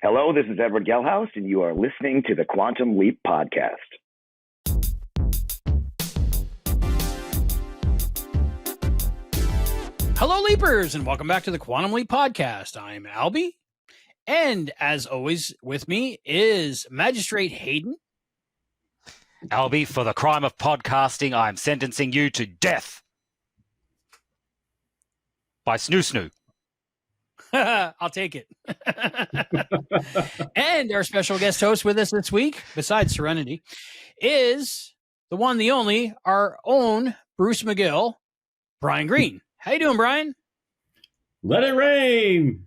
Hello, this is Edward Gelhaus, and you are listening to the Quantum Leap Podcast. Hello, Leapers, and welcome back to the Quantum Leap Podcast. I'm Albie, and as always, with me is Magistrate Hayden. Albie, for the crime of podcasting, I'm sentencing you to death by snoo-snoo. I'll take it. And our special guest host with us this week, besides Serenity, is the one, the only, our own Bruce McGill, Brian Greene. How you doing, Brian? Let it rain.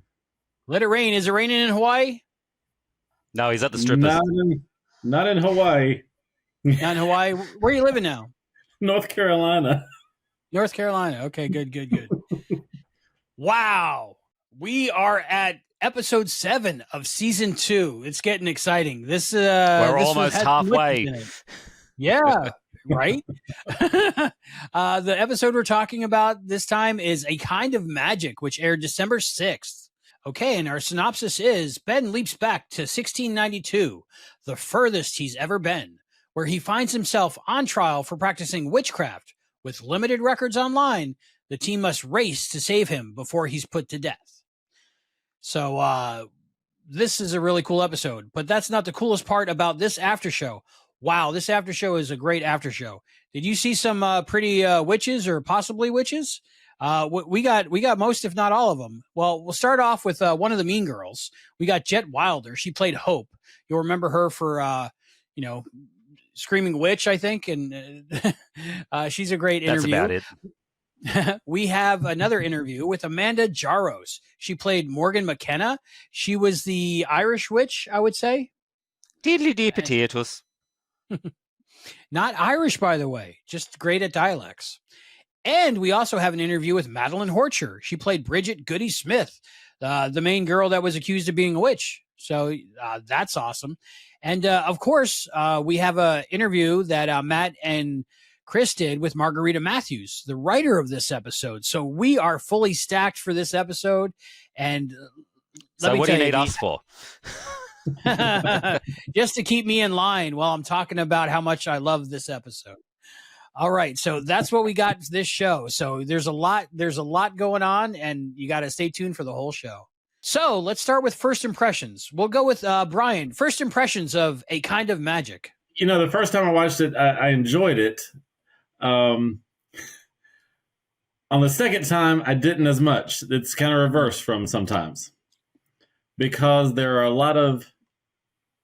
Let it rain. Is it raining in Hawaii? No, he's at the strippers. Not in Hawaii. Not in Hawaii. Where are you living now? North Carolina. North Carolina. Okay, good. Wow. We are at episode 7 of season 2. It's getting exciting. We're almost halfway. Yeah, right? The episode we're talking about this time is A Kind of Magic, which aired December 6th. Okay, and our synopsis is Ben leaps back to 1692, the furthest he's ever been, where he finds himself on trial for practicing witchcraft. With limited records online, the team must race to save him before he's put to death. So this is a really cool episode, but that's not the coolest part about this after show. Wow, this after show is a great after show. Did you see some pretty witches or possibly witches? We got most, if not all of them. Well, we'll start off with one of the mean girls. We got Jett Wilder. She played Hope. You'll remember her for, Screaming Witch, I think. And she's a great interview. That's about it. We have another interview with Amanda Jaros. She played Morgan McKenna. She was the Irish witch, I would say. Diddly dee potatoes. Not Irish, by the way, just great at dialects. And we also have an interview with Madalyn Horcher. She played Bridget Goody Smith, the main girl that was accused of being a witch. So that's awesome. And of course, we have an interview that Matt and Chris did with Margarita Matthews, the writer of this episode. So we are fully stacked for this episode. And so what do you need us for? Just to keep me in line while I'm talking about how much I love this episode. All right. So that's what we got this show. So there's a lot going on, and you got to stay tuned for the whole show. So let's start with first impressions. We'll go with Brian. First impressions of A Kind of Magic. You know, the first time I watched it, I enjoyed it. On the second time, I didn't as much. It's kind of reversed from sometimes because there are a lot of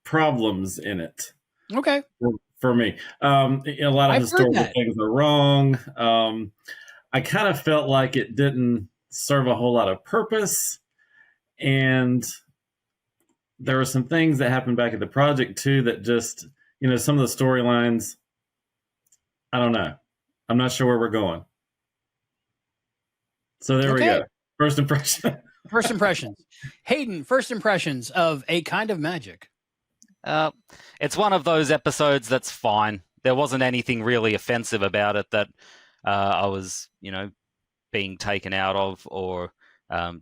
problems in it. Okay. For me, a lot of historical things are wrong. I kind of felt like it didn't serve a whole lot of purpose. And there were some things that happened back at the project too that just, some of the storylines, I don't know. I'm not sure where we're going. So there we go. First impression. First impressions. Hayden, first impressions of A Kind of Magic. It's one of those episodes that's fine. There wasn't anything really offensive about it that I was, being taken out of or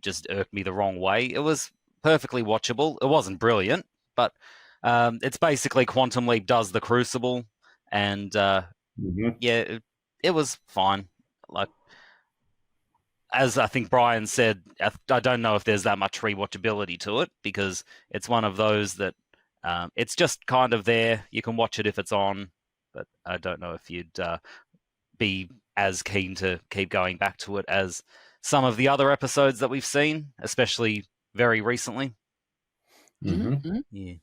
just irked me the wrong way. It was perfectly watchable. It wasn't brilliant, but it's basically Quantum Leap does the Crucible, and it was fine. Like, as I think Brian said, I don't know if there's that much rewatchability to it because it's one of those that it's just kind of there. You can watch it if it's on, but I don't know if you'd be as keen to keep going back to it as some of the other episodes that we've seen, especially very recently. Mm-hmm. Yeah.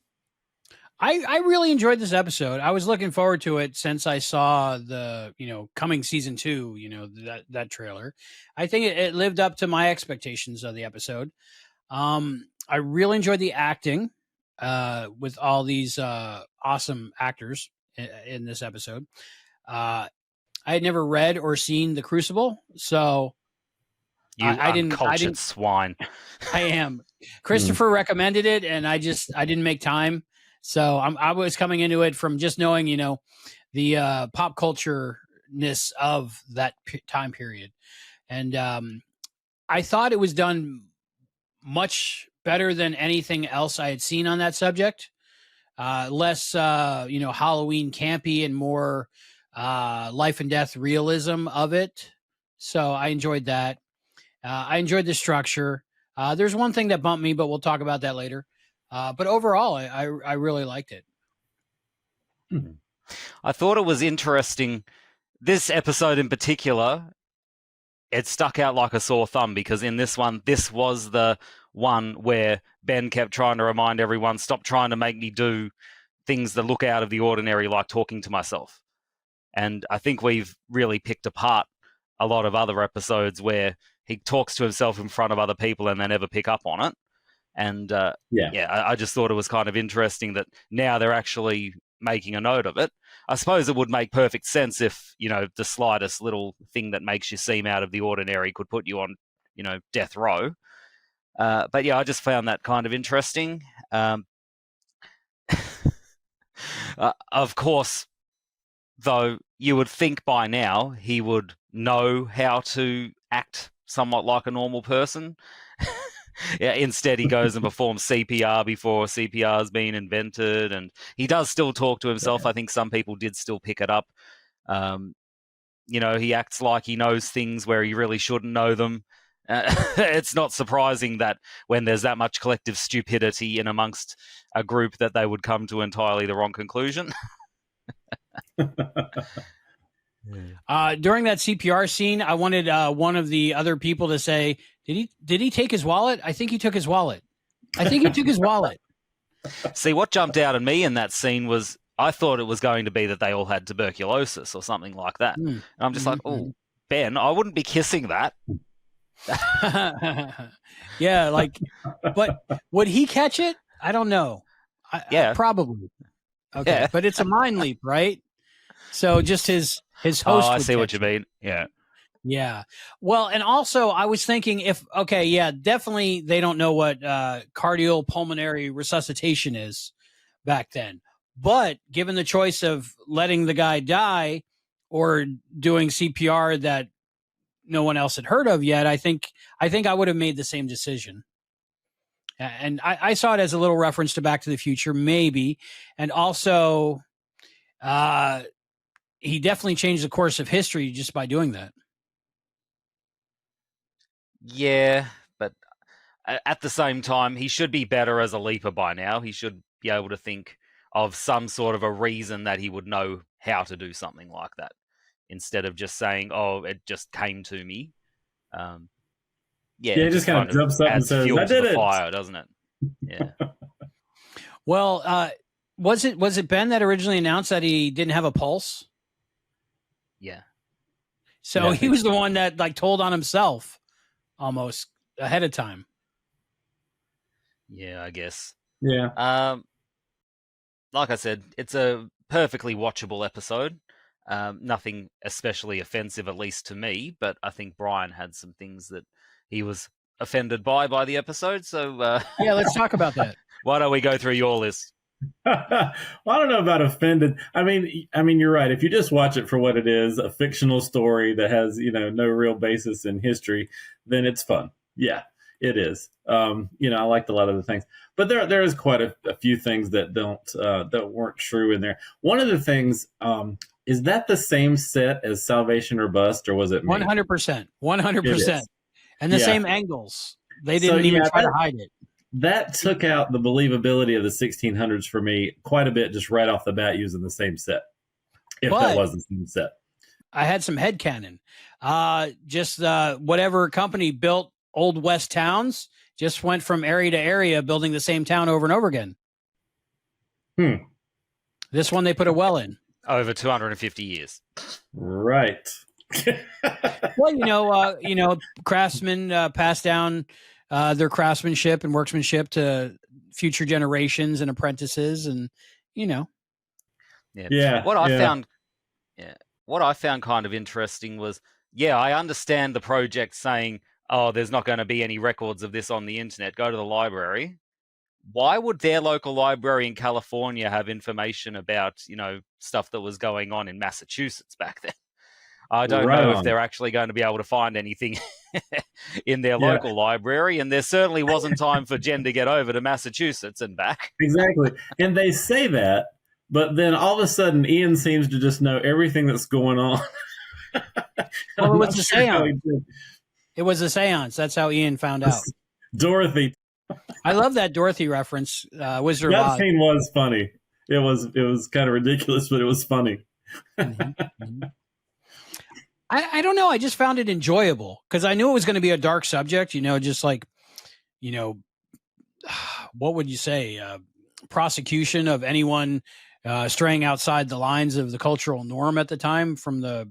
I really enjoyed this episode. I was looking forward to it since I saw the, coming season 2, that trailer. I think it lived up to my expectations of the episode. I really enjoyed the acting with all these awesome actors in this episode. I had never read or seen The Crucible, so I didn't swine. I am. Christopher recommended it, and I didn't make time. So I was coming into it from just knowing, the pop culture-ness of that time period. And I thought it was done much better than anything else I had seen on that subject. Less, Halloween campy and more life and death realism of it. So I enjoyed that. I enjoyed the structure. There's one thing that bumped me, but we'll talk about that later. But overall, I really liked it. I thought it was interesting. This episode in particular, it stuck out like a sore thumb because in this one, this was the one where Ben kept trying to remind everyone, stop trying to make me do things that look out of the ordinary, like talking to myself. And I think we've really picked apart a lot of other episodes where he talks to himself in front of other people and they never pick up on it. And I just thought it was kind of interesting that now they're actually making a note of it. I suppose it would make perfect sense if, the slightest little thing that makes you seem out of the ordinary could put you on, death row. But yeah, I just found that kind of interesting. Of course, though, you would think by now he would know how to act somewhat like a normal person. Yeah, instead, he goes and performs CPR before CPR has been invented, and he does still talk to himself. Yeah. I think some people did still pick it up. He acts like he knows things where he really shouldn't know them. It's not surprising that when there's that much collective stupidity in amongst a group that they would come to entirely the wrong conclusion. During that CPR scene, I wanted one of the other people to say, Did he take his wallet? I think he took his wallet. I think he took his wallet. See, what jumped out at me in that scene was I thought it was going to be that they all had tuberculosis or something like that. And I'm just like, oh, Ben, I wouldn't be kissing that. Yeah, but would he catch it? I don't know. Probably. Okay, yeah. But it's a mind leap, right? So just his host. Oh, I see what you mean. Yeah. Yeah. Well, and also I was thinking definitely they don't know what cardiopulmonary resuscitation is back then. But given the choice of letting the guy die or doing CPR that no one else had heard of yet, I think I would have made the same decision. And I saw it as a little reference to Back to the Future, maybe. And also, he definitely changed the course of history just by doing that. Yeah, but at the same time, he should be better as a leaper by now. He should be able to think of some sort of a reason that he would know how to do something like that, instead of just saying, "Oh, it just came to me." It just kind of jumps up and says, fuel "I to did the it." fire, doesn't it? Yeah. Well, was it Ben that originally announced that he didn't have a pulse? Yeah. So he was the one that told on himself almost ahead of time. Yeah, I guess. Yeah. Like I said, it's a perfectly watchable episode. Nothing especially offensive, at least to me, but I think Brian had some things that he was offended by the episode. So yeah, let's talk about that. Why don't we go through your list? Well, I don't know about offended. I mean, you're right. If you just watch it for what it is, a fictional story that has, no real basis in history, then it's fun. Yeah, it is. I liked a lot of the things, but there is quite a few things that that weren't true in there. One of the things, is that the same set as Salvation or Bust, or was it 100%? 100%. And the same angles. They didn't even try to hide it. That took out the believability of the 1600s for me quite a bit, just right off the bat, using the same set. That was the same set. I had some headcanon. Whatever company built Old West towns just went from area to area, building the same town over and over again. This one they put a well in. Over 250 years. Right. Well, craftsmen pass down their craftsmanship and workmanship to future generations and apprentices, and What I found kind of interesting was, I understand the project saying, oh, there's not going to be any records of this on the internet, go to the library. Why would their local library in California have information about, stuff that was going on in Massachusetts back then? I don't know if they're actually going to be able to find anything in their local library, and there certainly wasn't time for Jen to get over to Massachusetts and back. Exactly. And they say that, but then all of a sudden Ian seems to just know everything that's going on. Well, it was a seance. It was a seance. That's how Ian found out. Dorothy. I love that Dorothy reference. Wizard of Oz. That scene was funny. It was kind of ridiculous, but it was funny. I don't know. I just found it enjoyable because I knew it was going to be a dark subject, just like, what would you say? Prosecution of anyone straying outside the lines of the cultural norm at the time from the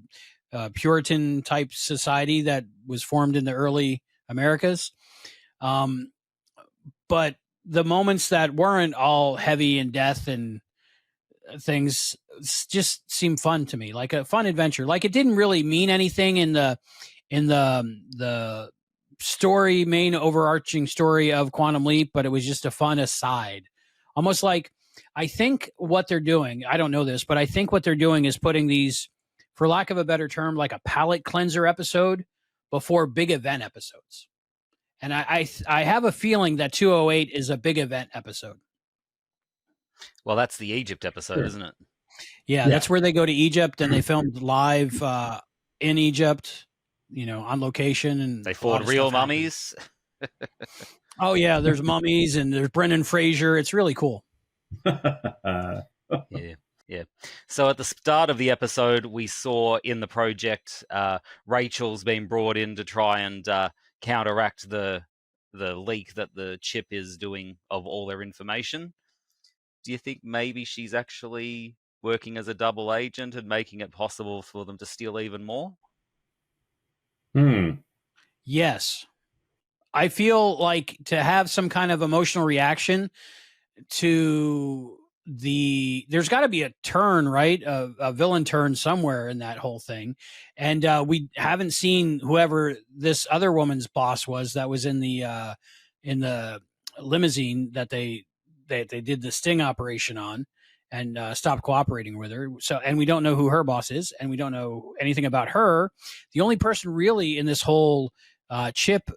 Puritan type society that was formed in the early Americas. But the moments that weren't all heavy in death and things just seemed fun to me, like a fun adventure. Like it didn't really mean anything in the story, main overarching story of Quantum Leap, but it was just a fun aside. Almost like, I think what they're doing, I don't know this, but I think what they're doing is putting these, for lack of a better term, like a palate cleanser episode before big event episodes. And I have a feeling that 208 is a big event episode. Well, that's the Egypt episode, isn't it? Yeah, that's where they go to Egypt and they filmed live in Egypt, on location. And they fought real mummies. Oh, yeah, there's mummies and there's Brendan Fraser. It's really cool. Yeah. So at the start of the episode, we saw in the project Rachel's been brought in to try and counteract the leak that the chip is doing of all their information. Do you think maybe she's actually working as a double agent and making it possible for them to steal even more? Yes. I feel like to have some kind of emotional reaction to there's got to be a turn, right? A villain turn somewhere in that whole thing. And we haven't seen whoever this other woman's boss was that was in the limousine that they did the sting operation on and stopped cooperating with her. So, and we don't know who her boss is and we don't know anything about her. The only person really in this whole chip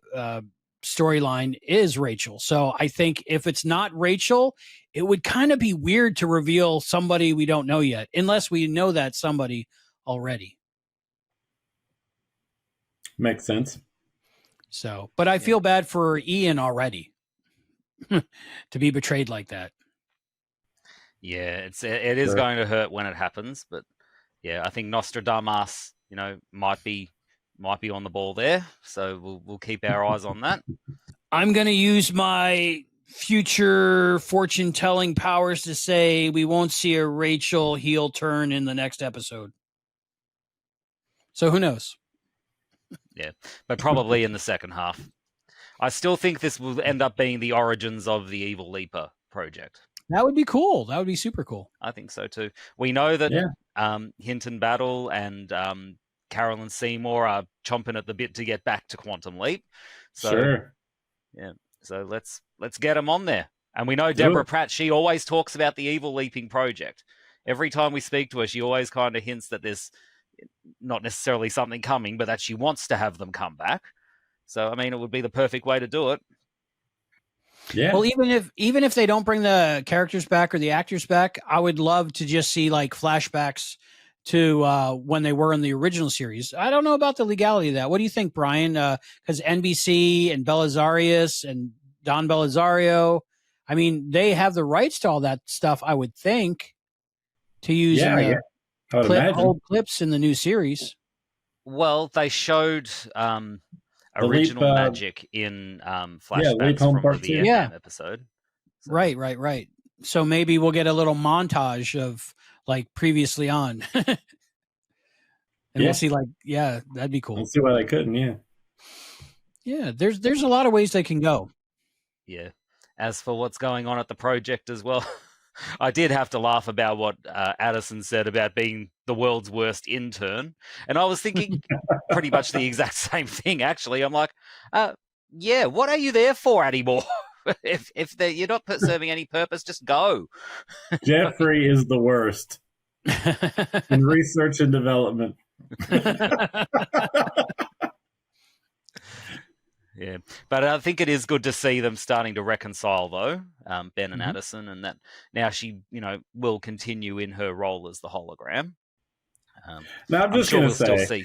storyline is Rachel. So I think if it's not Rachel, it would kind of be weird to reveal somebody we don't know yet, unless we know that somebody already. Makes sense. So, but I feel bad for Ian already to be betrayed like that. Yeah, it is going to hurt when it happens, but yeah, I think Nostradamus, might be on the ball there. So we'll keep our eyes on that. I'm going to use my future fortune-telling powers to say we won't see a Rachel heel turn in the next episode. So who knows? Yeah, but probably in the second half. I still think this will end up being the origins of the Evil Leaper project. That would be cool. That would be super cool. I think so too. We know that Hinton Battle and Carolyn Seymour are chomping at the bit to get back to Quantum Leap. So, sure. Yeah. So let's get them on there. And we know Deborah Pratt, she always talks about the Evil Leaping project. Every time we speak to her, she always kind of hints that there's not necessarily something coming, but that she wants to have them come back. So, I mean, it would be the perfect way to do it. Yeah. Well, even if they don't bring the characters back or the actors back, I would love to just see like flashbacks to when they were in the original series. I don't know about the legality of that. What do you think, Brian? Because NBC and Belisarius and Don Belisario, I mean, they have the rights to all that stuff, I would think, to use old clips in the new series. Well, they showed original magic in flashbacks from the Vietnam episode. So. Right. So maybe we'll get a little montage of like previously on. And we'll see that'd be cool. Let's see why they couldn't, Yeah, there's a lot of ways they can go. Yeah. As for what's going on at the project as well, I did have to laugh about what Addison said about being the world's worst intern. And I was thinking pretty much the exact same thing, actually. I'm like, what are you there for anymore? if you're not serving any purpose, just go. Jeffrey is the worst in research and development. Yeah, but I think it is good to see them starting to reconcile, though, Ben and Addison, and that now she, will continue in her role as the hologram. Now I'm just going to say, still see.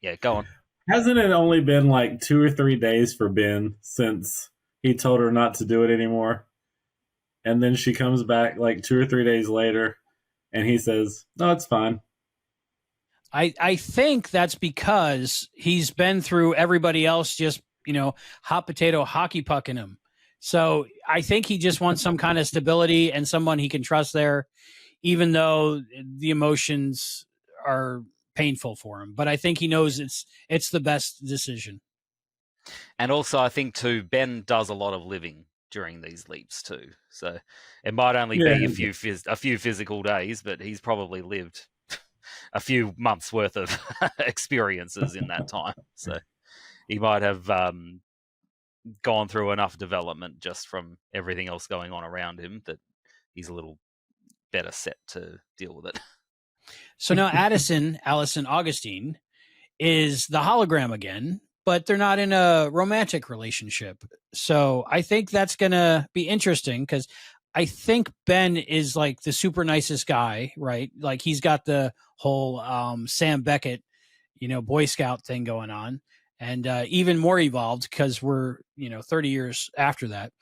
Yeah, go on. Hasn't it only been like 2 or 3 days for Ben since he told her not to do it anymore? And then she comes back like 2 or 3 days later, and he says, "No, it's fine." I think that's because he's been through everybody else just, hot potato hockey pucking him. So I think he just wants some kind of stability and someone he can trust there, even though the emotions are painful for him. But I think he knows it's the best decision. And also, I think too, Ben does a lot of living during these leaps too. So it might only be a few physical days, but he's probably lived a few months worth of experiences in that time. So he might have gone through enough development just from everything else going on around him that he's a little better set to deal with it. So now Allison Augustine is the hologram again, but they're not in a romantic relationship. So I think that's going to be interesting because I think Ben is like the super nicest guy, right? Like he's got the whole Sam Beckett, Boy Scout thing going on, and even more evolved because we're, 30 years after that.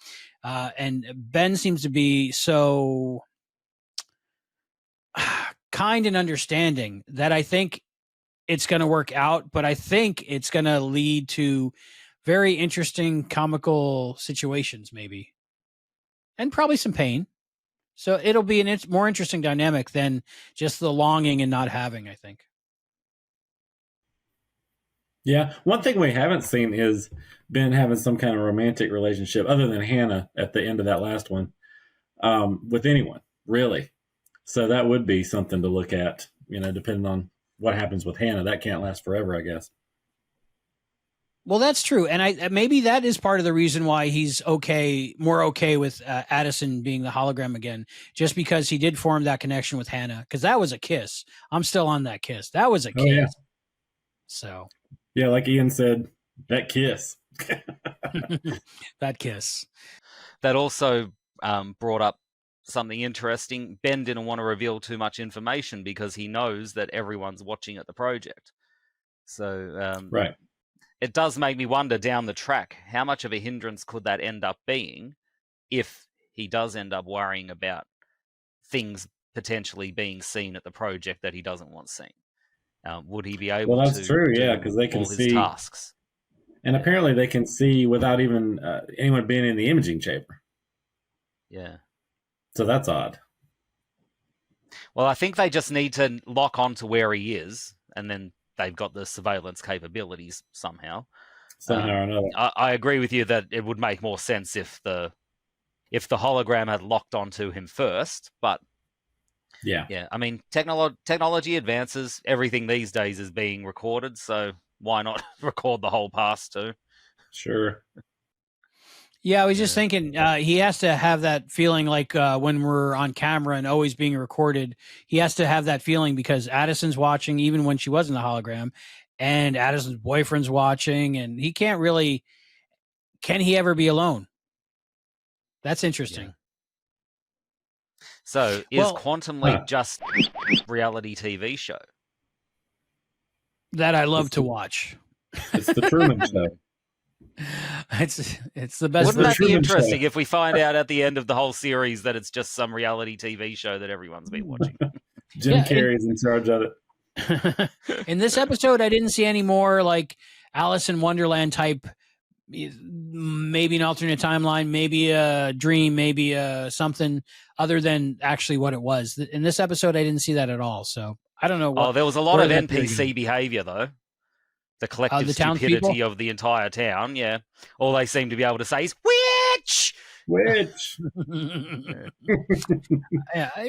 And Ben seems to be so kind and understanding that I think it's going to work out, but I think it's going to lead to very interesting comical situations, maybe, and probably some pain. So it'll be a more interesting dynamic than just the longing and not having, I think. Yeah. One thing we haven't seen is Ben having some kind of romantic relationship other than Hannah at the end of that last one with anyone, really. So that would be something to look at, depending on what happens with Hannah. That can't last forever, I guess. Well, that's true. And maybe that is part of the reason why he's more okay with Addison being the hologram again, just because he did form that connection with Hannah, because that was a kiss. I'm still on that kiss. That was a kiss. Yeah. So. Yeah, like Ian said, that kiss. That kiss. That also brought up something interesting. Ben didn't want to reveal too much information because he knows that everyone's watching at the project. So right. It does make me wonder down the track, how much of a hindrance could that end up being if he does end up worrying about things potentially being seen at the project that he doesn't want seen? Would he be able to? Well, that's true, yeah, because they can see tasks. And apparently they can see without even anyone being in the imaging chamber. Yeah. So that's odd. Well, I think they just need to lock on to where he is, and then they've got the surveillance capabilities somehow. Somehow or another. I agree with you that it would make more sense if the hologram had locked onto him first, but yeah. I mean, technology advances. Everything these days is being recorded, so why not record the whole past too? Sure. Yeah, I was just thinking he has to have that feeling like when we're on camera and always being recorded, he has to have that feeling because Addison's watching even when she wasn't a hologram, and Addison's boyfriend's watching, and he can't really, can he ever be alone? That's interesting. Yeah. So is Quantum Leap just reality TV show? That I love to watch. It's the Truman Show. It's the best. Wouldn't that be interesting if we find out at the end of the whole series that it's just some reality TV show that everyone's been watching? Jim Carrey's in charge of it. In this episode, I didn't see any more like Alice in Wonderland type, maybe an alternate timeline, maybe a dream, maybe something other than actually what it was. In this episode, I didn't see that at all. So I don't know. There was a lot of NPC behavior, though. The collective stupidity of the entire town, yeah. All they seem to be able to say is, witch! Witch! There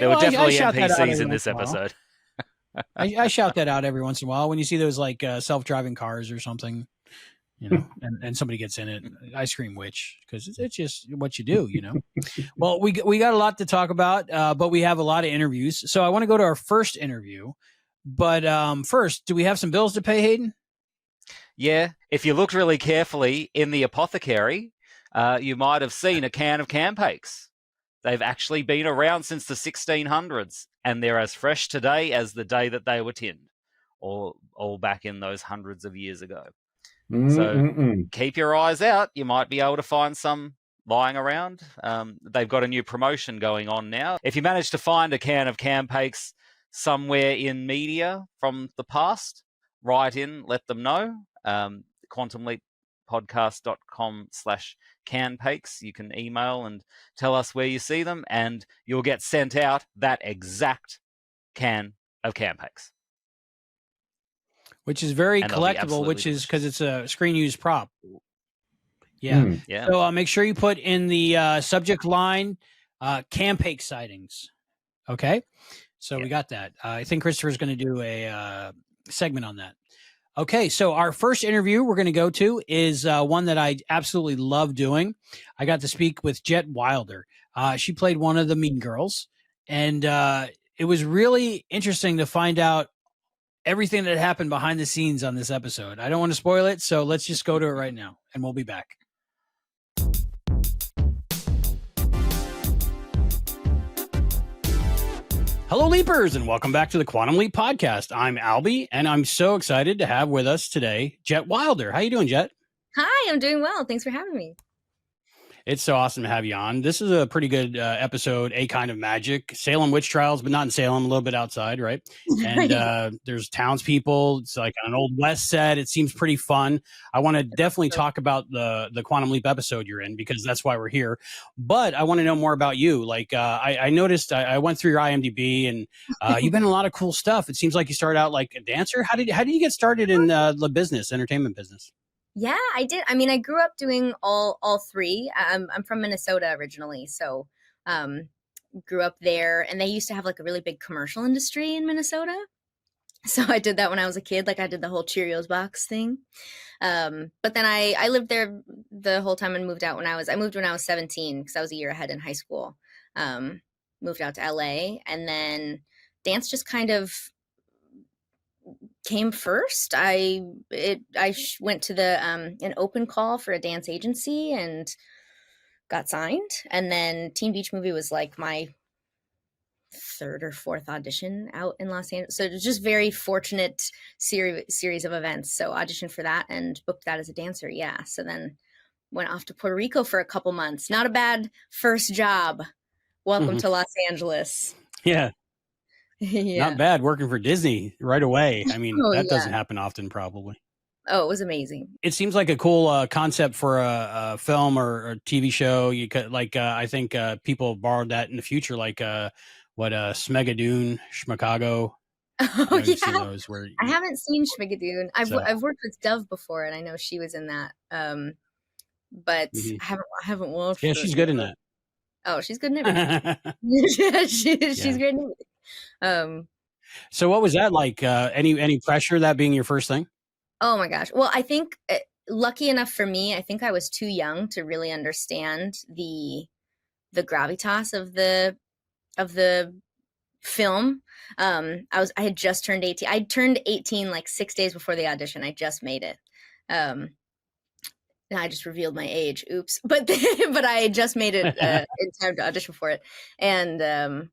were definitely NPCs in this episode. I shout that out every once in a while when you see those like self-driving cars or something, and somebody gets in it. I scream witch because it's just what you do, Well, we got a lot to talk about, but we have a lot of interviews. So I want to go to our first interview But first, do we have some bills to pay, Hayden? Yeah. If you looked really carefully in the apothecary, you might have seen a can of Campakes. They've actually been around since the 1600s, and they're as fresh today as the day that they were tinned, or all back in those hundreds of years ago. So keep your eyes out. You might be able to find some lying around. They've got a new promotion going on now. If you manage to find a can of Campakes somewhere in media from the past, write in, let them know. quantumleappodcast.com/Campakes. You can email and tell us where you see them, and you'll get sent out that exact can of Campakes. Which is very collectible, which is because it's a screen used prop. Yeah. Yeah. So make sure you put in the subject line Campake sightings. Okay. So we got that. I think Christopher's going to do a segment on that. Okay. So our first interview we're going to go to is one that I absolutely love doing. I got to speak with Jett Wilder. She played one of the Mean Girls, and it was really interesting to find out everything that happened behind the scenes on this episode. I don't want to spoil it, so let's just go to it right now, and we'll be back. Hello, Leapers, and welcome back to the Quantum Leap Podcast. I'm Albie, and I'm so excited to have with us today Jett Wilder. How you doing, Jett? Hi, I'm doing well. Thanks for having me. It's so awesome to have you on. This is a pretty good episode, A Kind of Magic. Salem witch trials, but not in Salem, a little bit outside, right? And there's townspeople. It's like an old West set. It seems pretty fun. I want to definitely talk about the Quantum Leap episode you're in, because that's why we're here. But I want to know more about you. Like I noticed, I went through your IMDb, and you've been in a lot of cool stuff. It seems like you started out like a dancer. How did you get started in the entertainment business? Yeah, I did. I mean, I grew up doing all three. I'm from Minnesota originally, so grew up there. And they used to have like a really big commercial industry in Minnesota. So I did that when I was a kid. Like I did the whole Cheerios box thing. But then I lived there the whole time and moved out I moved when I was 17 because I was a year ahead in high school. Moved out to LA, and then dance just kind of came first. I went to the an open call for a dance agency and got signed, and then Teen Beach Movie was like my third or fourth audition out in Los Angeles. So it was just very fortunate series of events. So auditioned for that and booked that as a dancer. Yeah. So then went off to Puerto Rico for a couple months. Not a bad first job. Welcome to Los Angeles. Yeah. Yeah. Not bad, working for Disney right away. I mean, that doesn't happen often, probably. Oh, it was amazing. It seems like a cool concept for a film or a TV show. You could I think people borrowed that in the future, like Smegadoon, Schmakago. Oh yeah, I haven't seen Schmigadoon. I've worked with Dove before, and I know she was in that. But I haven't watched. Yeah, she's good in that. Oh, she's good in everything. She's great in everything. So what was that like? Any pressure, that being your first thing? Oh my gosh. Well, I think lucky enough for me, I think I was too young to really understand the gravitas of the film. I had just turned 18. I turned 18 like 6 days before the audition. I just made it. And I just revealed my age. Oops. But I just made it in time to audition for it. And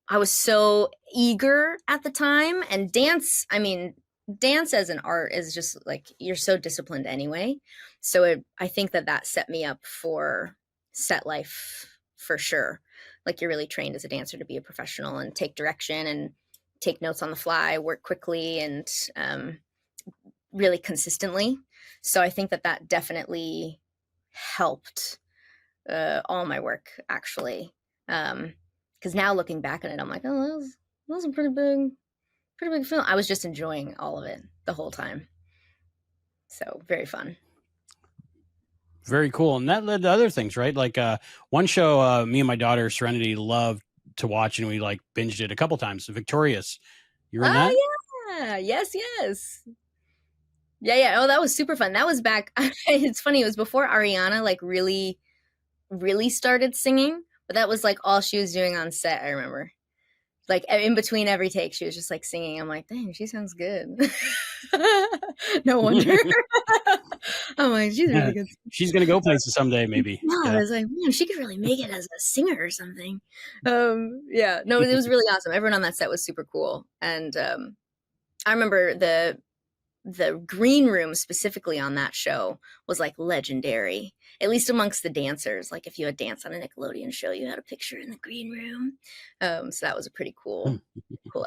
I was so eager at the time. And dance as an art is just like, you're so disciplined anyway. So I think that set me up for set life for sure. Like you're really trained as a dancer to be a professional and take direction and take notes on the fly, work quickly and really consistently. So I think that definitely helped all my work, actually. Because now looking back on it, I'm like, oh, that was a pretty big film. I was just enjoying all of it the whole time. So very fun. Very cool. And that led to other things, right? Like one show me and my daughter Serenity loved to watch, and we like binged it a couple times. Victorious. You were in that? Yeah. Yes. Yeah. Oh, that was super fun. That was back. It's funny. It was before Ariana like really, really started singing, but that was like all she was doing on set. I remember like in between every take, she was just like singing. I'm like, dang, she sounds good. No wonder. I'm like, she's really good. She's gonna go places someday, maybe. No, I was like, man, she could really make it as a singer or something. Yeah, no, it was really awesome. Everyone on that set was super cool, and I remember the green room specifically on that show was like legendary, at least amongst the dancers. Like if you had danced on a Nickelodeon show, you had a picture in the green room. So that was a pretty cool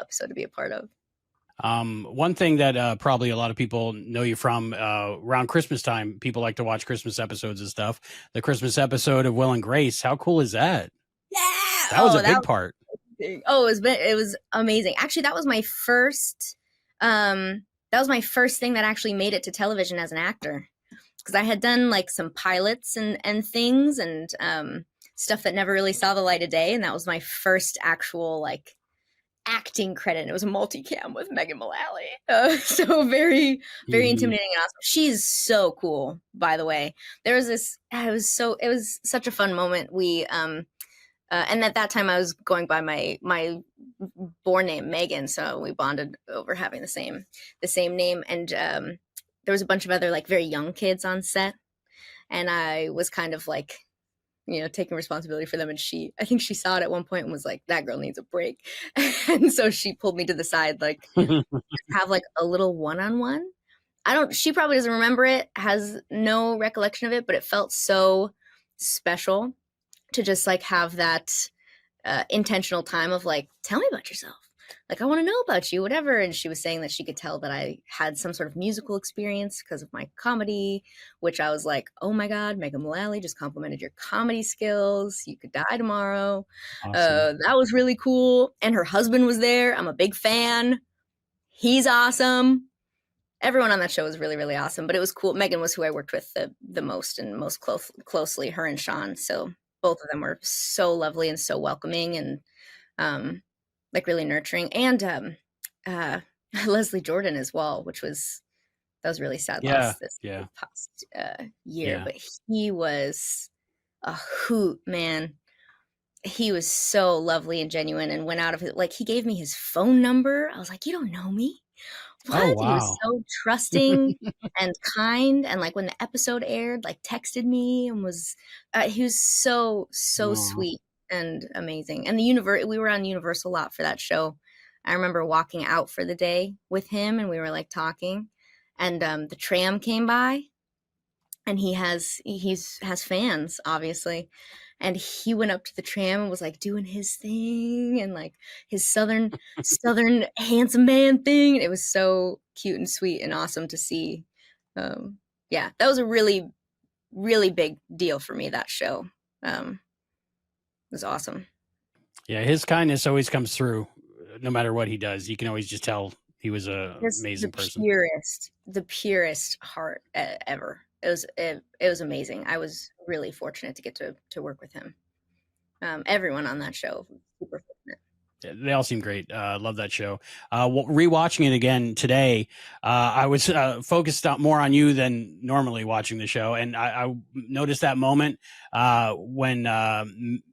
episode to be a part of. One thing that probably a lot of people know you from around Christmas time, people like to watch Christmas episodes and stuff. The Christmas episode of Will and Grace. How cool is that? Yeah, that was a big part. Oh, it was amazing. Actually, that was my first. That was my first thing that actually made it to television as an actor, because I had done like some pilots and things and stuff that never really saw the light of day, and that was my first actual like acting credit. It was a multicam with Megan Mullally, so very intimidating and awesome. She's so cool, by the way. There was this. It was such a fun moment. We and at that time I was going by my born name Megan, so we bonded over having the same name. And there was a bunch of other like very young kids on set, and I was kind of like, you know, taking responsibility for them. And I think she saw it at one point and was like, that girl needs a break. And so she pulled me to the side, like have like a little one-on-one. She probably doesn't remember it, has no recollection of it, but it felt so special to just like have that intentional time of like, tell me about yourself. Like, I want to know about you, whatever. And she was saying that she could tell that I had some sort of musical experience because of my comedy, which I was like, oh my God, Megan Mullally just complimented your comedy skills. You could die tomorrow. Awesome. That was really cool. And her husband was there. I'm a big fan. He's awesome. Everyone on that show was really, really awesome. But it was cool. Megan was who I worked with the most and most closely, her and Sean. So both of them were so lovely and so welcoming and like really nurturing. And Leslie Jordan as well, that was really sad loss this past year. But he was a hoot, man. He was so lovely and genuine, and went out of it. Like, he gave me his phone number. I was like, you don't know me? What? Oh, wow. He was so trusting and kind. And like when the episode aired, like texted me and he was so sweet and amazing. And we were on Universal a lot for that show. I remember walking out for the day with him, and we were like talking, and the tram came by, and he has fans, obviously. And he went up to the tram and was like doing his thing and like his southern handsome man thing. It was so cute and sweet and awesome to see. That was a really, really big deal for me, that show. It was awesome. Yeah, his kindness always comes through no matter what he does. You can always just tell he was an amazing person. The purest heart ever. It was amazing. I was really fortunate to get to work with him. Everyone on that show, super fortunate. Yeah, they all seem great. Love that show. Rewatching it again today, I was focused more on you than normally watching the show, and I noticed that moment when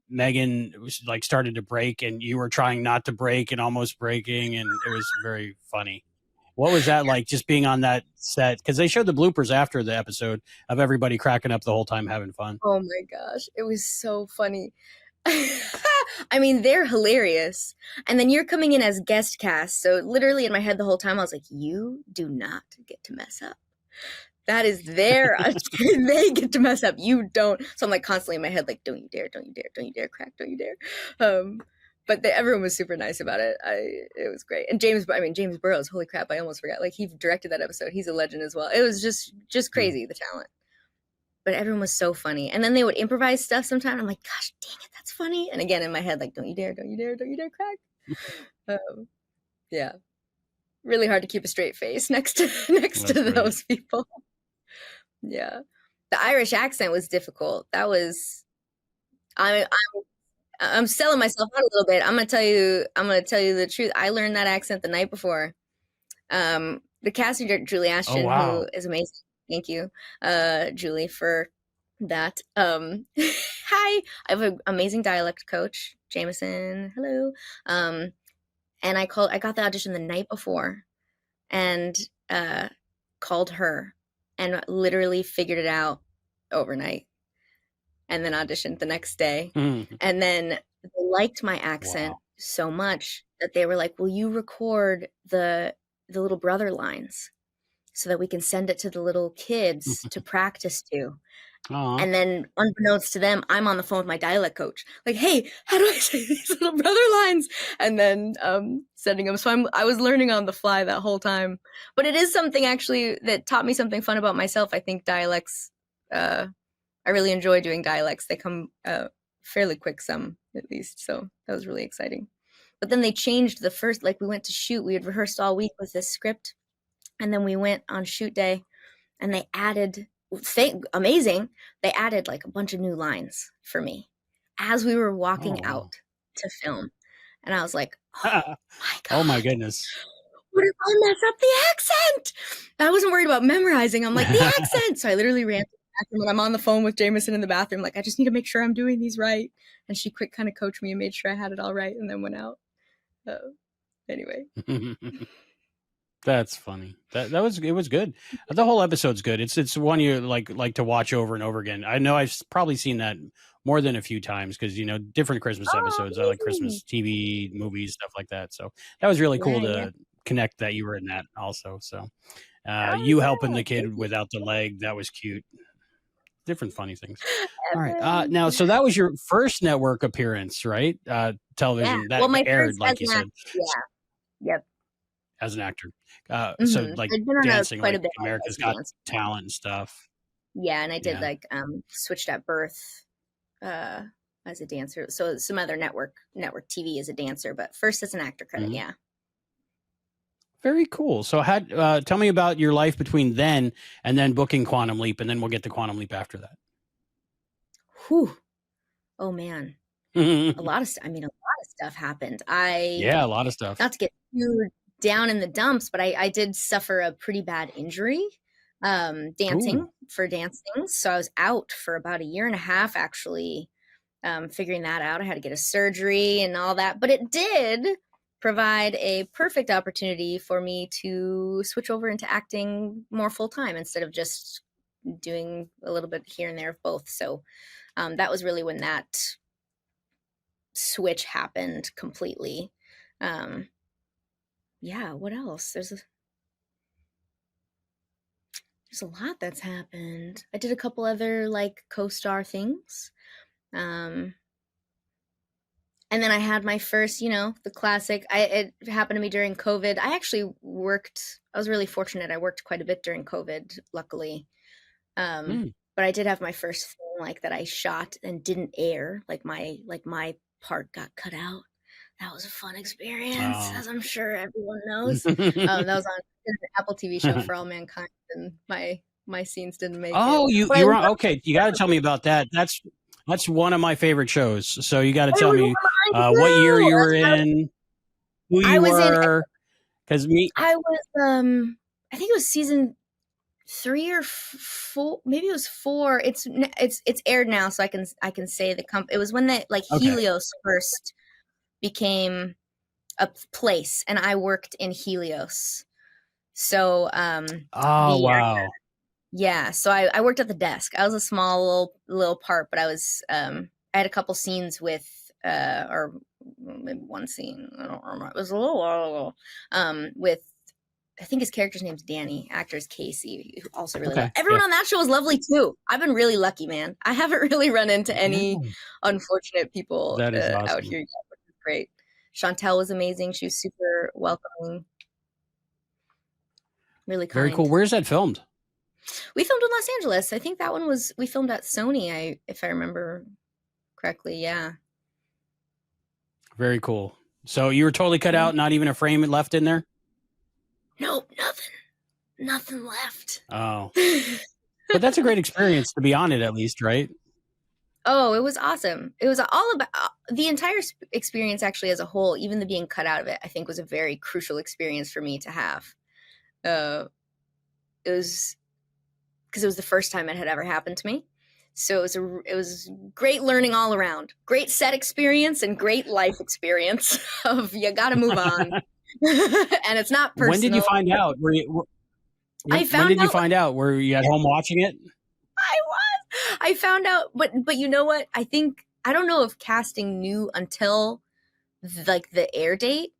Megan like started to break, and you were trying not to break and almost breaking, and it was very funny. What was that like, just being on that set? Because they showed the bloopers after the episode of everybody cracking up the whole time, having fun. Oh my gosh, it was so funny. I mean, they're hilarious. And then you're coming in as guest cast. So literally in my head the whole time, I was like, you do not get to mess up. That is their, they get to mess up. You don't. So I'm like constantly in my head, like, don't you dare, don't you dare, don't you dare crack, don't you dare. But everyone was super nice about it. It was great. And James Burrows, holy crap, I almost forgot. Like, he directed that episode. He's a legend as well. It was just crazy, the talent. But everyone was so funny. And then they would improvise stuff sometimes. I'm like, gosh, dang it, that's funny. And again, in my head, like, don't you dare, don't you dare, don't you dare crack. Yeah. Really hard to keep a straight face next to those people. Yeah. The Irish accent was difficult. That was, I'm selling myself out a little bit. I'm gonna tell you the truth. I learned that accent the night before. The casting director, Julie Ashton, who is amazing. Thank you, Julie, for that. Hi, I have an amazing dialect coach, Jameson. Hello. And I got the audition the night before and called her and literally figured it out overnight, and then auditioned the next day. And then they liked my accent so much that they were like, will you record the little brother lines so that we can send it to the little kids to practice to? Aww. And then unbeknownst to them, I'm on the phone with my dialect coach. Like, hey, how do I say these little brother lines? And then sending them. So I was learning on the fly that whole time. But it is something actually that taught me something fun about myself. I think dialects, I really enjoy doing dialects. They come fairly quick, some at least. So that was really exciting. But then they changed the first, like we went to shoot. We had rehearsed all week with this script. And then we went on shoot day and they added... amazing. They added like a bunch of new lines for me as we were walking out to film. And I was like, oh my God. Oh my goodness. What if I mess up the accent? I wasn't worried about memorizing. I'm like, the accent. So I literally ran to the bathroom and I'm on the phone with Jameson in the bathroom. Like, I just need to make sure I'm doing these right. And she quick kind of coached me and made sure I had it all right and then went out. Anyway. That's funny. It was good. The whole episode's good. It's one you like to watch over and over again. I know I've probably seen that more than a few times because different Christmas episodes. I like Christmas TV, movies, stuff like that. So that was really cool to connect that you were in that also. So you helping the kid without the leg, that was cute. Different funny things. All right. Now, so that was your first network appearance, right? Television that aired, like you said. Yeah. Yep. As an actor. So like dancing, like America's Got Talent and stuff. Yeah, and I did Switched at Birth as a dancer. So some other network TV as a dancer, but first as an actor credit, yeah. Very cool. So tell me about your life between then and then booking Quantum Leap, and then we'll get to Quantum Leap after that. Whew. Oh man. a lot of stuff happened. A lot of stuff. Not to get too down in the dumps, but I did suffer a pretty bad injury dancing. So I was out for about 1.5 years actually, figuring that out. I had to get a surgery and all that, but it did provide a perfect opportunity for me to switch over into acting more full-time instead of just doing a little bit here and there of both. So that was really when that switch happened completely. What else? There's a lot that's happened. I did a couple other co-star things. And then I had my first, the classic. It happened to me during COVID. I actually I was really fortunate. I worked quite a bit during COVID, luckily. But I did have my first film that I shot and didn't air. My part got cut out. That was a fun experience, as I'm sure everyone knows. That was on an Apple TV show For All Mankind, and my scenes didn't make it. You were on, okay. You got to tell me about that. That's one of my favorite shows. So you got to tell me what year you were in, who you were. Because I was I think it was season 3 or 4. Maybe it was 4. It's aired now, so I can say the it was when Helios first became a place, and I worked in Helios. So wow. Yeah, so I worked at the desk. I was a small little part, but I was I had a couple scenes with or maybe one scene, I don't remember. It was a little while ago. With, I think his character's name's Danny. Actor is Casey, who also really everyone on that show was lovely too. I've been really lucky, man. I haven't really run into any unfortunate people that is awesome. out here yet, which is great. Chantel was amazing. She was super welcoming. Really kind. Very cool. Where's that filmed? We filmed in Los Angeles. I think that one we filmed at Sony, if I remember correctly. Yeah. Very cool. So you were totally cut out, not even a frame left in there? Nope, nothing left. Oh. But that's a great experience to be on it, at least, right? Oh, it was awesome. It was all about the entire experience, actually, as a whole. Even the being cut out of it, I think, was a very crucial experience for me to have. It was because it was the first time it had ever happened to me. So it was great learning all around. Great set experience and great life experience of you got to move on. And it's not personal. When did you find out? When did you find out? Were you at home watching it? I found out, but you know what? I don't know if casting knew until like the air date.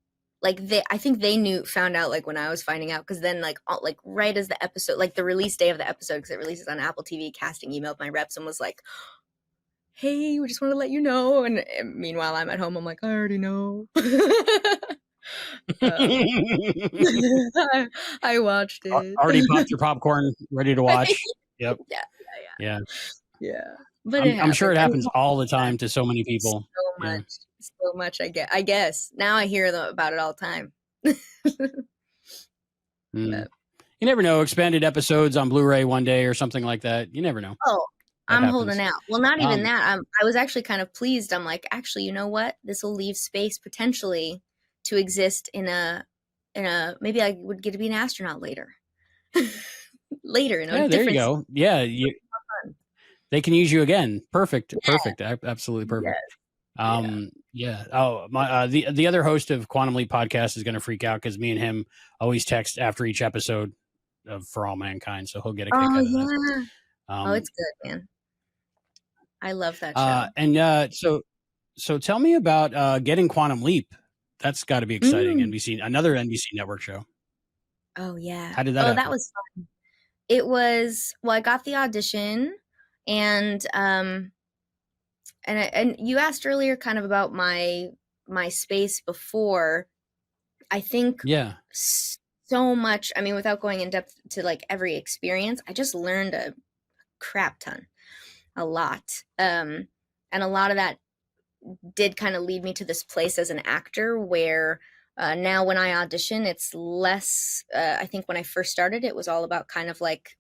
Like I think they found out like when I was finding out, because then like right as the episode, like the release day of the episode, because it releases on Apple TV, casting emailed my reps and was like, "Hey, we just want to let you know." And meanwhile, I'm at home. I'm like, I already know. I watched it. Already popped your popcorn, ready to watch. Yep. Yeah. But I'm sure it happens all the time to so many people. So much. I guess now I hear about it all the time. You never know. Expanded episodes on Blu-ray one day or something like that. You never know. Oh, I'm holding out. Well, not even that. I was actually kind of pleased. I'm like, actually, you know what? This will leave space potentially to exist in a maybe I would get to be an astronaut later. Later, there you go. Yeah, they can use you again. Perfect. Absolutely perfect. Yes. Oh, my the other host of Quantum Leap podcast is going to freak out because me and him always text after each episode of For All Mankind, so he'll get a kick out of that. It's good, man. I love that show. And so tell me about getting Quantum Leap. That's got to be exciting. Another NBC network show. Oh yeah. How did that happen? That was fun. It was, well, I got the audition, and you asked earlier kind of about my space before. I think so much, I mean, without going in depth to like every experience, I just learned a crap ton, a lot. And a lot of that did kind of lead me to this place as an actor where now when I audition, it's less, I think when I first started, it was all about kind of like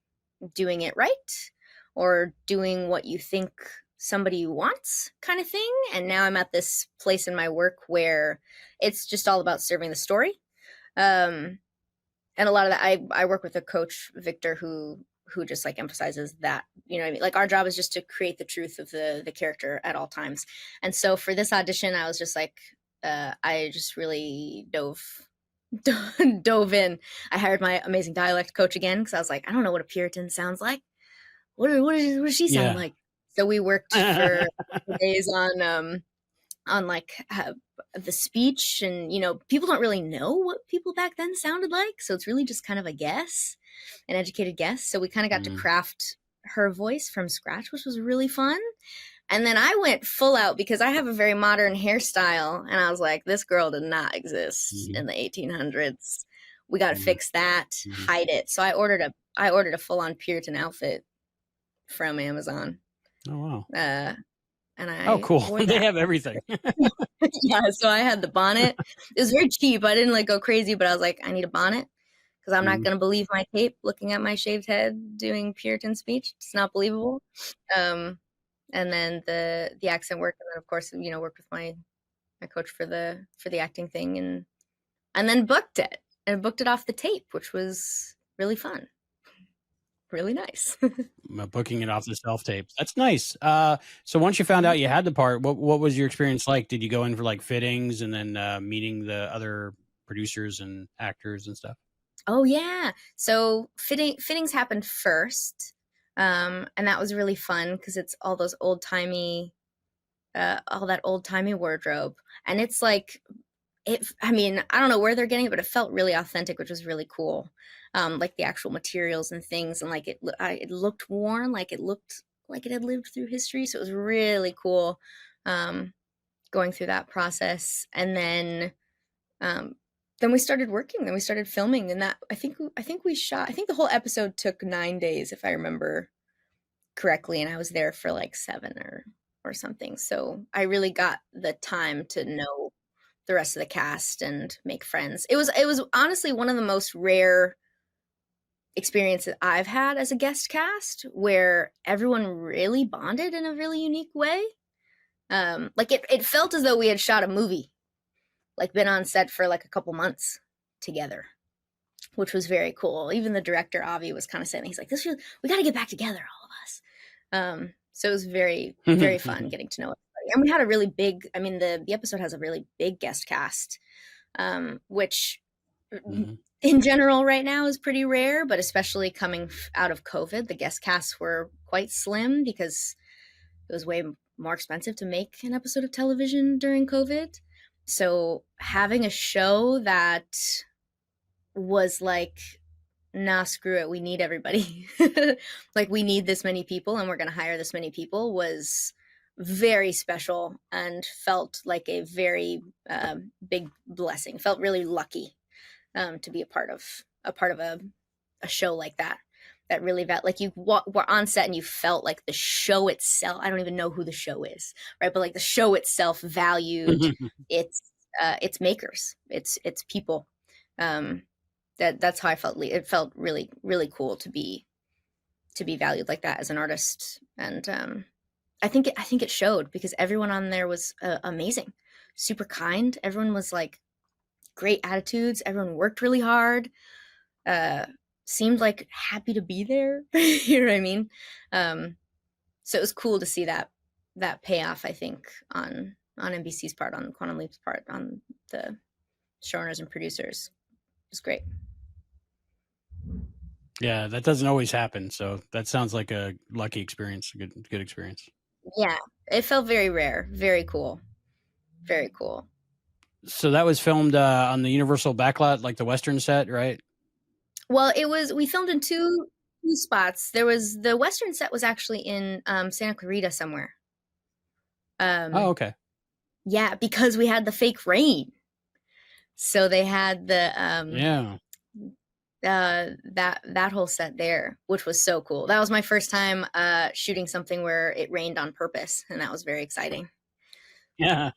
doing it right or doing what you think somebody wants kind of thing. And now I'm at this place in my work where it's just all about serving the story. And a lot of that, I work with a coach, Victor, who just like emphasizes that, you know what I mean? Like our job is just to create the truth of the character at all times. And so for this audition, I was just like, I just really dove in. I hired my amazing dialect coach again, because I was like, I don't know what a Puritan sounds like. What does she sound like? So we worked for days on like the speech, and you know, people don't really know what people back then sounded like, so it's really just kind of a guess, an educated guess. So we kind of got to craft her voice from scratch, which was really fun. And then I went full out because I have a very modern hairstyle, and I was like, this girl did not exist in the 1800s. We got to fix that, hide it. So I ordered a full on Puritan outfit from Amazon. Oh wow. And cool. They have everything. Yeah, so I had the bonnet. It was very cheap. I didn't like go crazy, but I was like, I need a bonnet because I'm not going to believe my tape looking at my shaved head doing Puritan speech. It's not believable. And then the accent work, and then of course, you know, worked with my coach for the acting thing, and then booked it off the tape, which was really fun. Really nice. Booking it off the self-tape. That's nice. So once you found out you had the part, what was your experience like? Did you go in for like fittings and then meeting the other producers and actors and stuff? Oh yeah. So fittings happened first. And that was really fun because it's all those all that old-timey wardrobe. And it's like, I mean, I don't know where they're getting it, but it felt really authentic, which was really cool. Like the actual materials and things, and like it looked worn, like it looked like it had lived through history. So it was really cool going through that process. And then we started working. Then we started filming, and that I think we shot. I think the whole episode took 9 days, if I remember correctly, and I was there for like 7 or something. So I really got the time to know the rest of the cast and make friends. It was honestly one of the most rare experiences I've had as a guest cast, where everyone really bonded in a really unique way. Like it felt as though we had shot a movie, like been on set for like a couple months together, which was very cool. Even the director, Albie, was kind of saying, he's like, we got to get back together, all of us. So it was very, very fun getting to know everybody. And we had a really big, I mean, the episode has a really big guest cast, which in general right now is pretty rare, but especially coming out of COVID, the guest casts were quite slim because it was way more expensive to make an episode of television during COVID. So having a show that was like, nah, screw it, we need everybody. Like, we need this many people and we're going to hire this many people was very special and felt like a very big blessing. Felt really lucky to be a part of a show like that. That really felt like you were on set and you felt like the show itself. I don't even know who the show is, right? But like the show itself valued its makers, its people. That's how I felt. It felt really, really cool to be valued like that as an artist. And I think it showed because everyone on there was amazing, super kind. Everyone was like great attitudes. Everyone worked really hard. Seemed like happy to be there. You know what I mean? So it was cool to see that payoff, I think, on NBC's part, on Quantum Leap's part, on the showrunners and producers. It was great. Yeah, that doesn't always happen. So that sounds like a lucky experience, a good experience. Yeah, it felt very rare. Very cool. Very cool. So that was filmed on the Universal backlot, like the Western set, right? Well, we filmed in two spots. There was the Western set was actually in Santa Clarita somewhere. Oh, okay. Yeah, because we had the fake rain. So they had the that whole set there, which was so cool. That was my first time shooting something where it rained on purpose, and that was very exciting. Yeah.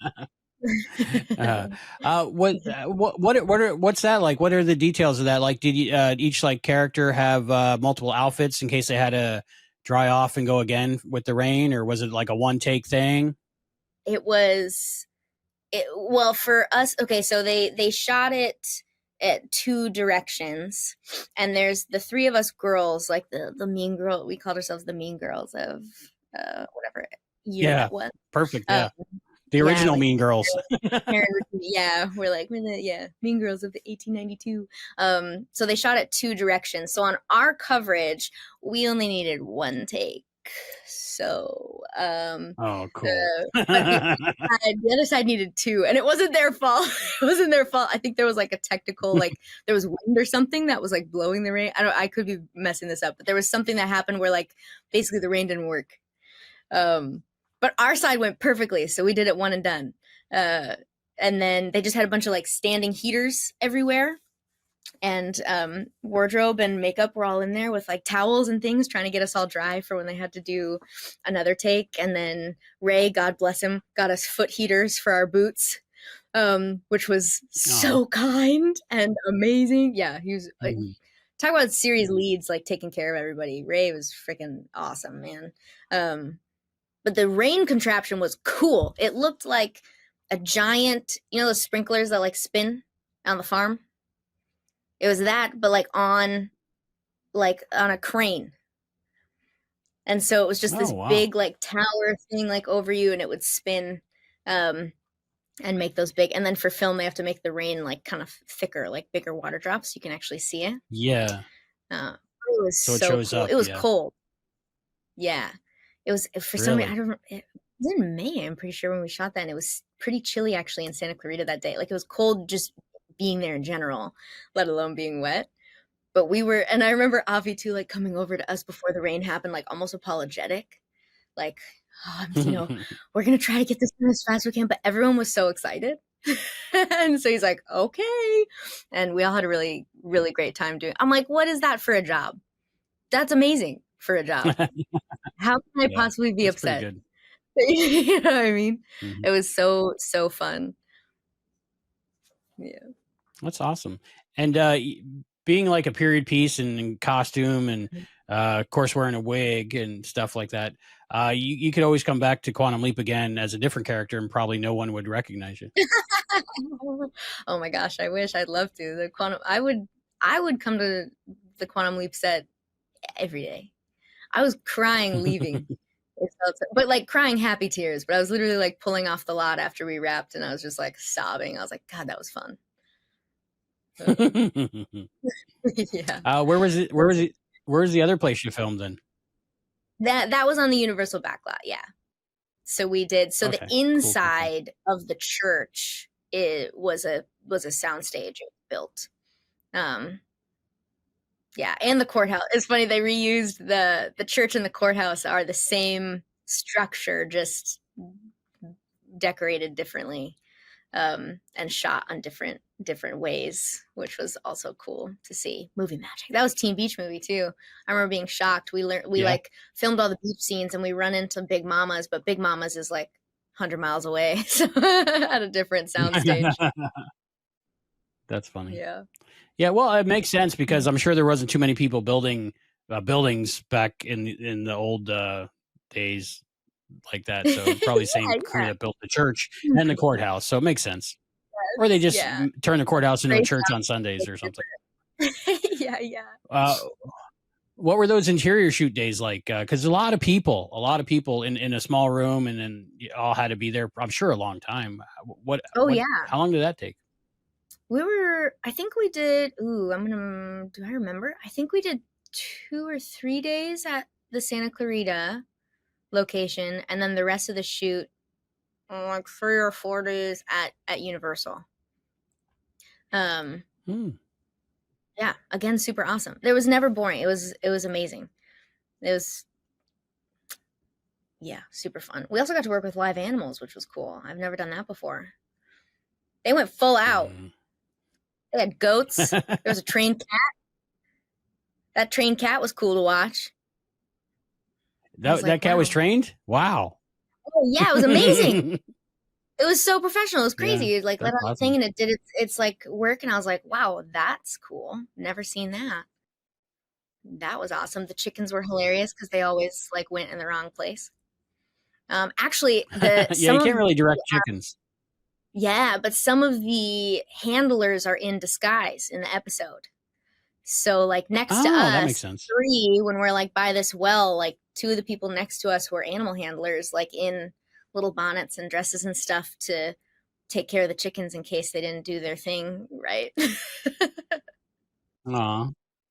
What's that like? What are the details of that? Like, did you, each like character have multiple outfits in case they had to dry off and go again with the rain, or was it like a one take thing? Well, for us, okay, so they shot it at two directions, and there's the three of us girls, like the mean girl. We called ourselves the mean girls of whatever year that was. Perfect. Yeah. The original like, Mean Girls. Yeah, we're like, Mean Girls of the 1892. So they shot it two directions. So on our coverage, we only needed one take. So oh, cool. The other side needed two, and it wasn't their fault. It wasn't their fault. I think there was like a technical, like there was wind or something that was like blowing the rain. I could be messing this up, but there was something that happened where like basically the rain didn't work. But our side went perfectly, so we did it one and done. And then they just had a bunch of like standing heaters everywhere, and wardrobe and makeup were all in there with like towels and things, trying to get us all dry for when they had to do another take. And then Ray, God bless him, got us foot heaters for our boots, which was so kind and amazing. Yeah, he was like, talk about series leads, like taking care of everybody. Ray was freaking awesome, man. But the rain contraption was cool. It looked like a giant, the sprinklers that like spin on the farm. It was that, but like on a crane. And so it was just this big like tower thing like over you, and it would spin and make those big. And then for film, they have to make the rain like kind of thicker, like bigger water drops. So you can actually see it. Yeah. It was so it shows cool. up. It was cold. Yeah. It was for some reason, it was in May, I'm pretty sure, when we shot that, and it was pretty chilly actually in Santa Clarita that day. Like, it was cold just being there in general, let alone being wet. But and I remember Avi too, like coming over to us before the rain happened, like almost apologetic, like, we're gonna try to get this done as fast as we can. But everyone was so excited, and so he's like, okay, and we all had a really, really great time doing. I'm like, what is that for a job? That's amazing for a job. How can I possibly be upset? You know what I mean? Mm-hmm. It was so fun. Yeah, that's awesome. And being like a period piece and costume, and of course wearing a wig and stuff like that, you could always come back to Quantum Leap again as a different character, and probably no one would recognize you. Oh my gosh, I wish. I'd love to. I would come to the Quantum Leap set every day. I was crying leaving. But like crying happy tears. But I was literally like pulling off the lot after we wrapped, and I was just like sobbing. I was like, God, that was fun. Yeah. Where was it? Where's the other place you filmed in? That was on the Universal backlot. Yeah. So we did. So Okay, the inside of the church, it was a soundstage built. Yeah, and the courthouse. It's funny, they reused the church and the courthouse are the same structure, just decorated differently, and shot on different ways, which was also cool to see. Movie magic. That was Teen Beach Movie too. I remember being shocked. We like filmed all the beach scenes and we run into Big Mama's, but Big Mama's is like 100 miles away, so at a different soundstage. That's funny. Yeah. Yeah, well, it makes sense because I'm sure there wasn't too many people building buildings back in the old days like that. So probably the same crew that built the church and the courthouse. So it makes sense. Yes, or they just turn the courthouse into a church on Sundays or something. Yeah. What were those interior shoot days like? Because a lot of people in a small room, and then you all had to be there. I'm sure a long time. How long did that take? I think we did, do I remember? I think we did 2 or 3 days at the Santa Clarita location, and then the rest of the shoot, like 3 or 4 days at Universal. Yeah, again, super awesome. It was never boring. It was amazing. It was, yeah, super fun. We also got to work with live animals, which was cool. I've never done that before. They went full out. They had goats. There was a trained cat. That trained cat was cool to watch. That cat was trained? Wow. Oh, yeah, it was amazing. It was so professional. It was crazy. Yeah, like let out a thing and it did it's like work, and I was like, wow, that's cool. Never seen that. That was awesome. The chickens were hilarious because they always like went in the wrong place. Actually, you can't really direct chickens. Yeah, but some of the handlers are in disguise in the episode. So like next to us, that makes sense. 3, when we're like by this well, like 2 of the people next to us who are animal handlers, like in little bonnets and dresses and stuff to take care of the chickens in case they didn't do their thing right. Aw,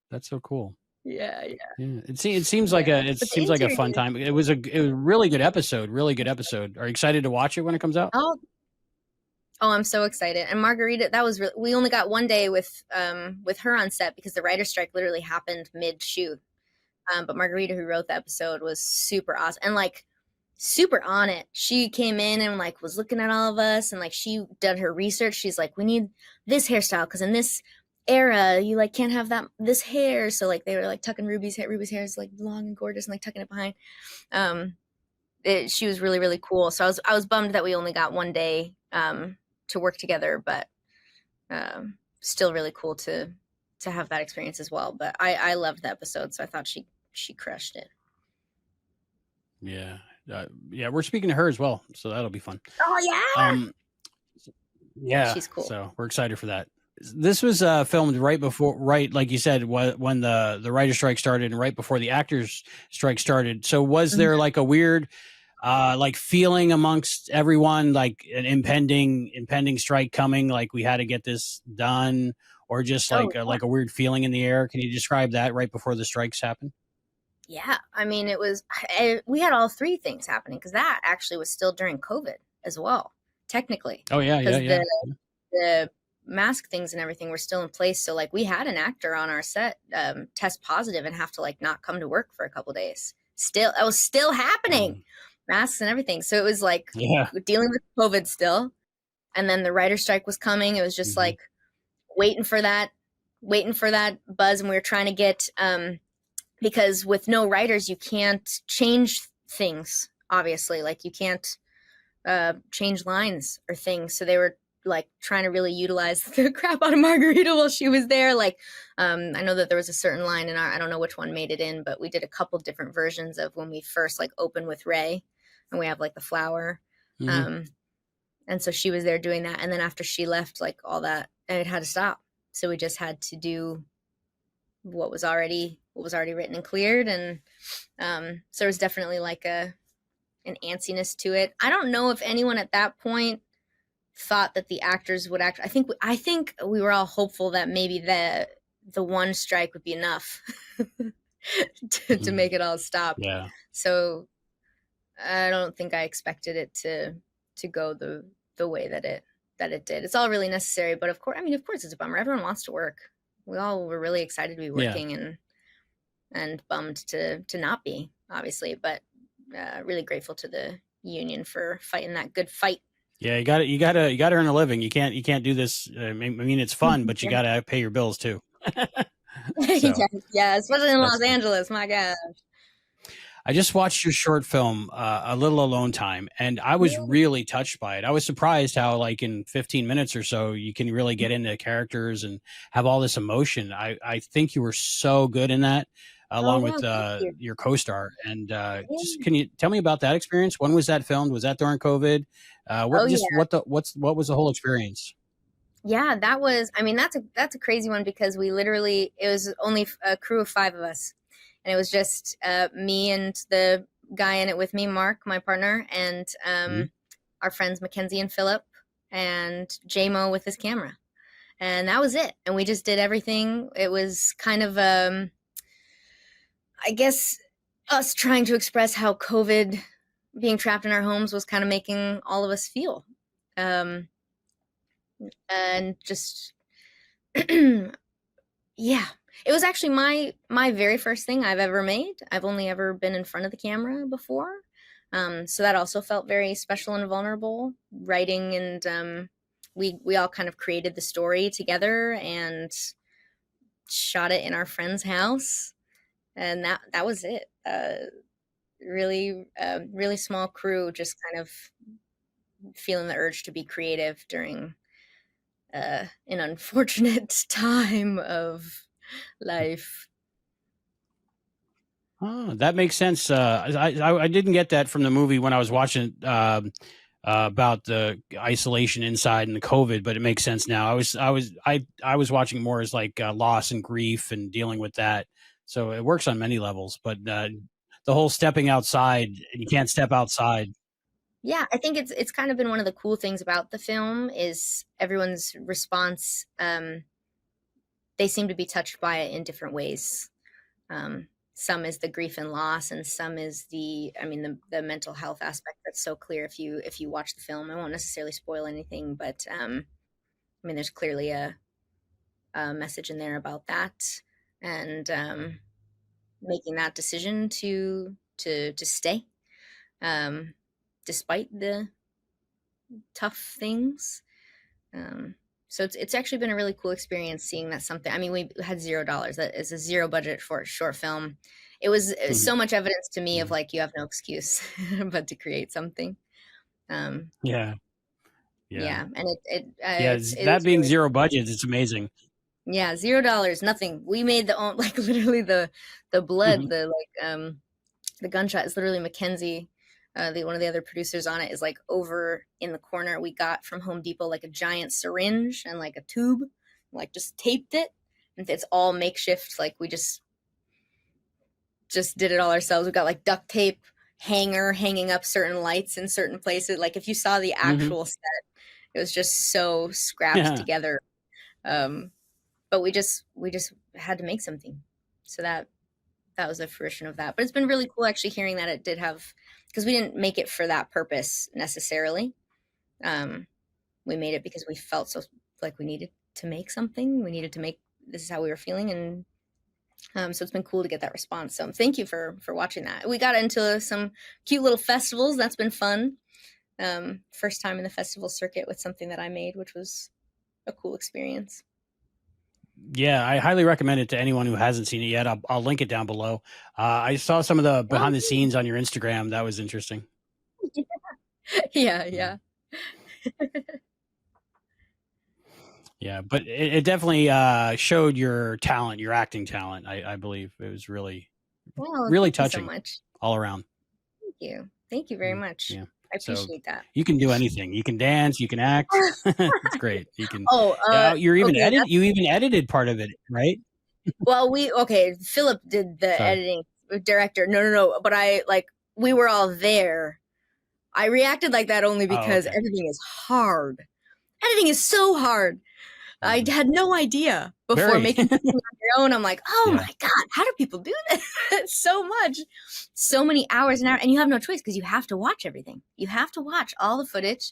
that's so cool. Yeah. It seems like a fun time. It was a really good episode. Really good episode. Are you excited to watch it when it comes out? Oh, I'm so excited. And Margarita, that was we only got 1 day with her on set because the writer's strike literally happened mid-shoot. But Margarita, who wrote the episode, was super awesome and like super on it. She came in and like was looking at all of us, and like she did her research. She's like, we need this hairstyle because in this era you like can't have this hair. So like they were like tucking Ruby's hair. Ruby's hair is like long and gorgeous and like tucking it behind. She was really, really cool. So I was bummed that we only got 1 day to work together, but still really cool to have that experience as well. But I loved the episode, so I thought she crushed it. Yeah. We're speaking to her as well, so that'll be fun. Oh yeah, she's cool. So we're excited for that. This was filmed right like you said, when the writer's strike started and right before the actors strike started. So was there like a weird like feeling amongst everyone, like an impending strike coming, like we had to get this done, or just like a weird feeling in the air? Can you describe that right before the strikes happened? Yeah, I mean, we had all 3 things happening because that actually was still during COVID as well, technically. Oh yeah. The mask things and everything were still in place. So like we had an actor on our set test positive and have to like not come to work for a couple days. That was still happening. Masks and everything. So it was like dealing with COVID still. And then the writer's strike was coming. It was just like waiting for that buzz. And we were trying to get, because with no writers, you can't change things, obviously. Like you can't change lines or things. So they were like trying to really utilize the crap out of Margarita while she was there. Like, I know that there was a certain line in I don't know which one made it in, but we did a couple different versions of when we first like opened with Ray. And we have like the flower. And so she was there doing that. And then after she left, like all that, and it had to stop. So we just had to do what was already written and cleared. And so it was definitely like a antsiness to it. I don't know if anyone at that point thought that the actors would act. I think we were all hopeful that maybe the one strike would be enough to make it all stop. Yeah. So I don't think I expected it to go the way that it did. It's all really necessary, but of course it's a bummer. Everyone wants to work. We all were really excited to be working and bummed to not be, obviously, but really grateful to the union for fighting that good fight. Yeah, you got to earn a living. You can't do this. I mean, it's fun, but you got to pay your bills too. Yeah, especially in Los Angeles. My gosh. I just watched your short film, A Little Alone Time, and I was really touched by it. I was surprised how, like, in 15 minutes or so, you can really get into characters and have all this emotion. I think you were so good in that, along with your co-star. And just can you tell me about that experience? When was that filmed? Was that during COVID? What was the whole experience? Yeah, that was. I mean, that's a crazy one because it was only a crew of 5 of us. And it was just me and the guy in it with me, Mark, my partner, and our friends Mackenzie and Philip, and JMO with his camera. And that was it. And we just did everything. It was kind of, I guess, us trying to express how COVID, being trapped in our homes, was kind of making all of us feel. And just, yeah. It was actually my very first thing I've ever made. I've only ever been in front of the camera before. So that also felt very special and vulnerable. Writing and we all kind of created the story together and shot it in our friend's house. And that was it. Really small crew, just kind of feeling the urge to be creative during an unfortunate time of life. Oh, that makes sense. I didn't get that from the movie when I was watching about the isolation inside and the COVID, but it makes sense now. I was watching more as like loss and grief and dealing with that. So it works on many levels, but the whole stepping outside, you can't step outside. Yeah, I think it's kind of been one of the cool things about the film is everyone's response. They seem to be touched by it in different ways. Some is the grief and loss, and some is the mental health aspect that's so clear if you watch the film. I won't necessarily spoil anything, but there's clearly a message in there about that, and making that decision to stay, despite the tough things. So it's actually been a really cool experience seeing that something. I mean, we had $0. That is a 0 budget for a short film. It was so much evidence to me of like, you have no excuse but to create something. Yeah. And it's that being really 0 budget, it's amazing. Yeah, $0, nothing. We made literally the blood, the gunshot is literally Mackenzie. One of the other producers on it is like over in the corner. We got from Home Depot like a giant syringe and like a tube, like just taped it. And it's all makeshift. Like we just did it all ourselves. We got like duct tape hanger hanging up certain lights in certain places. Like if you saw the actual set, it was just so scrapped together. But we just had to make something. So that was the fruition of that. But it's been really cool actually hearing that it did have, because we didn't make it for that purpose necessarily. We made it because we felt so like we needed to make something. We needed to make, this is how we were feeling. And so it's been cool to get that response. So thank you for watching that. We got into some cute little festivals. That's been fun. First time in the festival circuit with something that I made, which was a cool experience. Yeah, I highly recommend it to anyone who hasn't seen it yet. I'll link it down below. I saw some of the behind the scenes on your Instagram. That was interesting. Yeah. Yeah, but it definitely showed your talent, your acting talent. I believe it was really touching, so much. All around. Thank you very much. Yeah. I appreciate that. You can do anything. You can dance. You can act. It's great. You can. You even edited part of it, right? Well, Philip did the editing. Director. No. But we were all there. I reacted like that only because editing is hard. Editing is so hard. I had no idea before making something on your own. I'm like, oh my God, how do people do this? So much, so many hours and hours, and you have no choice because you have to watch everything. You have to watch all the footage,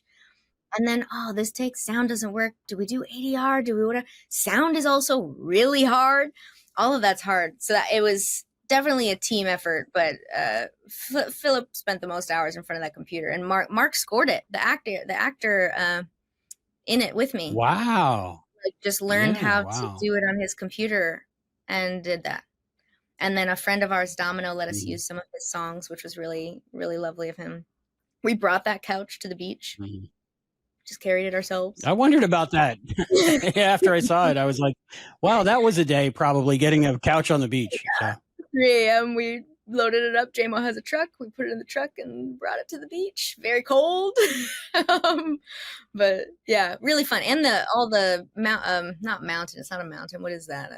and then this takes sound doesn't work. Do we do ADR? Do we whatever? Sound is also really hard. All of that's hard. So that it was definitely a team effort. But Philip spent the most hours in front of that computer, and Mark scored it. The actor in it with me. Wow. Just learned how to do it on his computer and did that. And then a friend of ours, Domino, let us use some of his songs, which was really, really lovely of him. We brought that couch to the beach, just carried it ourselves. I wondered about that. After I saw it, I was like, wow, that was a day probably getting a couch on the beach. Yeah. So. 3 a.m. we loaded it up. JMO has a truck. We put it in the truck and brought it to the beach. Very cold. But yeah, really fun. And not mountain. It's not a mountain. What is that?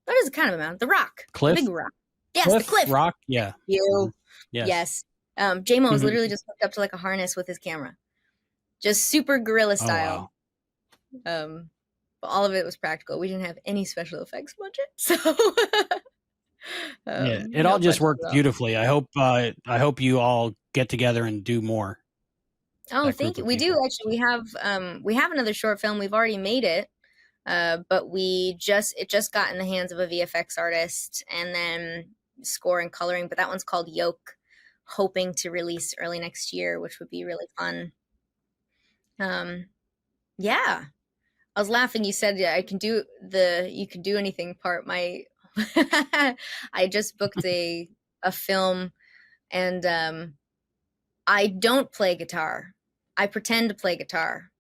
What is kind of a mountain? The rock. Cliff? The big rock. Yes, the cliff. Rock. Yeah. Yes. JMO was literally just hooked up to like a harness with his camera. Just super guerrilla style. But all of it was practical. We didn't have any special effects budget. So it all just worked beautifully. I hope you all get together and do more. Oh, thank you. We do actually. We have another short film. We've already made it, but it just got in the hands of a VFX artist, and then score and coloring. But that one's called Yoke, hoping to release early next year, which would be really fun. Yeah, I was laughing. You said I can do you can do anything part. I just booked a film, and I don't play guitar. I pretend to play guitar.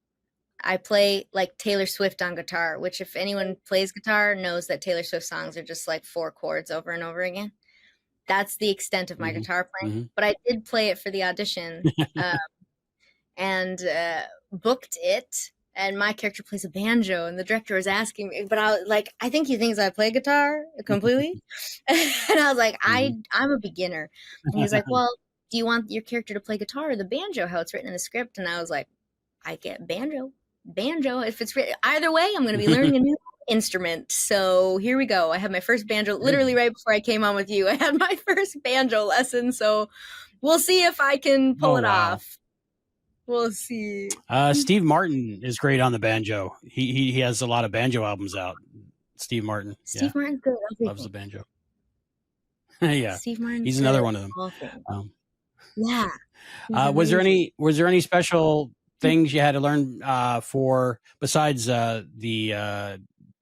I play like Taylor Swift on guitar, which if anyone plays guitar knows that Taylor Swift songs are just like 4 chords over and over again. That's the extent of my guitar playing. But I did play it for the audition and booked it. And my character plays a banjo, and the director was asking me, but I think he thinks I play guitar completely. And I was like, I'm a beginner. And he was like, well, do you want your character to play guitar or the banjo, how it's written in the script? And I was like, I get banjo. If it's written either way, I'm going to be learning a new instrument. So here we go. I had my first banjo literally right before I came on with you. I had my first banjo lesson. So we'll see if I can pull it off. We'll see. Steve Martin is great on the banjo. He has a lot of banjo albums out. Steve Martin. Steve Martin's good. Loves the banjo. Yeah. Steve Martin. He's another one of them. Yeah. Was there any special things you had to learn for besides the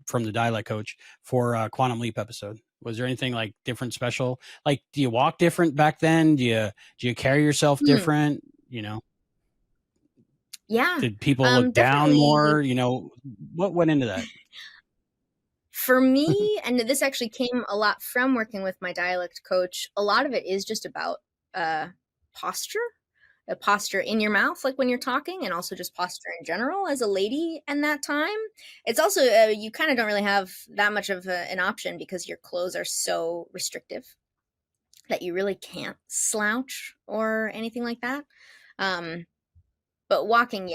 from the dialect coach for Quantum Leap episode? Was there anything like different special? Like, do you walk different back then? Do you carry yourself different? You know? Yeah. Did people look down more? You know, what went into that? For me, and this actually came a lot from working with my dialect coach, a lot of it is just about posture, a posture in your mouth, like when you're talking, and also just posture in general as a lady in that time. It's also, you kind of don't really have that much of an option because your clothes are so restrictive that you really can't slouch or anything like that. But walking,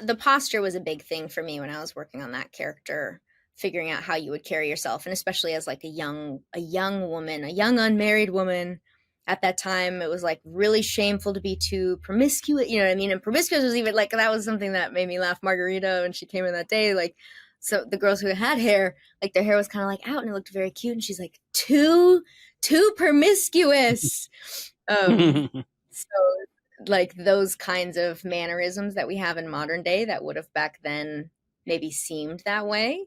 the posture was a big thing for me when I was working on that character, figuring out how you would carry yourself. And especially as like a young woman, a young unmarried woman at that time, it was like really shameful to be too promiscuous, you know what I mean? And promiscuous was even like, that was something that made me laugh. Margarita, when she came in that day, like, so the girls who had hair, like their hair was kind of like out and it looked very cute. And she's like, too promiscuous. So like those kinds of mannerisms that we have in modern day that would have back then maybe seemed that way.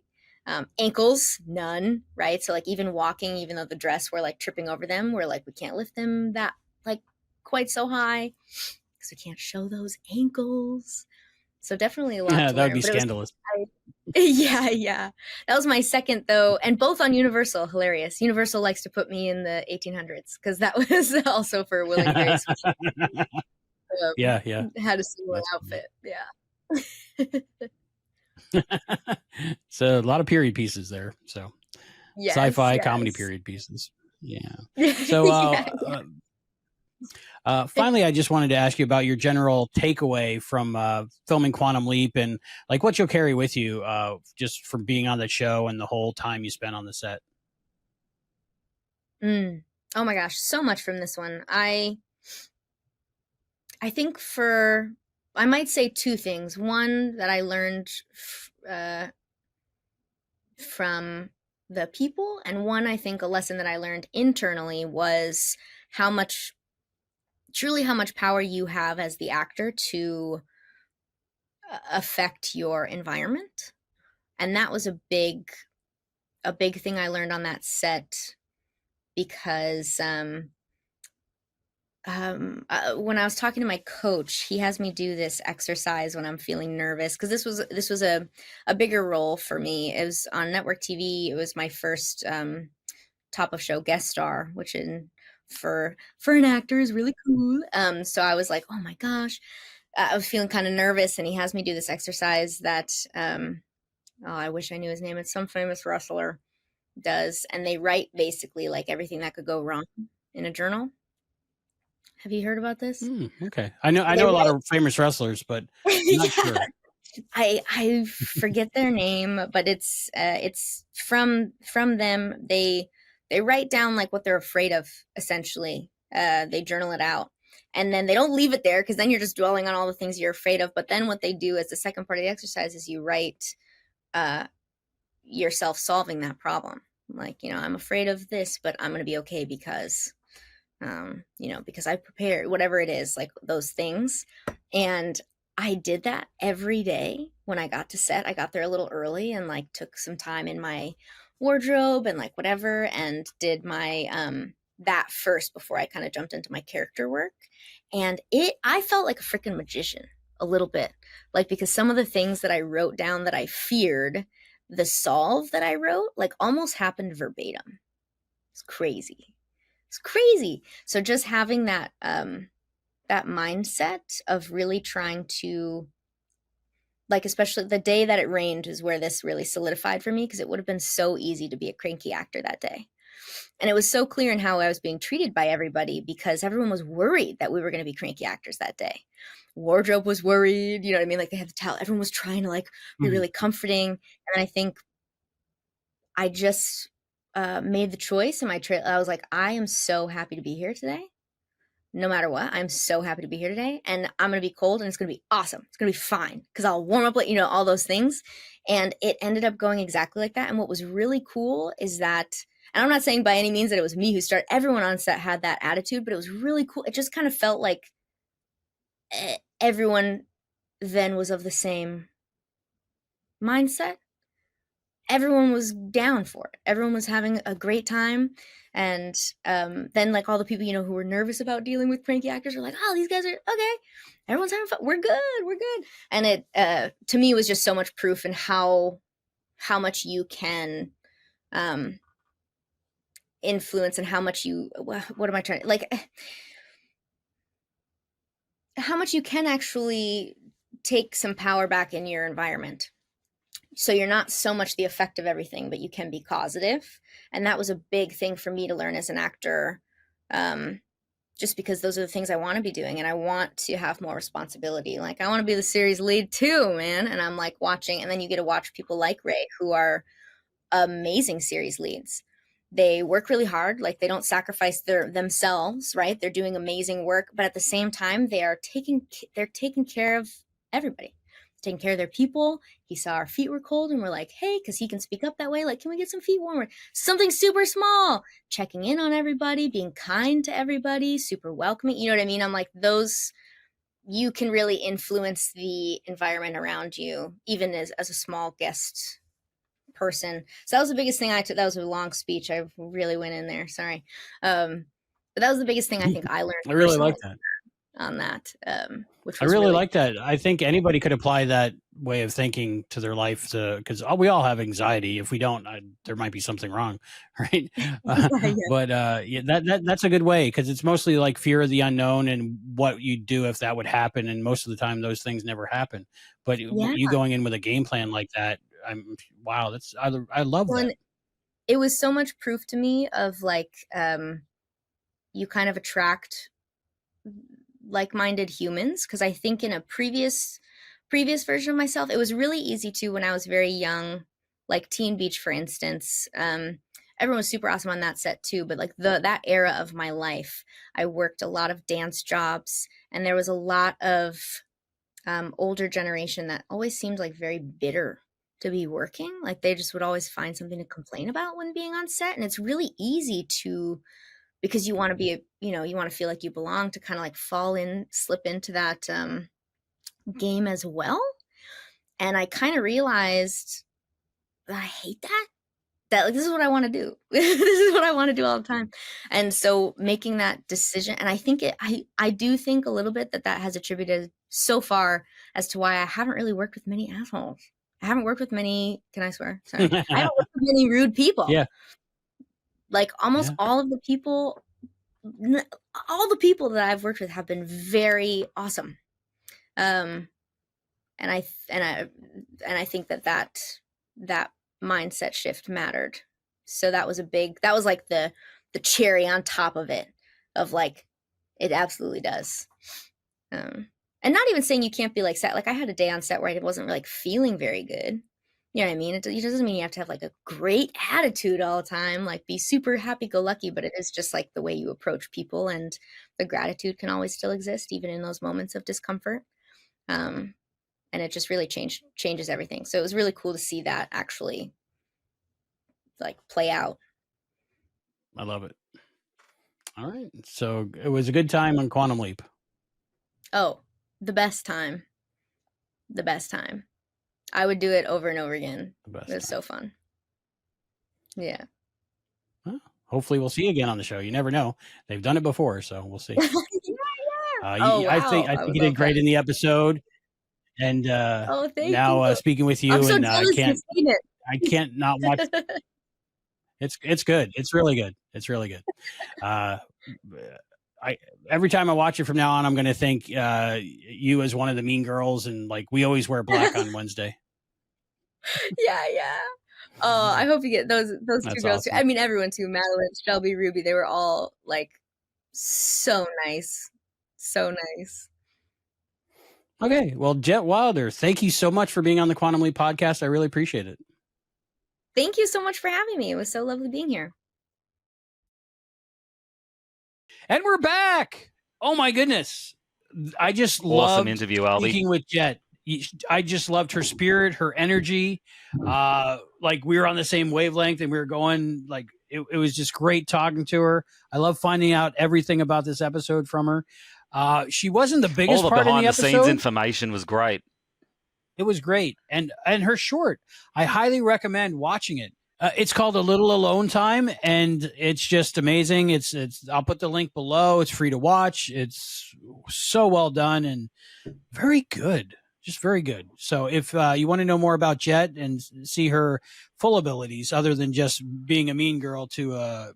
Ankles, none, right? So like even walking, even though the dress, we're like tripping over them, we're like, we can't lift them that like quite so high because we can't show those ankles. So definitely a lot. Yeah, that would be scandalous. Yeah. That was my second though. And both on Universal, hilarious. Universal likes to put me in the 1800s because that was also for Will and Grace. Yeah. Had a similar outfit. Yeah. So a lot of period pieces there. So sci-fi comedy period pieces. Yeah. So Finally, I just wanted to ask you about your general takeaway from filming Quantum Leap and like what you'll carry with you just from being on that show and the whole time you spent on the set. Oh my gosh, so much from this one. I think I might say two things. One that I learned from the people, and one, I think, a lesson that I learned internally was truly how much power you have as the actor to affect your environment. And that was a big thing I learned on that set, because when I was talking to my coach, he has me do this exercise when I'm feeling nervous, because this was a bigger role for me. It was on network TV. It was my first top of show guest star, which for an actor is really cool. So I was like, oh my gosh, I was feeling kind of nervous, and he has me do this exercise that I wish I knew his name. It's some famous wrestler does, and they write basically like everything that could go wrong in a journal. Have you heard about this? Okay, I know a lot of famous wrestlers, but I'm not sure. I forget their name, but it's from them. They write down like what they're afraid of, essentially. They journal it out, and then they don't leave it there, because then you're just dwelling on all the things you're afraid of. But then what they do as the second part of the exercise is you write yourself solving that problem. Like, I'm afraid of this, but I'm going to be okay because, because I prepared, whatever it is, like those things. And I did that every day when I got to set. I got there a little early and like took some time in my wardrobe and like whatever, and did my that first before I kind of jumped into my character work. And I felt like a freaking magician a little bit, like, because some of the things that I wrote down that I feared, the solve that I wrote, like almost happened verbatim. It's crazy. So just having that that mindset of really trying to, like, especially the day that it rained is where this really solidified for me, because it would have been so easy to be a cranky actor that day. And it was so clear in how I was being treated by everybody, because everyone was worried that we were going to be cranky actors that day. Wardrobe was worried, you know what I mean? Like, they had to tell, everyone was trying to like be really comforting. And I think I just made the choice in my I was like, I am so happy to be here today. No matter what, I'm so happy to be here today, and I'm going to be cold, and it's going to be awesome. It's going to be fine, because I'll warm up, all those things. And it ended up going exactly like that. And what was really cool is that, and I'm not saying by any means that it was me who started, everyone on set had that attitude, but it was really cool. It just kind of felt like everyone then was of the same mindset. Everyone was down for it. Everyone was having a great time. And then like all the people, who were nervous about dealing with cranky actors were like, oh, these guys are okay. Everyone's having fun. We're good. And it, to me, was just so much proof in how much you can influence, and how much what am I trying, like, how much you can actually take some power back in your environment. So you're not so much the effect of everything, but you can be causative. And that was a big thing for me to learn as an actor, just because those are the things I want to be doing. And I want to have more responsibility. Like, I want to be the series lead too, man. And I'm like watching, and then you get to watch people like Ray, who are amazing series leads. They work really hard. Like, they don't sacrifice themselves, right? They're doing amazing work. But at the same time, they're taking care of everybody. Taking care of their people. He saw our feet were cold, and we're like, hey, because he can speak up that way, like, can we get some feet warmer? Something super small. Checking in on everybody, being kind to everybody, super welcoming. You know what I mean? I'm like, those, you can really influence the environment around you, even as a small guest person. So that was the biggest thing I took. That was a long speech. I really went in there. Sorry. But that was the biggest thing I think I learned. I really like that. On that, which I was really like that. I think anybody could apply that way of thinking to their life, because we all have anxiety. If we don't, there might be something wrong, right? But that's a good way, because it's mostly like fear of the unknown and what you do if that would happen. And most of the time, those things never happen. But you going in with a game plan like that, wow, I love that. It was so much proof to me of like, you kind of attract like-minded humans, because I think in a previous version of myself, it was really easy to, when I was very young, like Teen Beach, for instance. Everyone was super awesome on that set too, but like that era of my life, I worked a lot of dance jobs, and there was a lot of older generation that always seemed like very bitter to be working. Like they just would always find something to complain about when being on set. And it's really easy to, because you want to be, you want to feel like you belong, to kind of like slip into that game as well. And I kind of realized that I hate that like, this is what I want to do. This is what I want to do all the time. And so making that decision, and I think I do think a little bit that has attributed so far as to why I haven't really worked with many assholes. I haven't worked with many, can I swear? Sorry. I haven't worked with many rude people. Yeah. Like almost all the people that I've worked with have been very awesome. And I think that mindset shift mattered. So that was like the cherry on top of it, of like, it absolutely does. And not even saying you can't be like set. Like I had a day on set where I wasn't like feeling very good. You know what I mean? It doesn't mean you have to have like a great attitude all the time, like be super happy-go-lucky, but it is just like the way you approach people, and the gratitude can always still exist even in those moments of discomfort. And it just really changes everything. So it was really cool to see that actually like play out. I love it. All right. So it was a good time on Quantum Leap. Oh, the best time. I would do it over and over again. It was so fun. Yeah. Well, hopefully we'll see you again on the show. You never know. They've done it before, so we'll see. Yeah. Wow. I think you did great in the episode. And thank now you. Speaking with you, I'm so and jealous you've seen it. I can't not watch. It's good. It's really good. Every time I watch it from now on, I'm going to think you as one of the mean girls, and like we always wear black on Wednesday. Yeah. Oh, I hope you get those two girls awesome. too. I mean, everyone too. Madalyn, Shelby, Ruby. They were all like so nice. Okay, well, Jett Wilder, thank you so much for being on the Quantum Leap podcast. I really appreciate it. Thank you so much for having me. It was so lovely being here. And we're back. Oh my goodness. I just awesome loved interview, Albie. Speaking with Jett. I just loved her spirit, her energy. Like we were on the same wavelength, and we were going like, it was just great talking to her. I love finding out everything about this episode from her. She wasn't the biggest part in the episode. Behind the scenes information was great. It was great. And her short, I highly recommend watching it. It's called A Little Alone Time, and it's just amazing. It's I'll put the link below. It's free to watch. It's so well done and very good. Just very good. So if you want to know more about Jett and see her full abilities other than just being a mean girl to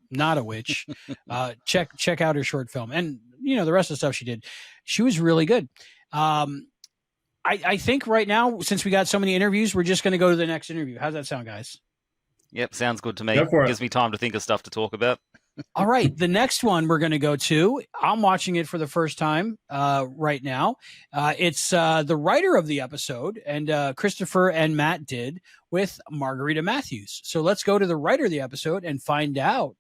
not a witch, check out her short film. And the rest of the stuff she did. She was really good. I think right now, since we got so many interviews, we're just going to go to the next interview. How's that sound, guys? Yep, sounds good to me. Gives me time to think of stuff to talk about. All right, the next one we're going to go to, I'm watching it for the first time right now. It's the writer of the episode, and Christopher and Matt did with Margarita Matthews. So let's go to the writer of the episode and find out.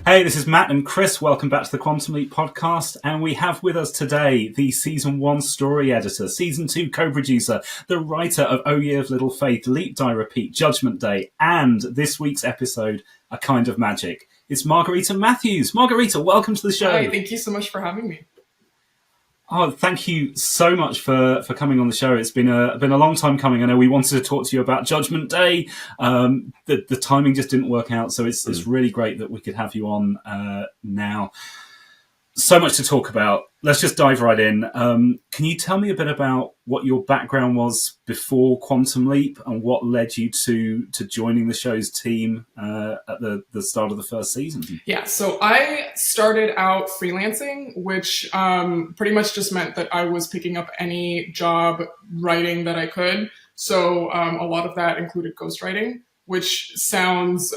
Hey, this is Matt and Chris. Welcome back to the Quantum Leap podcast. And we have with us today the Season 1 story editor, Season 2 co-producer, the writer of Oh Ye of Little Faith, Leap Die Repeat, Judgment Day, and this week's episode, A Kind of Magic. It's Margarita Matthews. Margarita, welcome to the show. Hi, thank you so much for having me. Oh, thank you so much for coming on the show. It's been a long time coming. I know we wanted to talk to you about Judgment Day. The timing just didn't work out, so it's really great that we could have you on now. So much to talk about. Let's just dive right in. Can you tell me a bit about what your background was before Quantum Leap and what led you to joining the show's team at the start of the first season? Yeah, so I started out freelancing, which pretty much just meant that I was picking up any job writing that I could. So a lot of that included ghostwriting. which sounds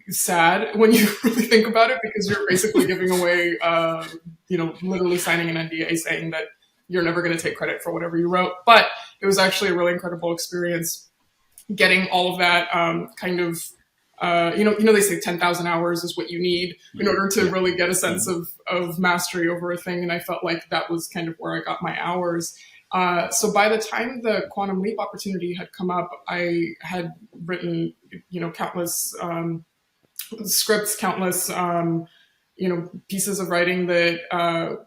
sad when you really think about it, because you're basically giving away, literally signing an NDA saying that you're never going to take credit for whatever you wrote. But it was actually a really incredible experience getting all of that they say 10,000 hours is what you need in order to really get a sense of mastery over a thing. And I felt like that was kind of where I got my hours. So by the time the Quantum Leap opportunity had come up, I had written, countless scripts, countless, pieces of writing that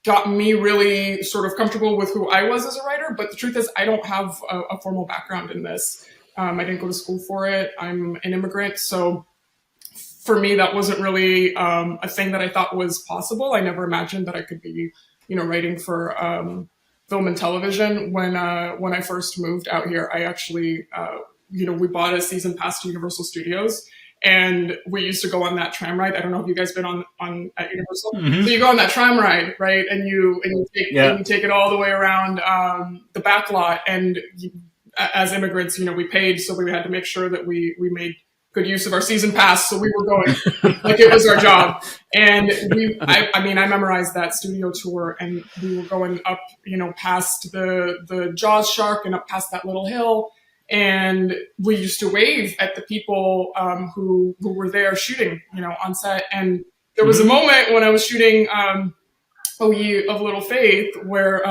got me really sort of comfortable with who I was as a writer. But the truth is, I don't have a formal background in this. I didn't go to school for it. I'm an immigrant. So for me, that wasn't really a thing that I thought was possible. I never imagined that I could be, writing for film and television. When I first moved out here, I actually, we bought a season pass to Universal Studios. And we used to go on that tram ride. I don't know if you guys been on at Universal. So you go on that tram ride, right? And you take it all the way around the back lot. And as immigrants, we paid, so we had to make sure that we made good use of our season pass. So we were going like it was our job. And I memorized that studio tour, and we were going up, past the Jaws shark and up past that little hill. And we used to wave at the people who were there shooting, on set. And there was a moment when I was shooting O Ye of Little Faith, where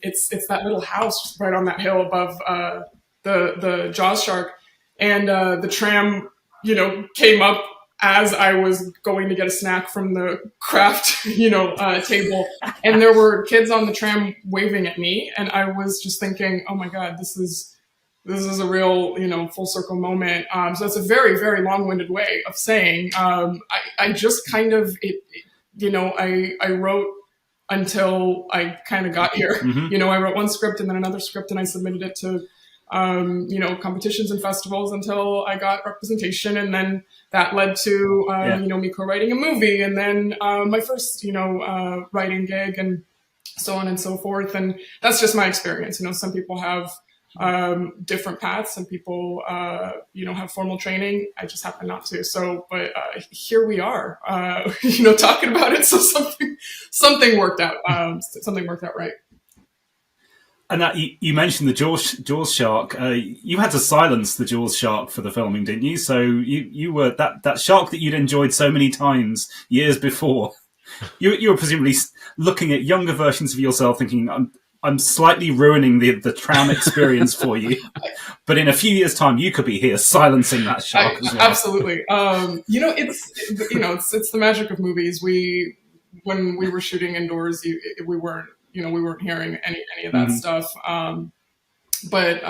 it's that little house right on that hill above the Jaws shark, and the tram, came up as I was going to get a snack from the craft, table, and there were kids on the tram waving at me, and I was just thinking, oh my God, this is a real, full circle moment. So that's a very, very long-winded way of saying, I just kind of, I wrote until I kind of got here. I wrote one script and then another script, and I submitted it to, competitions and festivals until I got representation. And then that led to, me co-writing a movie, and then my first, writing gig, and so on and so forth. And that's just my experience. Some people have different paths, and people, have formal training. I just happen not to. So, but here we are, talking about it. So something worked out. Something worked out right. And that you mentioned the Jaws shark. You had to silence the Jaws shark for the filming, didn't you? So you were that shark that you'd enjoyed so many times years before. You were presumably looking at younger versions of yourself, thinking, I'm slightly ruining the tram experience for you, but in a few years' time, you could be here silencing that shark as well. Absolutely. It's the magic of movies. When we were shooting indoors, we weren't hearing any of that stuff. But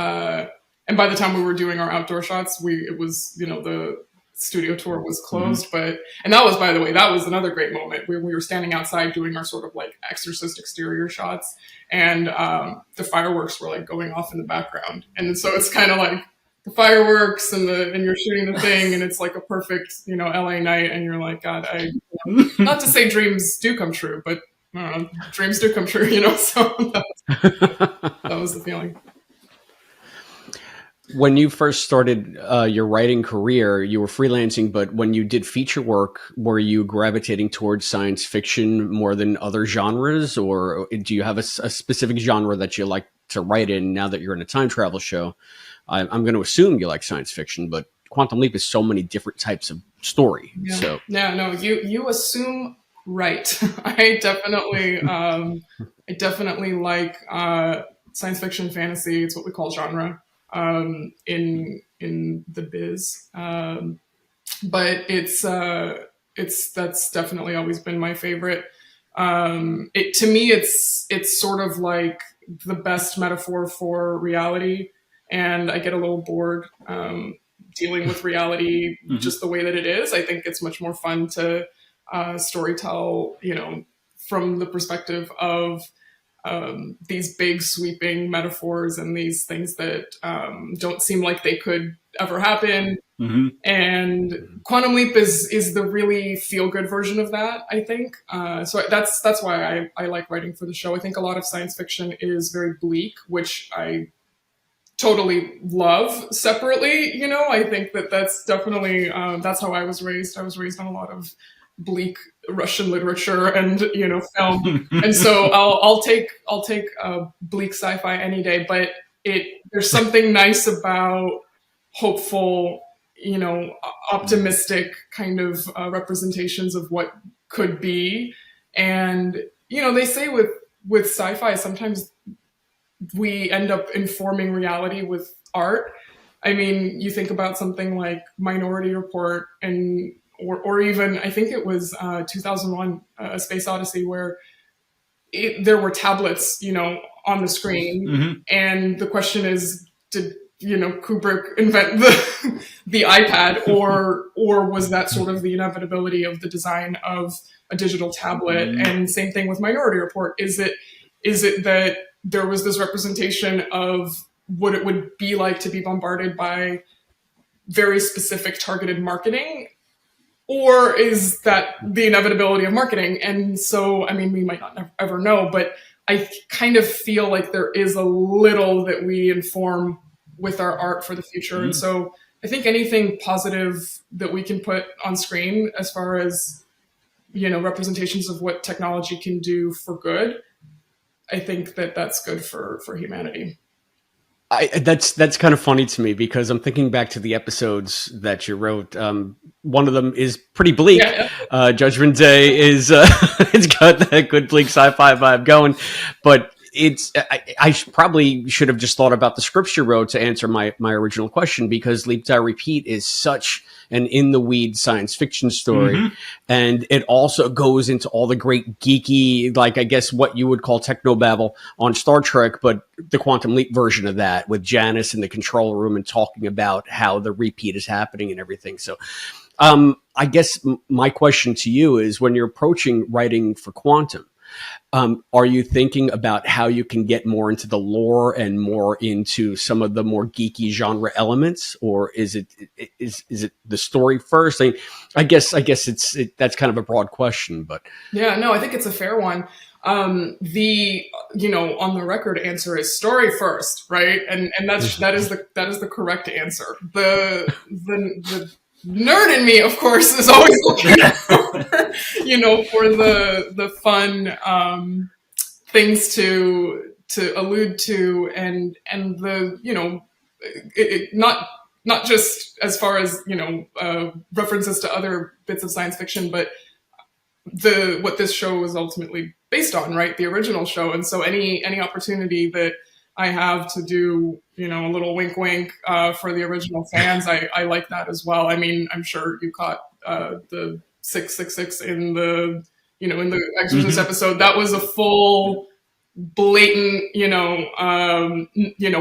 and by the time we were doing our outdoor shots, the studio tour was closed. And that was, by the way, that was another great moment. We were standing outside doing our sort of like Exorcist exterior shots, and the fireworks were like going off in the background. And so it's kind of like the fireworks and you're shooting the thing, and it's like a perfect, LA night. And you're like, God, not to say dreams do come true, but dreams do come true, so that was the feeling. When you first started your writing career, you were freelancing, but when you did feature work, were you gravitating towards science fiction more than other genres, or do you have a specific genre that you like to write in now that you're in a time travel show? I'm going to assume you like science fiction, but Quantum Leap is so many different types of story. Yeah. So no, you assume right. I definitely like science fiction, fantasy. It's what we call genre in the biz, but that's definitely always been my favorite. To me, it's sort of like the best metaphor for reality, and I get a little bored dealing with reality just the way that it is. I think it's much more fun to storytell, from the perspective of these big sweeping metaphors and these things that don't seem like they could ever happen. And Quantum Leap is the really feel-good version of that, I think. So that's why I like writing for the show. I think a lot of science fiction is very bleak, which I totally love separately. You know, I think that that's definitely, that's how I was raised. I was raised on a lot of bleak Russian literature and, you know, film. And so I'll take bleak sci-fi any day, but there's something nice about hopeful, you know, optimistic kind of representations of what could be. And, you know, they say with sci-fi, sometimes we end up informing reality with art. I mean, you think about something like Minority Report and or even, I think it was 2001, A Space Odyssey, where there were tablets, you know, on the screen. And the question is, did, you know, Kubrick invent the iPad, or was that sort of the inevitability of the design of a digital tablet? And same thing with Minority Report. Is it that there was this representation of what it would be like to be bombarded by very specific targeted marketing? Or is that the inevitability of marketing? And so, I mean, we might not ever know, but I kind of feel like there is a little that we inform with our art for the future. And so I think anything positive that we can put on screen as far as, you know, representations of what technology can do for good, I think that that's good for humanity. That's kind of funny to me because I'm thinking back to the episodes that you wrote. One of them is pretty bleak. Yeah. Judgment Day is it's got that good bleak sci-fi vibe going, but I probably should have just thought about the scripts you wrote to answer my original question, because Leap Die Repeat is such an in the weeds science fiction story, and it also goes into all the great geeky, like I guess what you would call technobabble on Star Trek, but the Quantum Leap version of that with Janice in the control room and talking about how the repeat is happening and everything. So I guess my question to you is, when you're approaching writing for Quantum, are you thinking about how you can get more into the lore and more into some of the more geeky genre elements, or is it the story first? I guess that's kind of a broad question, but yeah, no, I think it's a fair one. The, you know, on the record answer is story first, right? And that is the correct answer. The nerd in me, of course, is always looking for, you know, for the fun things to allude to, and the, you know, not just as far as, you know, references to other bits of science fiction, but what this show was ultimately based on, right? The original show. And so any opportunity that I have to do, you know, a little wink wink for the original fans, I like that as well. I mean, I'm sure you caught the 666 in the Exorcist episode. That was a full blatant,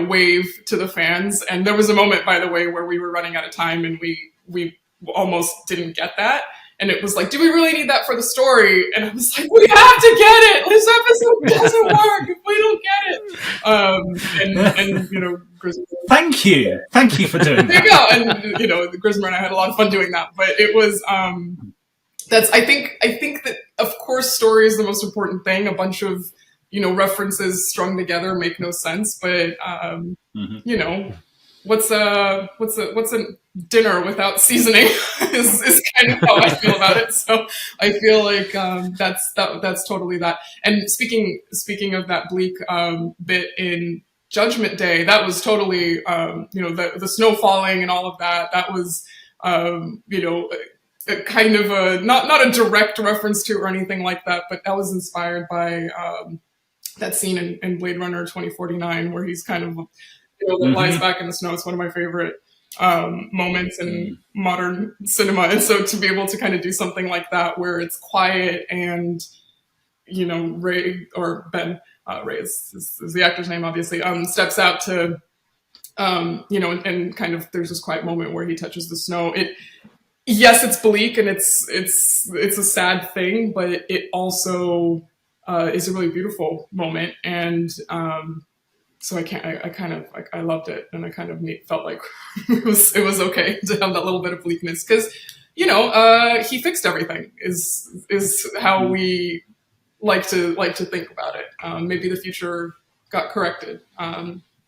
wave to the fans. And there was a moment, by the way, where we were running out of time and we almost didn't get that. And it was like, do we really need that for the story? And I was like, we have to get it. This episode doesn't work if we don't get it. Grismer. Thank you for doing that. There you go. And Grismer and I had a lot of fun doing that. But it was I think that, of course, story is the most important thing. A bunch of references strung together make no sense. But what's a dinner without seasoning is kind of how I feel about it. So I feel like that's totally that. And speaking of that bleak bit in Judgment Day, that was totally the snow falling and all of that. That was a kind of a not a direct reference to or anything like that, but that was inspired by that scene in Blade Runner 2049 where he's kind of lies back in the snow. It's one of my favorite moments in modern cinema. And so to be able to kind of do something like that where it's quiet and, Ray or Ben, Ray is the actor's name, obviously, steps out to, and kind of there's this quiet moment where he touches the snow. Yes, it's bleak and it's a sad thing, but it also is a really beautiful moment. And, so I loved it, and I kind of think like it was okay to have that little bit of bleakness because, he fixed everything is how we like to think about it. Maybe the future got corrected,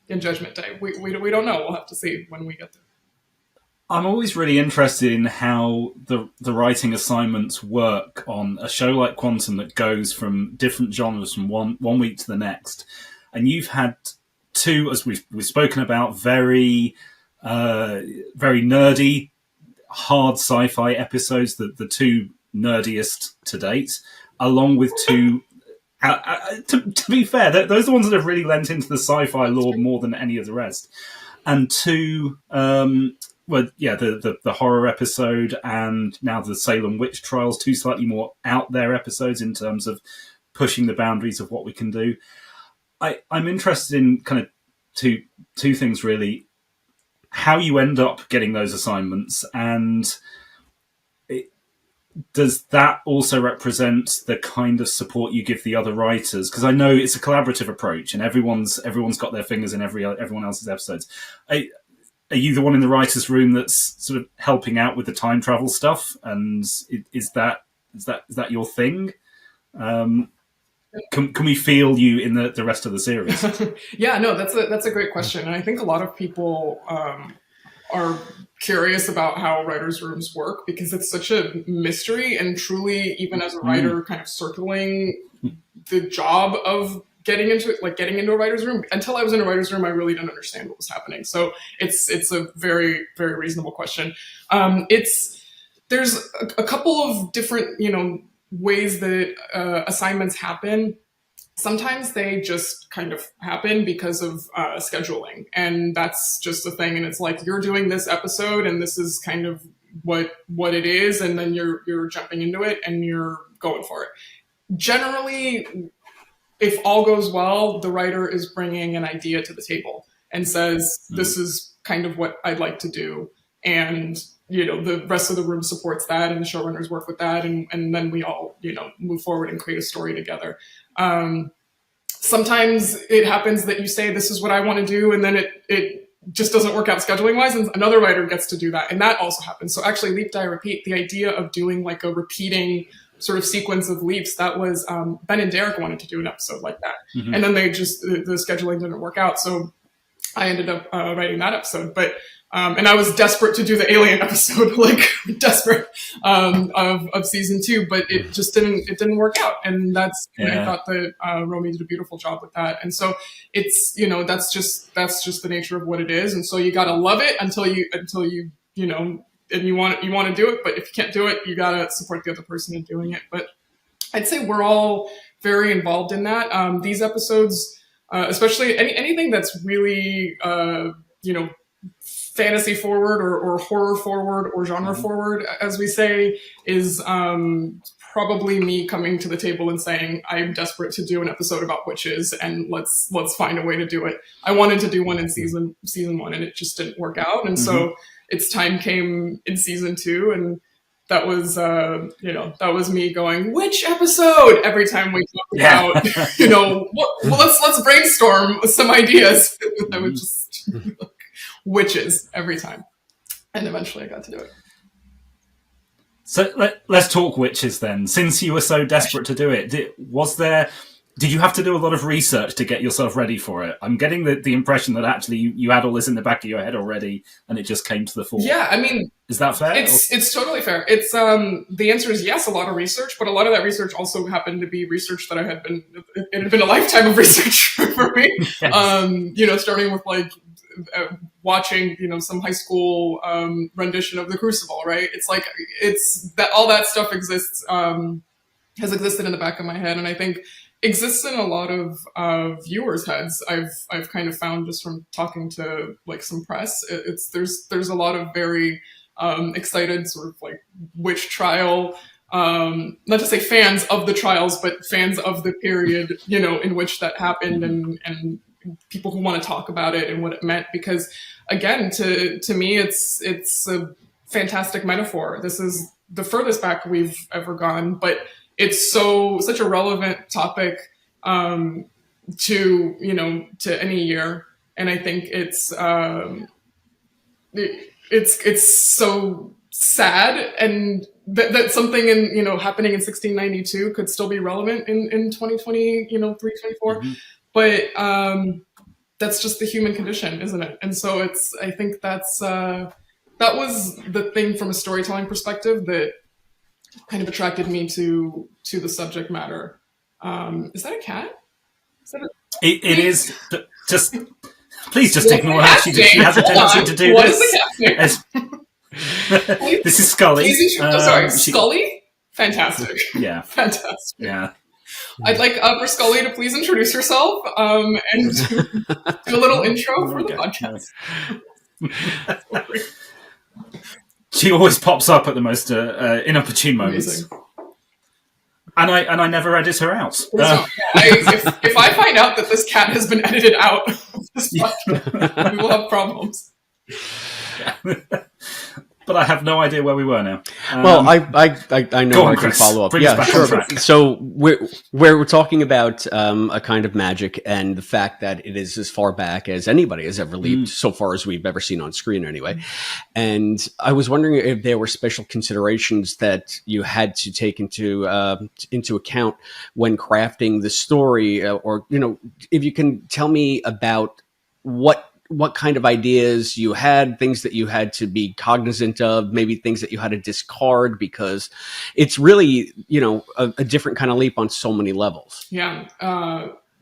in Judgment Day. We don't know. We'll have to see when we get there. I'm always really interested in how the writing assignments work on a show like Quantum that goes from different genres from one week to the next. And you've had two, as we've spoken about, very nerdy, hard sci-fi episodes, the two nerdiest to date, along with two... to be fair, those are the ones that have really lent into the sci-fi lore more than any of the rest. And two... the horror episode and now the Salem witch trials, two slightly more out there episodes in terms of pushing the boundaries of what we can do. I'm interested in kind of two things really: how you end up getting those assignments, and does that also represent the kind of support you give the other writers? Because I know it's a collaborative approach, and everyone's got their fingers in everyone else's episodes. Are you the one in the writer's room that's sort of helping out with the time travel stuff? And is that your thing? Can we feel you in the rest of the series? Yeah, no, that's a great question. And I think a lot of people are curious about how writers' rooms work because it's such a mystery, and truly, even as a writer, kind of circling the job of getting into a writer's room. Until I was in a writer's room, I really didn't understand what was happening. So it's a very, very reasonable question. There's a couple of different, ways that assignments happen. Sometimes they just kind of happen because of scheduling, and that's just a thing. And it's like, you're doing this episode and this is kind of what it is. And then you're jumping into it and you're going for it. Generally, if all goes well, the writer is bringing an idea to the table and says, this is kind of what I'd like to do. And, the rest of the room supports that, and the showrunners work with that. And then we all, move forward and create a story together. Sometimes it happens that you say, this is what I want to do. And then it just doesn't work out scheduling wise. And another writer gets to do that. And that also happens. So actually, Leap, Die, Repeat, the idea of doing like a repeating sort of sequence of leaps, that was Ben and Derek wanted to do an episode like that. Mm-hmm. And then they just, the scheduling didn't work out. So I ended up writing that episode. But and I was desperate to do the Alien episode, desperate of season 2, but it just didn't work out. And that's when I thought that Romy did a beautiful job with that. And so it's, that's just the nature of what it is. And so you got to love it until you and you want to do it, but if you can't do it, you got to support the other person in doing it. But I'd say we're all very involved in that. These episodes, especially anything that's really, fantasy forward or horror forward or genre forward, as we say, is probably me coming to the table and saying, I'm desperate to do an episode about witches, and let's find a way to do it. I wanted to do one in season 1, and it just didn't work out. And so its time came in season 2, and that was that was me going, which episode, every time we talked about let's brainstorm some ideas. I would just witches every time, and eventually I got to do it. So let's talk witches then. Since you were so desperate to do it, did you have to do a lot of research to get yourself ready for it? I'm getting the impression that actually you had all this in the back of your head already, and it just came to the fore. Yeah, I mean, is that fair? It's totally fair. It's the answer is yes, a lot of research, but a lot of that research also happened to be research that it had been a lifetime of research for me. Yes. Starting with watching some high school rendition of The Crucible, right? It's that all that stuff exists, has existed in the back of my head, and I think exists in a lot of viewers' heads. I've kind of found just from talking to some press, there's a lot of very excited sort of witch trial, not to say fans of the trials, but fans of the period in which that happened, and people who want to talk about it and what it meant, because again, to me, it's a fantastic metaphor. This is the furthest back we've ever gone, but it's such a relevant topic to any year, and I think it's so sad, and that something in happening in 1692 could still be relevant in 2020, 324. Mm-hmm. But just the human condition, isn't it? And so I think that's that was the thing from a storytelling perspective that kind of attracted me to the subject matter. Is that a cat? Is that it is just. Please just ignore her. She has a tendency to do what this. Is the cat name? This is Scully. Sorry, Scully? Fantastic. Yeah. Fantastic. Yeah. I'd like for Scully to please introduce herself and do a little intro for the podcast. She always pops up at the most inopportune moments. Amazing. And I never edit her out. If I find out that this cat has been edited out of this podcast, we will have problems. Yeah. But I have no idea where we were now. Well, I know I can follow up. Bring us back on track. So we're talking about a kind of magic and the fact that it is as far back as anybody has ever lived, so far as we've ever seen on screen anyway. And I was wondering if there were special considerations that you had to take into account when crafting the story, or if you can tell me about what kind of ideas you had, things that you had to be cognizant of, maybe things that you had to discard, because it's really, a different kind of leap on so many levels. Yeah.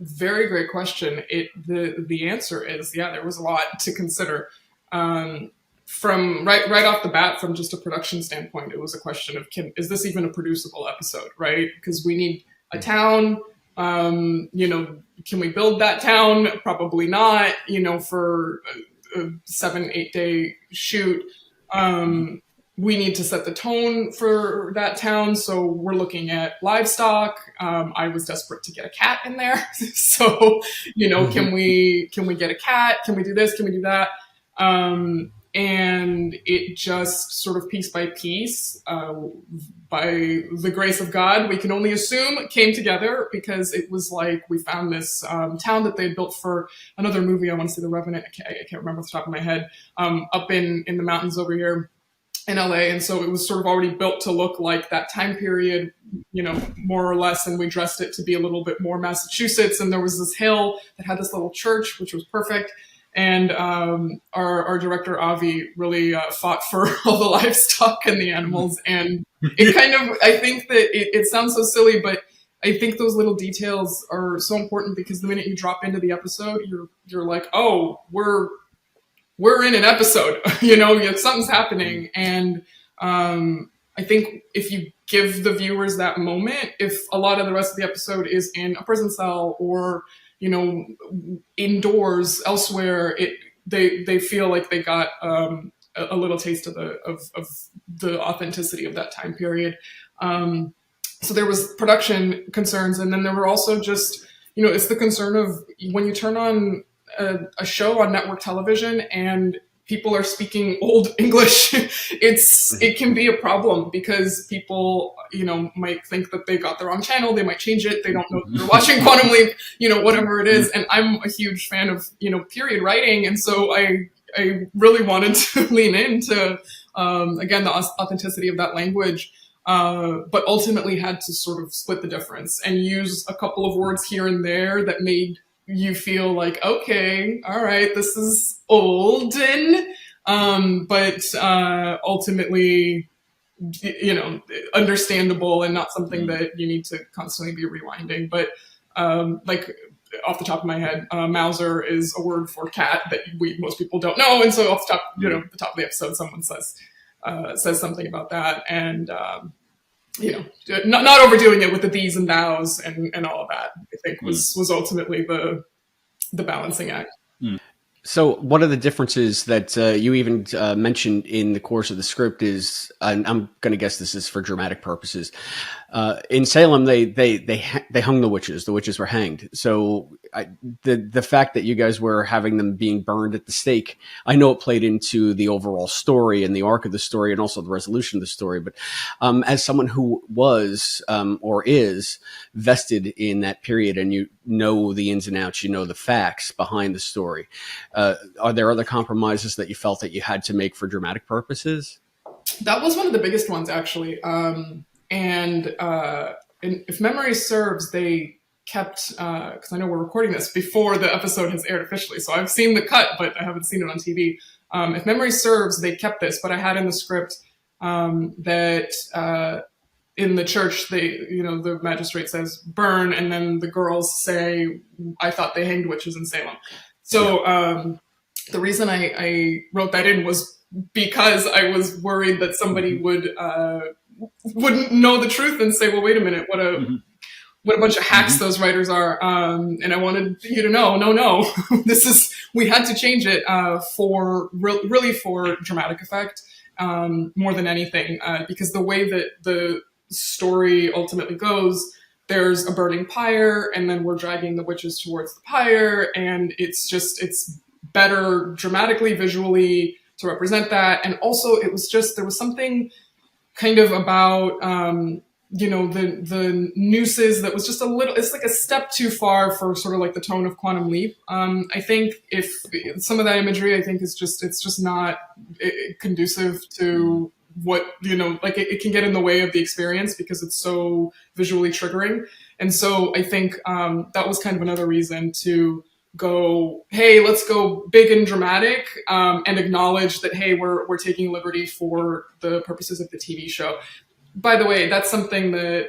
Very great question. The answer is, there was a lot to consider. From right off the bat, from just a production standpoint, it was a question of, is this even a producible episode, right? Because we need a town, can we build that town? Probably not, for a 7-8 day shoot. We need to set the tone for that town. So we're looking at livestock. I was desperate to get a cat in there. So, can we get a cat? Can we do this? Can we do that? And it just sort of piece by piece, by the grace of God, we can only assume came together, because it was like we found this town that they had built for another movie. I want to say The Revenant. I can't remember off the top of my head. Up in the mountains over here in LA. And so it was sort of already built to look like that time period, more or less. And we dressed it to be a little bit more Massachusetts. And there was this hill that had this little church, which was perfect. And our director, Avi, really fought for all the livestock and the animals. And it kind of, I think that it sounds so silly, but I think those little details are so important, because the minute you drop into the episode, you're like, oh, we're in an episode, something's happening. And I think if you give the viewers that moment, if a lot of the rest of the episode is in a prison cell or indoors elsewhere, they feel like they got a little taste of the authenticity of that time period. So there was production concerns, and then there were also just it's the concern of when you turn on a show on network television and people are speaking Old English, it can be a problem, because people, might think that they got the wrong channel. They might change it. They don't know that they're watching Quantum Leap, whatever it is. And I'm a huge fan of, period writing. And so I really wanted to lean into, again, the authenticity of that language, but ultimately had to sort of split the difference and use a couple of words here and there that made you feel like, okay, all right, this is olden, but ultimately, understandable and not something that you need to constantly be rewinding. But like off the top of my head, Mauser is a word for cat that most people don't know, and so off the top, the top of the episode, someone says something about that, and not overdoing it with the these and thous and all of that, I think was ultimately the balancing act. So one of the differences that you even mentioned in the course of the script is, and I'm going to guess this is for dramatic purposes, in Salem they hung the witches. The witches were hanged. So the fact that you guys were having them being burned at the stake, I know it played into the overall story and the arc of the story and also the resolution of the story. But as someone who was or is vested in that period, and you know the ins and outs, the facts behind the story, are there other compromises that you felt that you had to make for dramatic purposes? That was one of the biggest ones, actually. And if memory serves, they kept, because I know we're recording this before the episode has aired officially, so I've seen the cut, but I haven't seen it on TV. If memory serves, they kept this, but I had in the script that in the church, the magistrate says burn, and then the girls say, I thought they hanged witches in Salem. So the reason I wrote that in was because I was worried that somebody wouldn't know the truth and say, well, wait a minute, what a bunch of hacks those writers are. And I wanted you to know, no, we had to change it really for dramatic effect more than anything, because the way that the story ultimately goes, there's a burning pyre, and then we're dragging the witches towards the pyre, and it's better dramatically, visually to represent that. And also there was something kind of about, the nooses that was just it's like a step too far for sort of like the tone of Quantum Leap. I think if some of that imagery, I think it's just not conducive to what, it can get in the way of the experience because it's so visually triggering. And so I think that was kind of another reason to go, hey, let's go big and dramatic, and acknowledge that, hey, we're taking liberty for the purposes of the TV show. By the way, that's something that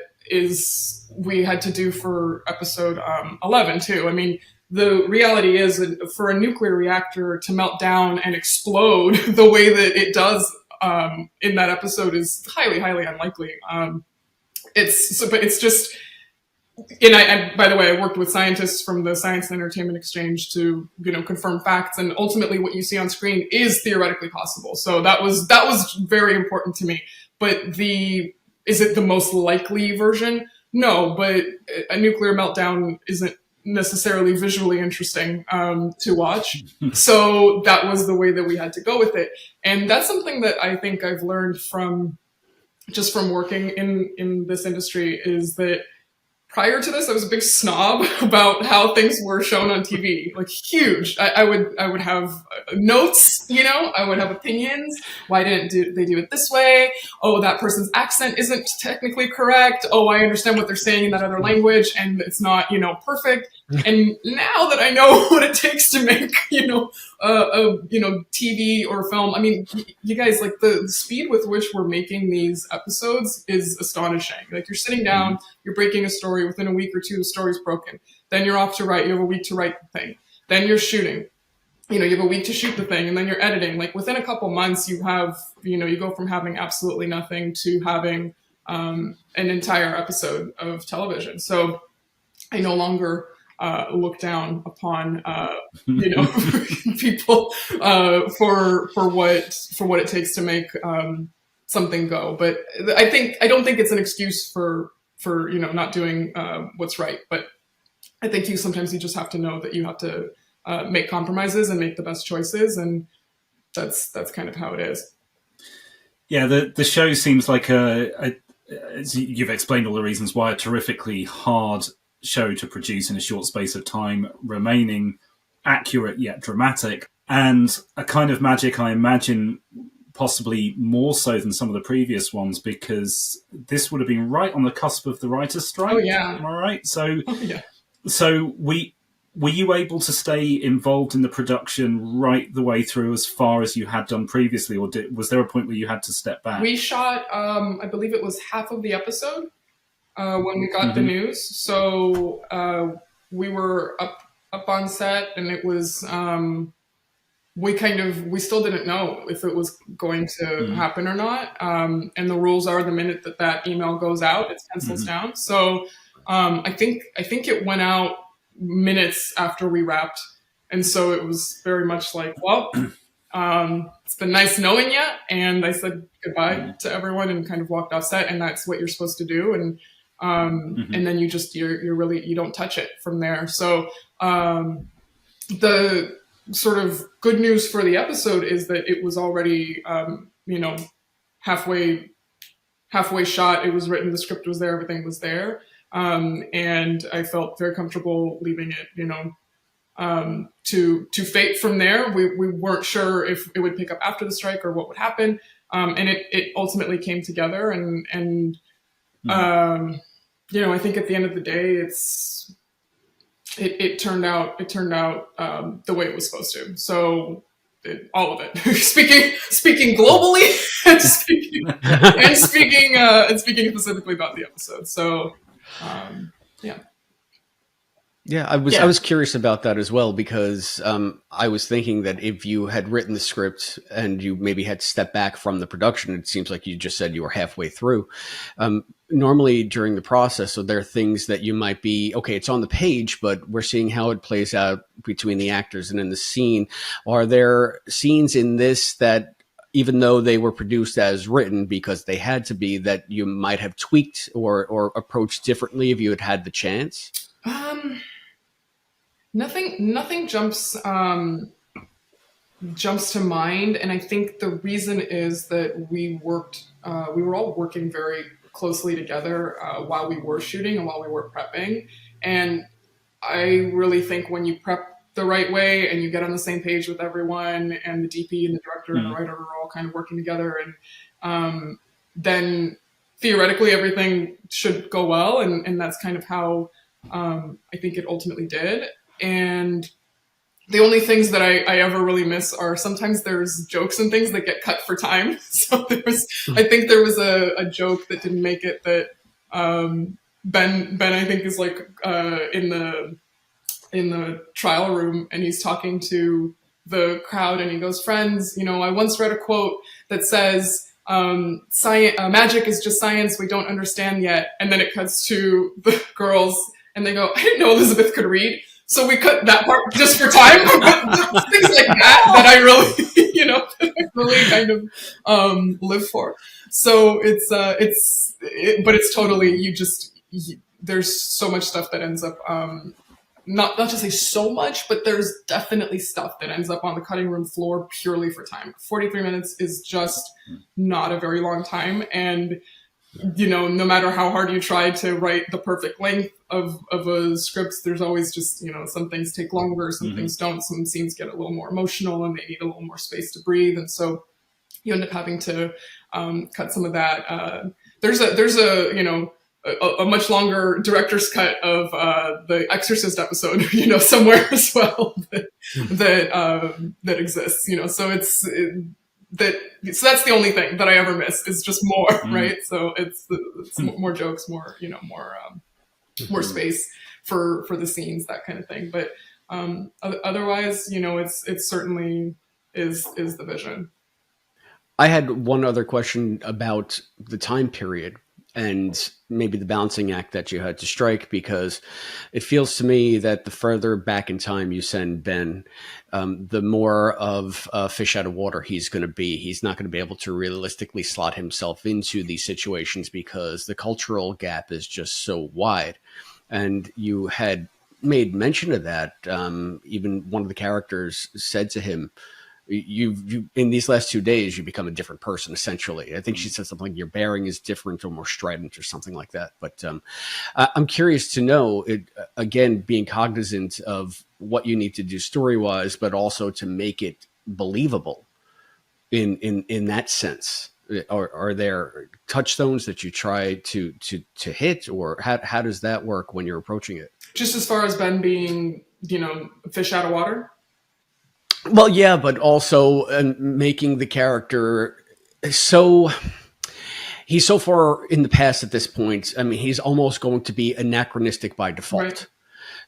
we had to do for episode 11 too. I mean, the reality is for a nuclear reactor to melt down and explode the way that it does in that episode is highly, highly unlikely. It's just. And by the way, I worked with scientists from the Science and Entertainment Exchange to, confirm facts. And ultimately what you see on screen is theoretically possible. So that was very important to me. But is it the most likely version? No, but a nuclear meltdown isn't necessarily visually interesting to watch. So that was the way that we had to go with it. And that's something that I think I've learned from working in this industry, is that prior to this, I was a big snob about how things were shown on TV, like huge. I would have notes, I would have opinions. Why didn't they do it this way? Oh, that person's accent isn't technically correct. Oh, I understand what they're saying in that other language, and it's not, perfect. And now that I know what it takes to make, TV or film, I mean, you guys, like the speed with which we're making these episodes is astonishing. Like you're sitting down, you're breaking a story, within a week or two, the story's broken. Then you're off to write, you have a week to write the thing. Then you're shooting, you have a week to shoot the thing, and then you're editing. Like within a couple months, you have, you go from having absolutely nothing to having an entire episode of television. So I no longer look down upon people for what it takes to make something go. But I don't think it's an excuse for not doing what's right. But I think sometimes you just have to know that you have to make compromises and make the best choices, and that's kind of how it is. Yeah, the show seems like you've explained all the reasons why, a terrifically hard show to produce in a short space of time, remaining accurate yet dramatic, and a kind of magic, I imagine, possibly more so than some of the previous ones, because this would have been right on the cusp of the writer's strike. Oh yeah, am I right? So, so were you able to stay involved in the production right the way through as far as you had done previously, or was there a point where you had to step back? We shot, I believe it was half of the episode when we got the news. So we were up on set, and it was we still didn't know if it was going to happen or not. And the rules are, the minute that email goes out, it's pencils down. So I think it went out minutes after we wrapped, and so it was very much like, well, it's been nice knowing you, and I said goodbye to everyone and kind of walked off set, and that's what you're supposed to do, and then you're really, you don't touch it from there. So the sort of good news for the episode is that it was already halfway shot. It was written, the script was there, everything was there. And I felt very comfortable leaving it, to fate from there. We weren't sure if it would pick up after the strike or what would happen. And it ultimately came together, and I think at the end of the day, it turned out the way it was supposed to. So all of it. speaking globally and speaking specifically about the episode. So yeah. Yeah, I was curious about that as well, because I was thinking that if you had written the script and you maybe had to step back from the production, it seems like you just said you were halfway through. Normally during the process, so there are things that you might be, okay, it's on the page, but we're seeing how it plays out between the actors and in the scene. Are there scenes in this that, even though they were produced as written because they had to be, that you might have tweaked or approached differently if you had had the chance? Nothing jumps to mind, and I think the reason is that we were all working very closely together while we were shooting and while we were prepping. And I really think when you prep the right way and you get on the same page with everyone, and the DP and the director and the writer are all kind of working together, and then theoretically everything should go well, and that's kind of how I think it ultimately did. And the only things that I ever really miss are sometimes there's jokes and things that get cut for time. So I think there was a joke that didn't make it that Ben I think is like in the trial room, and he's talking to the crowd, and he goes, "Friends, I once read a quote that says, magic is just science we don't understand yet." And then it cuts to the girls, and they go, "I didn't know Elizabeth could read." So we cut that part just for time. Things like that I really, really kind of live for. So but it's totally, there's so much stuff that ends up, not to say so much, but there's definitely stuff that ends up on the cutting room floor purely for time. 43 minutes is just not a very long time. And no matter how hard you try to write the perfect length of a script, there's always just, some things take longer, some things don't. Some scenes get a little more emotional and they need a little more space to breathe. And so you end up having to cut some of that. There's a much longer director's cut of the Exorcist episode, somewhere as well that exists, so so that's the only thing that I ever miss is just more, right? So it's more jokes, more, more space for the scenes, that kind of thing. But otherwise, it certainly is the vision. I had one other question about the time period and maybe the balancing act that you had to strike, because it feels to me that the further back in time you send Ben, the more of a fish out of water he's going to be. He's not going to be able to realistically slot himself into these situations because the cultural gap is just so wide. And you had made mention of that. Even one of the characters said to him, you in these last 2 days, you become a different person, essentially. I think she said something like your bearing is different or more strident or something like that. But I'm curious to know, again, being cognizant of what you need to do story-wise, but also to make it believable in that sense. Are there touchstones that you try to hit, or how does that work when you're approaching it? Just as far as Ben being, fish out of water? Well, yeah, but also making the character he's so far in the past at this point. I mean, he's almost going to be anachronistic by default. Right.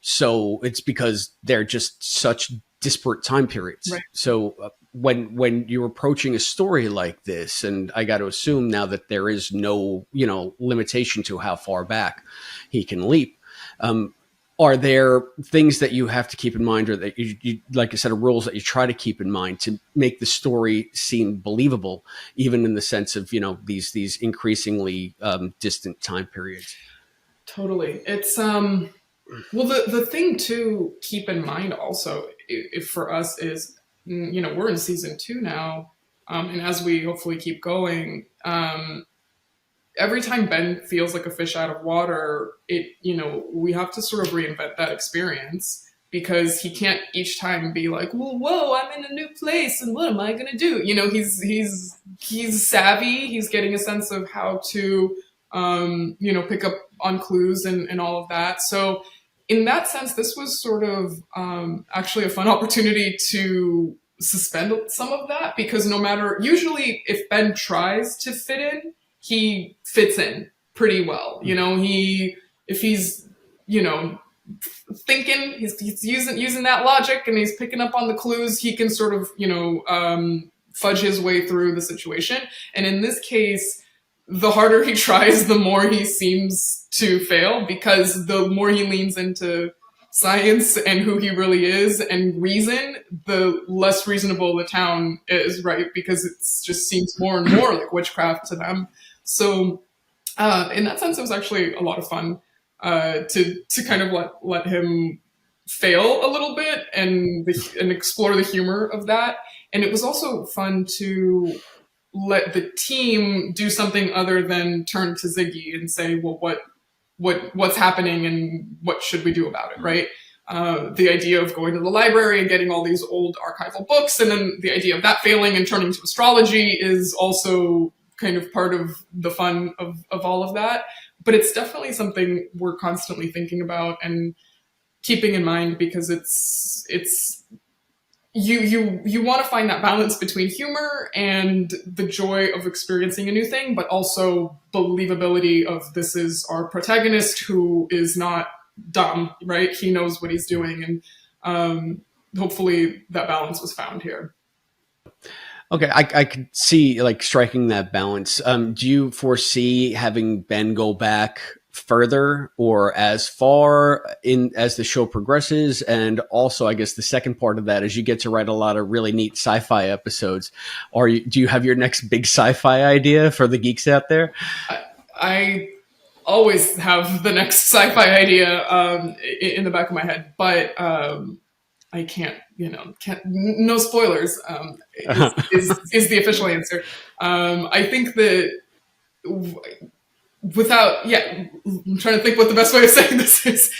So it's because they're just such disparate time periods. Right. So when you're approaching a story like this, and I got to assume now that there is no, limitation to how far back he can leap. Are there things that you have to keep in mind, or that you like a set of rules that you try to keep in mind to make the story seem believable, even in the sense of, these increasingly distant time periods? Totally. It's, well, the thing to keep in mind also, if for us is, we're in season 2 now. And as we hopefully keep going, every time Ben feels like a fish out of water, we have to sort of reinvent that experience, because he can't each time be like, well, whoa, I'm in a new place and what am I going to do? He's savvy. He's getting a sense of how to, pick up on clues and all of that. So in that sense, this was sort of actually a fun opportunity to suspend some of that, because no matter, usually if Ben tries to fit in, he fits in pretty well. You know, if he's, you know, thinking, he's using that logic and he's picking up on the clues, he can sort of, you know, fudge his way through the situation. And in this case, the harder he tries, the more he seems to fail, because the more he leans into science and who he really is and reason, the less reasonable the town is, right? Because it just seems more and more like witchcraft to them. So in that sense, it was actually a lot of fun to kind of let him fail a little bit and explore the humor of that. And it was also fun to let the team do something other than turn to Ziggy and say, well, what's happening and what should we do about it, right? The idea of going to the library and getting all these old archival books, and then the idea of that failing and turning to astrology is also kind of part of the fun of all of that. But it's definitely something we're constantly thinking about and keeping in mind, because it's you want to find that balance between humor and the joy of experiencing a new thing, but also believability of this is our protagonist who is not dumb, right? He knows what he's doing, and hopefully that balance was found here. Okay, I could see like striking that balance. Do you foresee having Ben go back further or as far in as the show progresses? And also, I guess the second part of that is you get to write a lot of really neat sci-fi episodes. Do you have your next big sci-fi idea for the geeks out there? I always have the next sci-fi idea in the back of my head, but I can't, no spoilers is the official answer. I think that I'm trying to think what the best way of saying this is,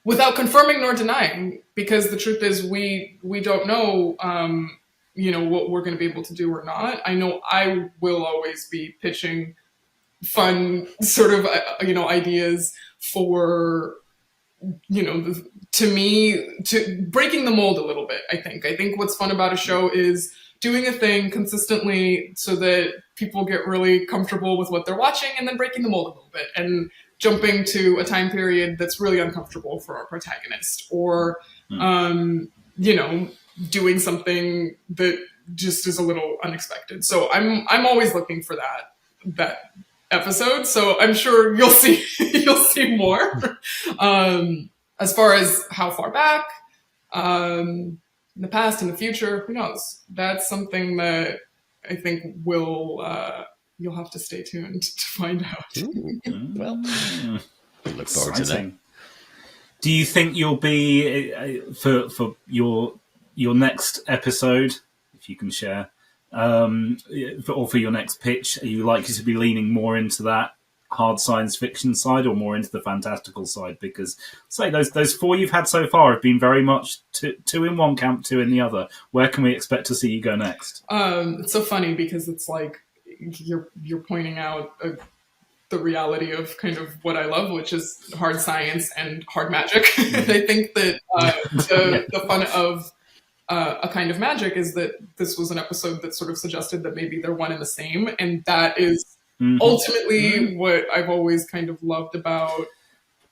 without confirming nor denying, because the truth is we don't know, what we're going to be able to do or not. I know I will always be pitching fun sort of, ideas for, to breaking the mold a little bit. I think what's fun about a show is doing a thing consistently so that people get really comfortable with what they're watching, and then breaking the mold a little bit and jumping to a time period that's really uncomfortable for our protagonist, or, doing something that just is a little unexpected. So I'm always looking for that episode. So I'm sure you'll see more. As far as how far back, in the past, in the future, who knows? That's something that I think you'll have to stay tuned to find out. Well, we look forward to that. Do you think you'll be for your next episode, if you can share, or for your next pitch? Are you likely to be leaning more into that hard science fiction side or more into the fantastical side? Because say those four you've had so far have been very much two in one camp, two in the other. Where can we expect to see you go next? It's so funny because it's like you're pointing out the reality of kind of what I love, which is hard science and hard magic. And I think that the fun of a kind of magic is that this was an episode that sort of suggested that maybe they're one and the same, and that is ultimately what I've always kind of loved about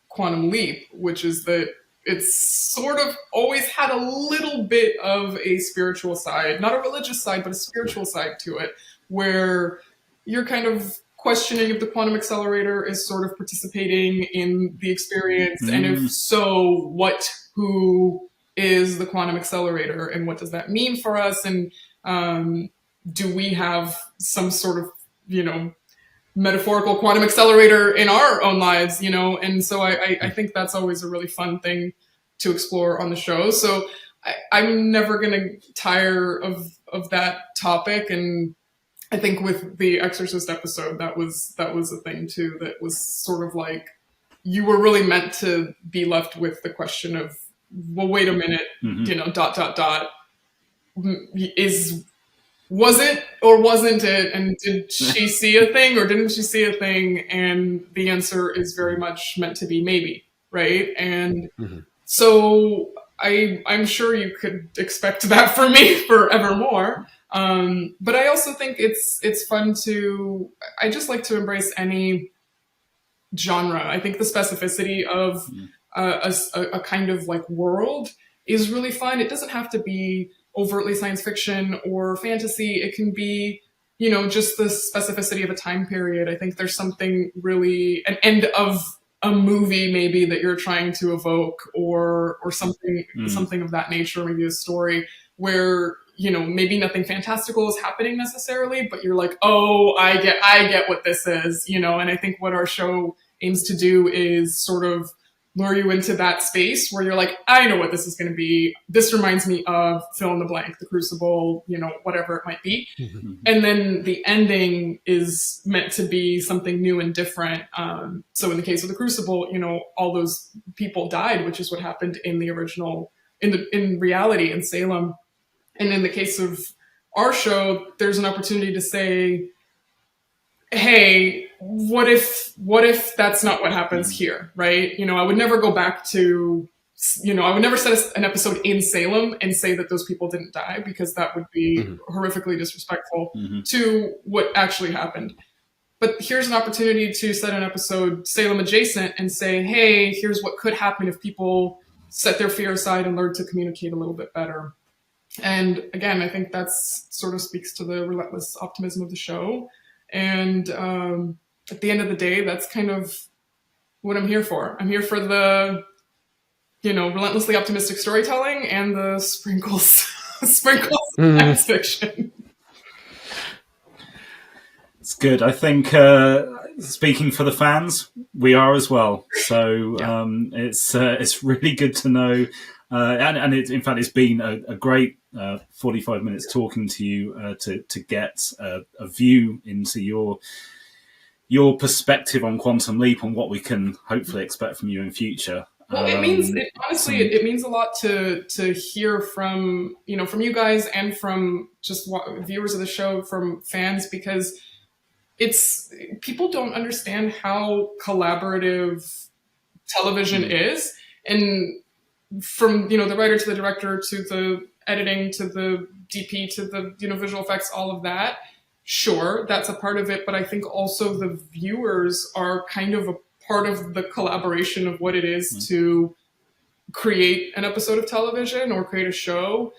Quantum Leap, which is that it's sort of always had a little bit of a spiritual side, not a religious side, but a spiritual side to it, where you're kind of questioning if the quantum accelerator is sort of participating in the experience, and if so, who is the quantum accelerator, and what does that mean for us, and do we have some sort of, metaphorical quantum accelerator in our own lives, and so I think that's always a really fun thing to explore on the show. So I'm never going to tire of that topic, and I think with the Exorcist episode, that was a thing too, that was sort of like you were really meant to be left with the question of, well, wait a minute, ... Is was it or wasn't it? And did she see a thing or didn't she see a thing? And the answer is very much meant to be maybe, right? And so I'm sure you could expect that from me forevermore. But I also think it's fun I just like to embrace any genre. I think the specificity of a kind of like world is really fun. It doesn't have to be overtly science fiction or fantasy. It can be, just the specificity of a time period. I think there's something really, an end of a movie maybe that you're trying to evoke or something of that nature, maybe a story where, maybe nothing fantastical is happening necessarily, but you're like, oh, I get what this is, and I think what our show aims to do is sort of lure you into that space where you're like, I know what this is going to be. This reminds me of fill in the blank, The Crucible, whatever it might be. And then the ending is meant to be something new and different. So in the case of The Crucible, all those people died, which is what happened in the original, in reality in Salem. And in the case of our show, there's an opportunity to say, hey, what if that's not what happens here, right? I would never go back to, I would never set an episode in Salem and say that those people didn't die, because that would be horrifically disrespectful to what actually happened. But here's an opportunity to set an episode Salem adjacent and say, hey, here's what could happen if people set their fear aside and learn to communicate a little bit better. And again, I think that's sort of speaks to the relentless optimism of the show. And at the end of the day, that's kind of what I'm here for. I'm here for the, relentlessly optimistic storytelling and the sprinkles of science fiction. It's good. I think, speaking for the fans, we are as well. So it's really good to know. And in fact, it's been a great 45 minutes talking to you to get a view into your perspective on Quantum Leap and what we can hopefully expect from you in future. Well, it means a lot to hear from you guys and from just viewers of the show, from fans, because people don't understand how collaborative television is. And from, the writer to the director to the editing to the DP to the, visual effects, all of that. Sure, that's a part of it. But I think also the viewers are kind of a part of the collaboration of what it is to create an episode of television or create a show.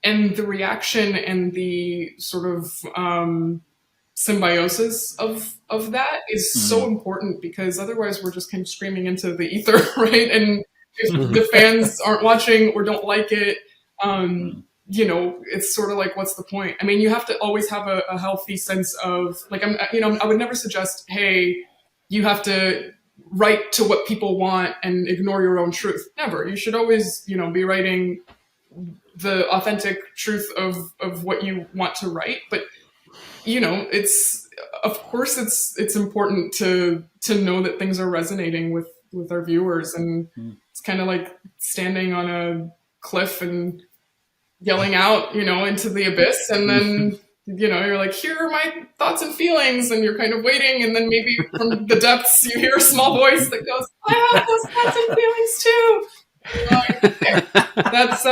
And the reaction and the sort of symbiosis of that is so important, because otherwise we're just kind of screaming into the ether, right? And if the fans aren't watching or don't like it, it's sort of like, what's the point? I mean, you have to always have a healthy sense of like, I would never suggest, hey, you have to write to what people want and ignore your own truth. Never. You should always, be writing the authentic truth of what you want to write. But, it's important to know that things are resonating with our viewers, and it's kind of like standing on a cliff and yelling out, into the abyss, and then you're like, here are my thoughts and feelings, and you're kind of waiting, and then maybe from the depths you hear a small voice that goes, I have those thoughts and feelings too. That's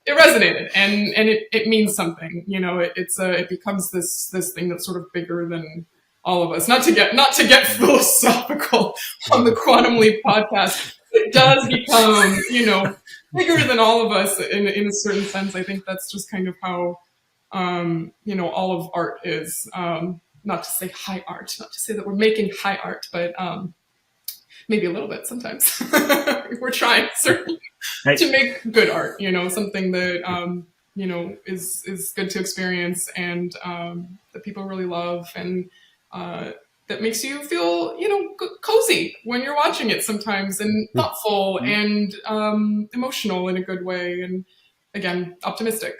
it resonated, and it means something. It becomes this thing that's sort of bigger than all of us. Not to get philosophical on the Quantum Leap podcast. It does become, bigger than all of us in a certain sense. I think that's just kind of how, all of art is. Not to say high art, not to say that we're making high art, but maybe a little bit sometimes. We're trying, certainly, to make good art, something that, is good to experience and that people really love, and that makes you feel, cozy when you're watching it sometimes, and thoughtful and emotional in a good way, and again, optimistic.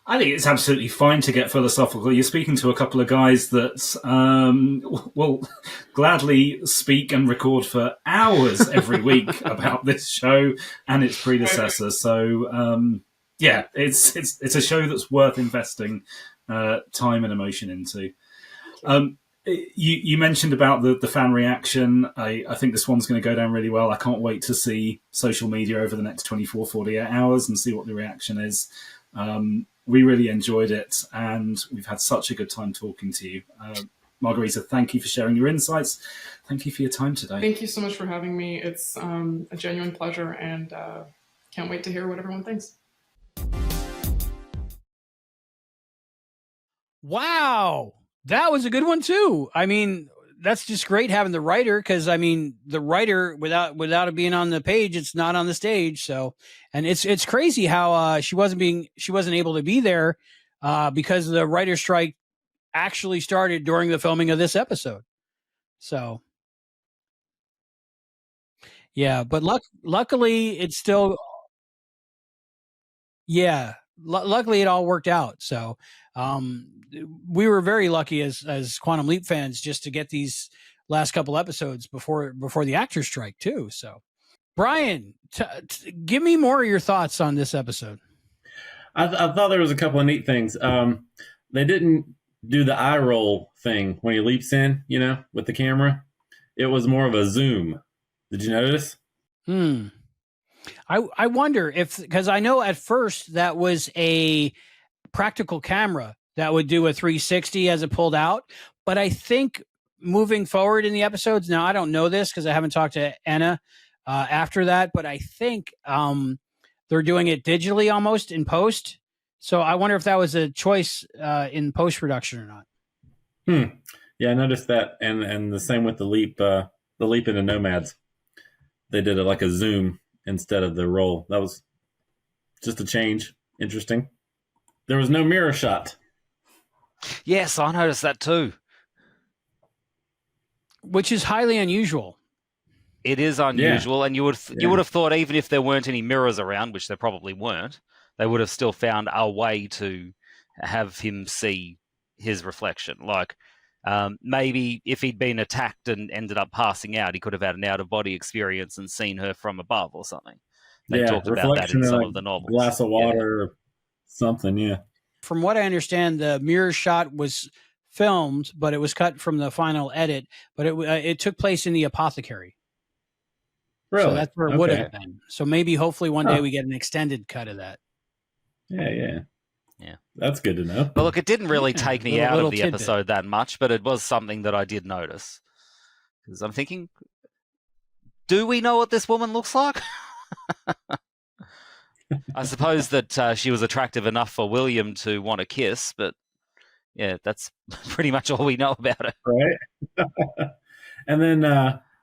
I think it's absolutely fine to get philosophical. You're speaking to a couple of guys that will gladly speak and record for hours every week about this show and its predecessor. So, yeah, it's a show that's worth investing time and emotion into. You mentioned about the fan reaction. I think this one's going to go down really well. I can't wait to see social media over the next 24, 48 hours and see what the reaction is. We really enjoyed it, and we've had such a good time talking to you. Margarita, thank you for sharing your insights. Thank you for your time today. Thank you so much for having me. It's a genuine pleasure, and can't wait to hear what everyone thinks. Wow. That was a good one too. I mean, that's just great having the writer, because I mean, the writer without it being on the page, it's not on the stage. So, and it's crazy how she wasn't able to be there because the writer's strike actually started during the filming of this episode. So, yeah, but luckily it's still, yeah, luckily it all worked out. So, we were very lucky as Quantum Leap fans just to get these last couple episodes before the actor strike too. So, Brian, give me more of your thoughts on this episode. I thought there was a couple of neat things. They didn't do the eye roll thing when he leaps in, with the camera. It was more of a zoom. Did you notice? I wonder if, because I know at first that was a practical camera that would do a 360 as it pulled out. But I think moving forward in the episodes, now I don't know this because I haven't talked to Anna after that, but I think they're doing it digitally almost in post. So I wonder if that was a choice in post-production or not. Yeah, I noticed that. And the same with the leap into Nomads. They did it like a zoom instead of the roll. That was just a change. Interesting. There was no mirror shot. Yes, I noticed that too. Which is highly unusual. It is unusual, and you would have thought even if there weren't any mirrors around, which there probably weren't, they would have still found a way to have him see his reflection. Like maybe if he'd been attacked and ended up passing out, he could have had an out-of-body experience and seen her from above or something. They talked about that in some of the novels. Glass of water or something, yeah. From what I understand, the mirror shot was filmed, but it was cut from the final edit. But it took place in the apothecary. Really? So that's where it would have been. So maybe, hopefully, one day we get an extended cut of that. Yeah. That's good to know. But look, it didn't really take me out of the episode that much, but it was something that I did notice. Because I'm thinking, do we know what this woman looks like? I suppose that she was attractive enough for William to want to kiss, but yeah, that's pretty much all we know about her. Right. And then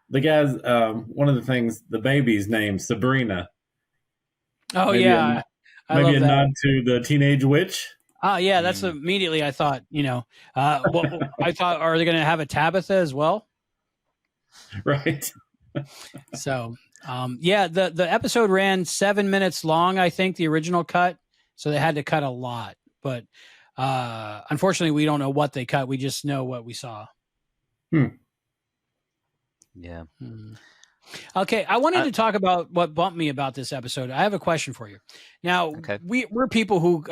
the guys, one of the things, the baby's name, Sabrina. Oh, maybe yeah. Maybe a nod to the teenage witch. Oh, yeah. That's immediately I thought, I thought, are they going to have a Tabitha as well? Right. So, the episode ran 7 minutes long, I think, the original cut. So they had to cut a lot. But unfortunately, we don't know what they cut. We just know what we saw. Yeah. Okay, I wanted to talk about what bumped me about this episode. I have a question for you. Now, we're people who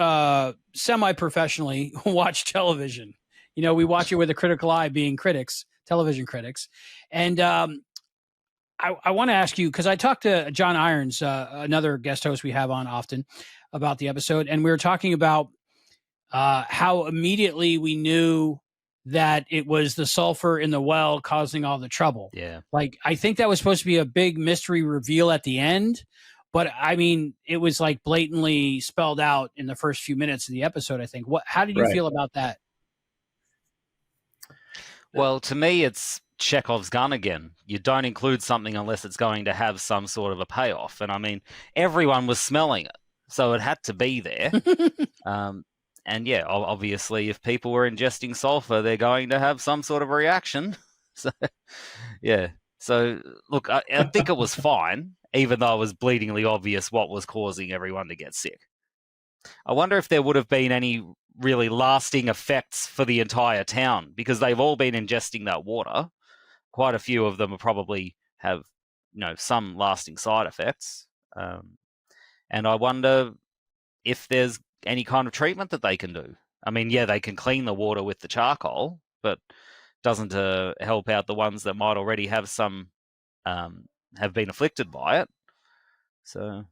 semi-professionally watch television. We watch it with a critical eye, being critics, television critics. And I want to ask you, because I talked to John Irons, another guest host we have on often, about the episode, and we were talking about how immediately we knew that it was the sulfur in the well causing all the trouble. Yeah. Like, I think that was supposed to be a big mystery reveal at the end, but I mean, it was like blatantly spelled out in the first few minutes of the episode, I think. How did you feel about that? Well, to me, it's Chekhov's gun again. You don't include something unless it's going to have some sort of a payoff. And I mean, everyone was smelling it, so it had to be there. And yeah, obviously, if people were ingesting sulfur, they're going to have some sort of reaction. So, yeah. So, look, I think it was fine, even though it was bleedingly obvious what was causing everyone to get sick. I wonder if there would have been any really lasting effects for the entire town, because they've all been ingesting that water. Quite a few of them probably have, some lasting side effects. And I wonder if there's any kind of treatment that they can do. I mean, yeah, they can clean the water with the charcoal, but doesn't help out the ones that might already have some have been afflicted by it. So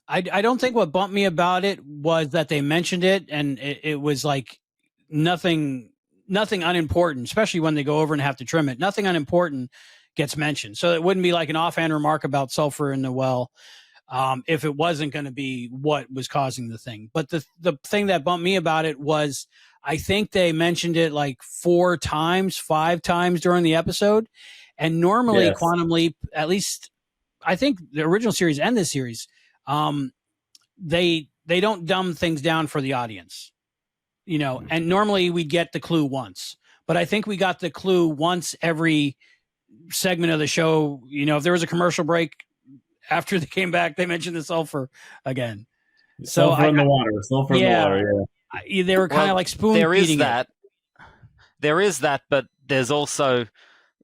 I don't think what bumped me about it was that they mentioned it, and it was like nothing unimportant, especially when they go over and have to trim it. Nothing unimportant gets mentioned. So it wouldn't be like an offhand remark about sulfur in the well if it wasn't going to be what was causing the thing. But the thing that bumped me about it was I think they mentioned it like 5 times during the episode. And normally Quantum Leap, at least I think the original series and this series, they don't dumb things down for the audience, you know, and normally we get the clue once, but I think we got the clue once every segment of the show. You know, if there was a commercial break after they came back, they mentioned the sulfur again. Sulfur in the water. Sulfur in the water. Yeah. They were kind of like spoon feeding it. There is that, but there's also,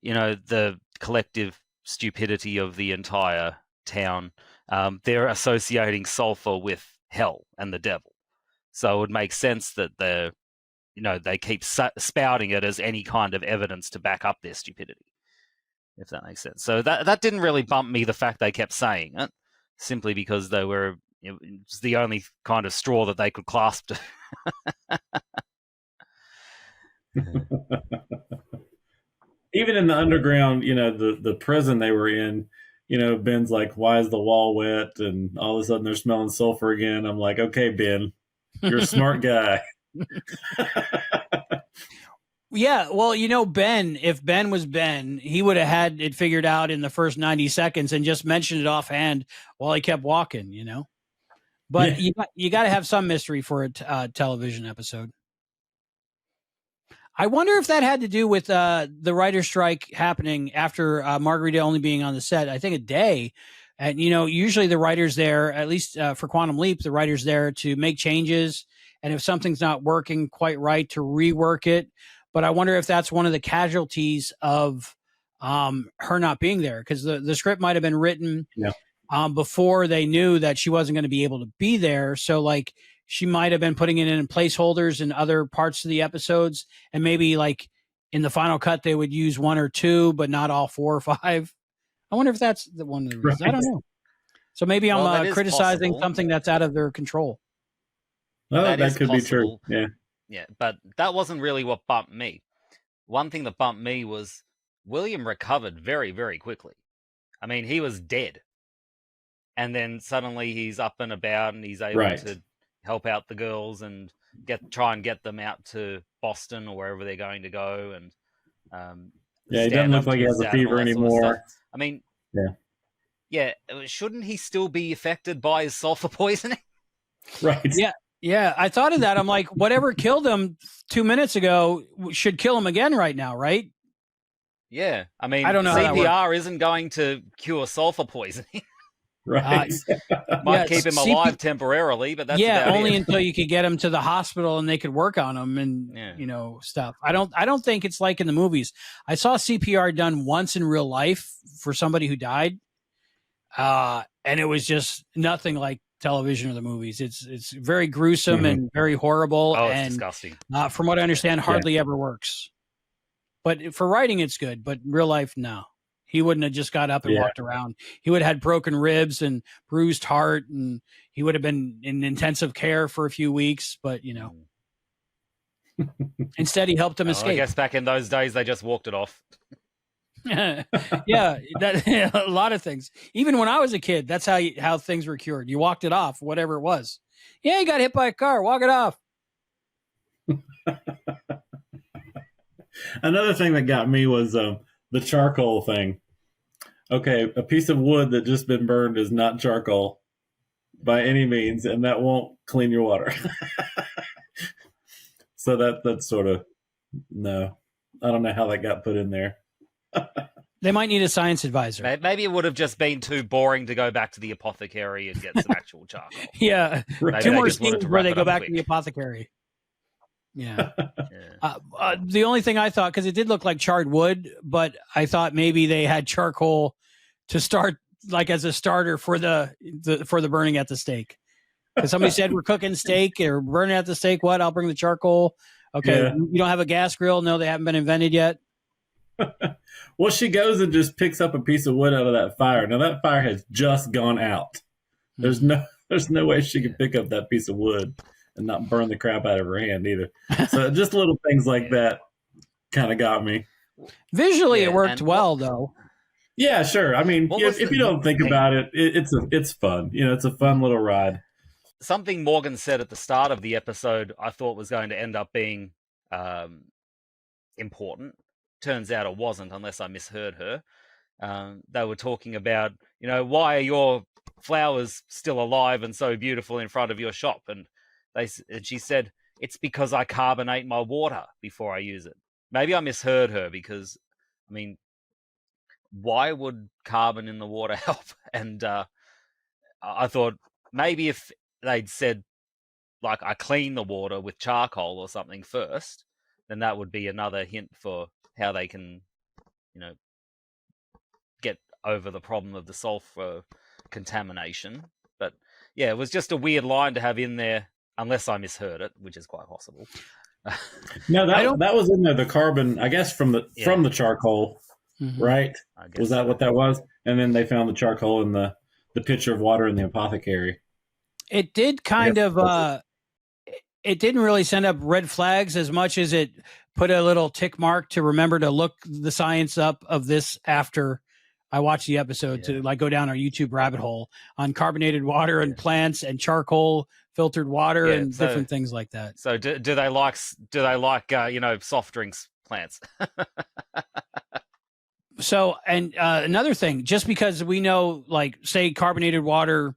you know, the collective stupidity of the entire town. They're associating sulfur with hell and the devil, so it would make sense that they keep spouting it as any kind of evidence to back up their stupidity, if that makes sense. So that didn't really bump me, the fact they kept saying it, simply because they were, it's the only kind of straw that they could clasp to. Even in the underground, you know, the prison they were in, you know, Ben's like, why is the wall wet? And all of a sudden they're smelling sulfur again. I'm like, okay, Ben, you're a smart guy. Yeah, well, you know, Ben, if Ben was Ben, he would have had it figured out in the first 90 seconds and just mentioned it offhand while he kept walking, you know. But you got to have some mystery for a television episode. I wonder if that had to do with the writer's strike happening after Margarita only being on the set, I think, a day. And, you know, usually the writer's there, at least for Quantum Leap, the writer's there to make changes. And if something's not working quite right, to rework it. But I wonder if that's one of the casualties of her not being there, because the script might have been written before they knew that she wasn't going to be able to be there. So, like, she might have been putting it in placeholders in other parts of the episodes. And maybe, like, in the final cut, they would use 1 or 2, but not all 4 or 5. I wonder if that's the one of the reasons. Right. I don't know. So maybe I'm criticizing something that's out of their control. Well, that could be true. Yeah. Yeah, but that wasn't really what bumped me. One thing that bumped me was William recovered very, very quickly. I mean, he was dead. And then suddenly he's up and about and he's able to help out the girls and try and get them out to Boston or wherever they're going to go. And he doesn't look like he has a fever anymore. Sort of I mean, shouldn't he still be affected by his sulfur poisoning? Right. Yeah, I thought of that. I'm like, whatever killed him 2 minutes ago should kill him again right now, right? Yeah, I mean, I don't know CPR isn't going to cure sulfur poisoning. Right. Might keep him alive temporarily, but that's about only it. Until you could get him to the hospital and they could work on him and you know, stuff. I don't think it's like in the movies. I saw CPR done once in real life for somebody who died, and it was just nothing like television or the movies. It's very gruesome and very horrible. Oh, it's and disgusting. From what I understand, hardly ever works. But for writing, it's good. But in real life, no. He wouldn't have just got up and walked around. He would have had broken ribs and bruised heart, and he would have been in intensive care for a few weeks. But, you know, instead he helped him escape. I guess back in those days, they just walked it off. A lot of things. Even when I was a kid, that's how things were cured. You walked it off, whatever it was. Yeah, you got hit by a car. Walk it off. Another thing that got me was the charcoal thing. Okay, a piece of wood that just been burned is not charcoal by any means, and that won't clean your water. So that's sort of no. I don't know how that got put in there. They might need a science advisor. Maybe it would have just been too boring to go back to the apothecary and get some actual charcoal. Yeah. Maybe 2 more scenes where they go back to the apothecary. Yeah. The only thing I thought, because it did look like charred wood, but I thought maybe they had charcoal to start, like as a starter for the burning at the stake. Because somebody said we're cooking steak or burning at the steak. What? I'll bring the charcoal. Okay. Yeah. You don't have a gas grill? No, they haven't been invented yet. Well, she goes and just picks up a piece of wood out of that fire. Now that fire has just gone out. There's no way she can pick up that piece of wood and not burn the crap out of her hand either. So just little things like that kind of got me. Visually, it worked well, though. Yeah, sure. I mean, if you don't think about it, it's fun. It's a fun little ride. Something Morgan said at the start of the episode I thought was going to end up being important. Turns out it wasn't, unless I misheard her. They were talking about, why are your flowers still alive and so beautiful in front of your shop? And she said, it's because I carbonate my water before I use it. Maybe I misheard her because, I mean, why would carbon in the water help? And I thought maybe if they'd said, like, I clean the water with charcoal or something first, then that would be another hint for how they can, get over the problem of the sulfur contamination. But yeah, it was just a weird line to have in there, unless I misheard it, which is quite possible. No, that was in there. The carbon, I guess, from the charcoal, right? Was that what that was? And then they found the charcoal in the pitcher of water in the apothecary. It did kind of. It didn't really send up red flags as much as it put a little tick mark to remember to look the science up of this after I watched the episode, to like go down our YouTube rabbit hole on carbonated water and plants and charcoal filtered water and different things like that. So do they like soft drinks plants? So, and another thing, just because we know, like, say carbonated water,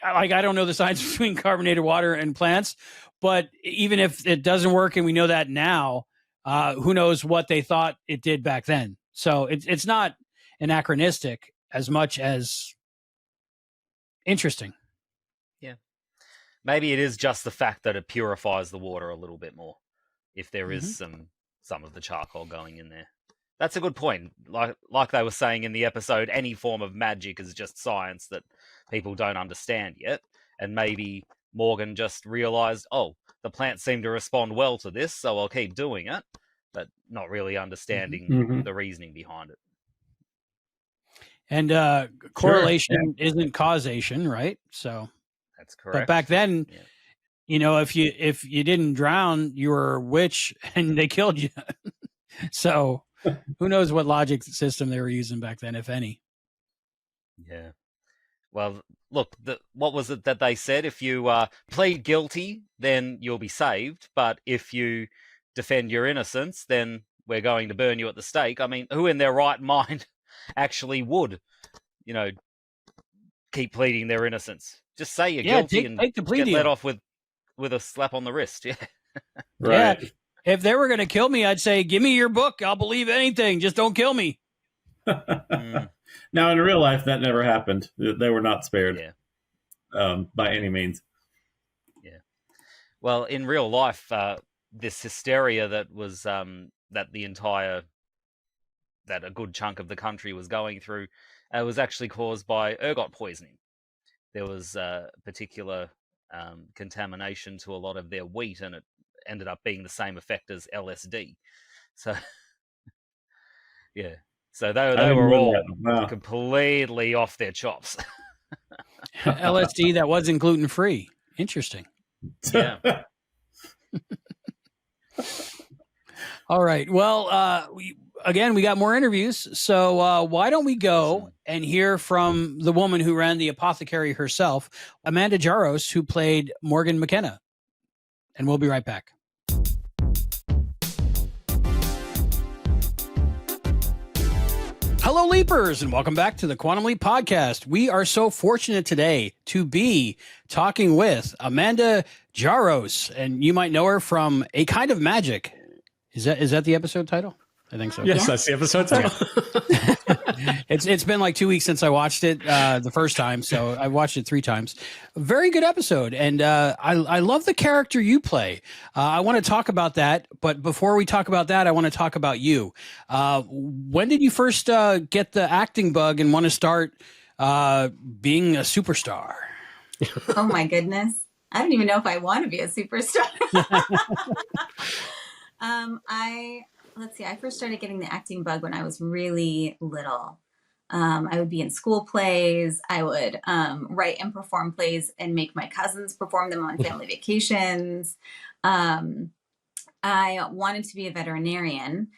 I don't know the science between carbonated water and plants, but even if it doesn't work and we know that now, who knows what they thought it did back then. So it's not anachronistic as much as interesting. Yeah. Maybe it is just the fact that it purifies the water a little bit more if there is some of the charcoal going in there. That's a good point. Like they were saying in the episode, any form of magic is just science that people don't understand yet. And maybe Morgan just realized, the plants seem to respond well to this, so I'll keep doing it, but not really understanding the reasoning behind it. And correlation isn't causation, right? So that's correct. But back then, if you didn't drown, you were a witch and they killed you. So who knows what logic system they were using back then, if any. Yeah. Well, look, what was it that they said? If you plead guilty, then you'll be saved. But if you defend your innocence, then we're going to burn you at the stake. I mean, who in their right mind actually would, keep pleading their innocence? Just say you're guilty and take the plea get deal. let off with a slap on the wrist. Yeah. Right. Yeah. If they were going to kill me, I'd say, give me your book. I'll believe anything. Just don't kill me. Now, in real life, that never happened. They were not spared by any means. Yeah. Well, in real life, this hysteria that was that a good chunk of the country was going through was actually caused by ergot poisoning. There was particular contamination to a lot of their wheat, and it ended up being the same effect as LSD. So, yeah. So they were all completely off their chops. LSD that wasn't gluten-free. Interesting. Yeah. All right. Well, we got more interviews. So why don't we go and hear from the woman who ran the apothecary herself, Amanda Jaros, who played Morgan McKenna. And we'll be right back. Hello, Leapers, and welcome back to the Quantum Leap Podcast. We are so fortunate today to be talking with Amanda Jaros, and you might know her from A Kind of Magic. Is that the episode title? I think so. Yes, that's the episode title. It's been like 2 weeks since I watched it the first time, so I watched it 3 times. Very good episode, and I love the character you play. I want to talk about that, but before we talk about that, I want to talk about you. When did you first get the acting bug and want to start being a superstar? Oh my goodness. I don't even know if I want to be a superstar. Let's see, I first started getting the acting bug when I was really little. I would be in school plays. I would write and perform plays and make my cousins perform them on family vacations. I wanted to be a veterinarian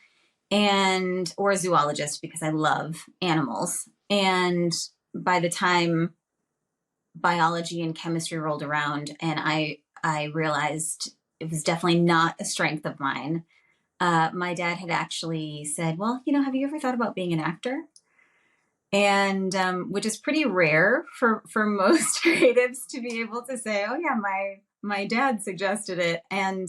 or a zoologist because I love animals. And by the time biology and chemistry rolled around, and I realized it was definitely not a strength of mine. My dad had actually said, well, have you ever thought about being an actor? And which is pretty rare for most creatives to be able to say, oh yeah, my dad suggested it. And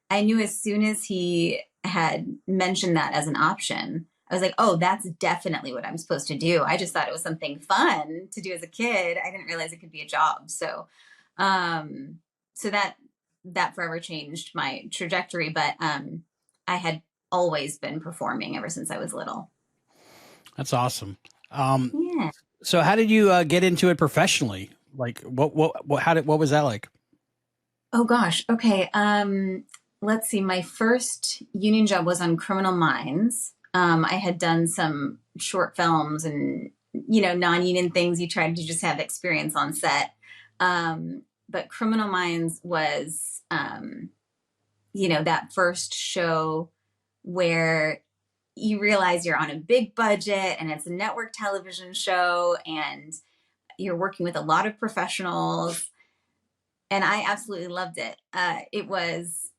I knew as soon as he had mentioned that as an option, I was like, oh, that's definitely what I'm supposed to do. I just thought it was something fun to do as a kid. I didn't realize it could be a job. So that forever changed my trajectory. But I had always been performing ever since I was little. That's awesome. Yeah. So how did you get into it professionally? Like what was that like? Oh gosh. Okay. Let's see. My first union job was on Criminal Minds. I had done some short films and, non-union things. You tried to just have experience on set. But Criminal Minds was, that first show where you realize you're on a big budget and it's a network television show and you're working with a lot of professionals. And I absolutely loved it. It was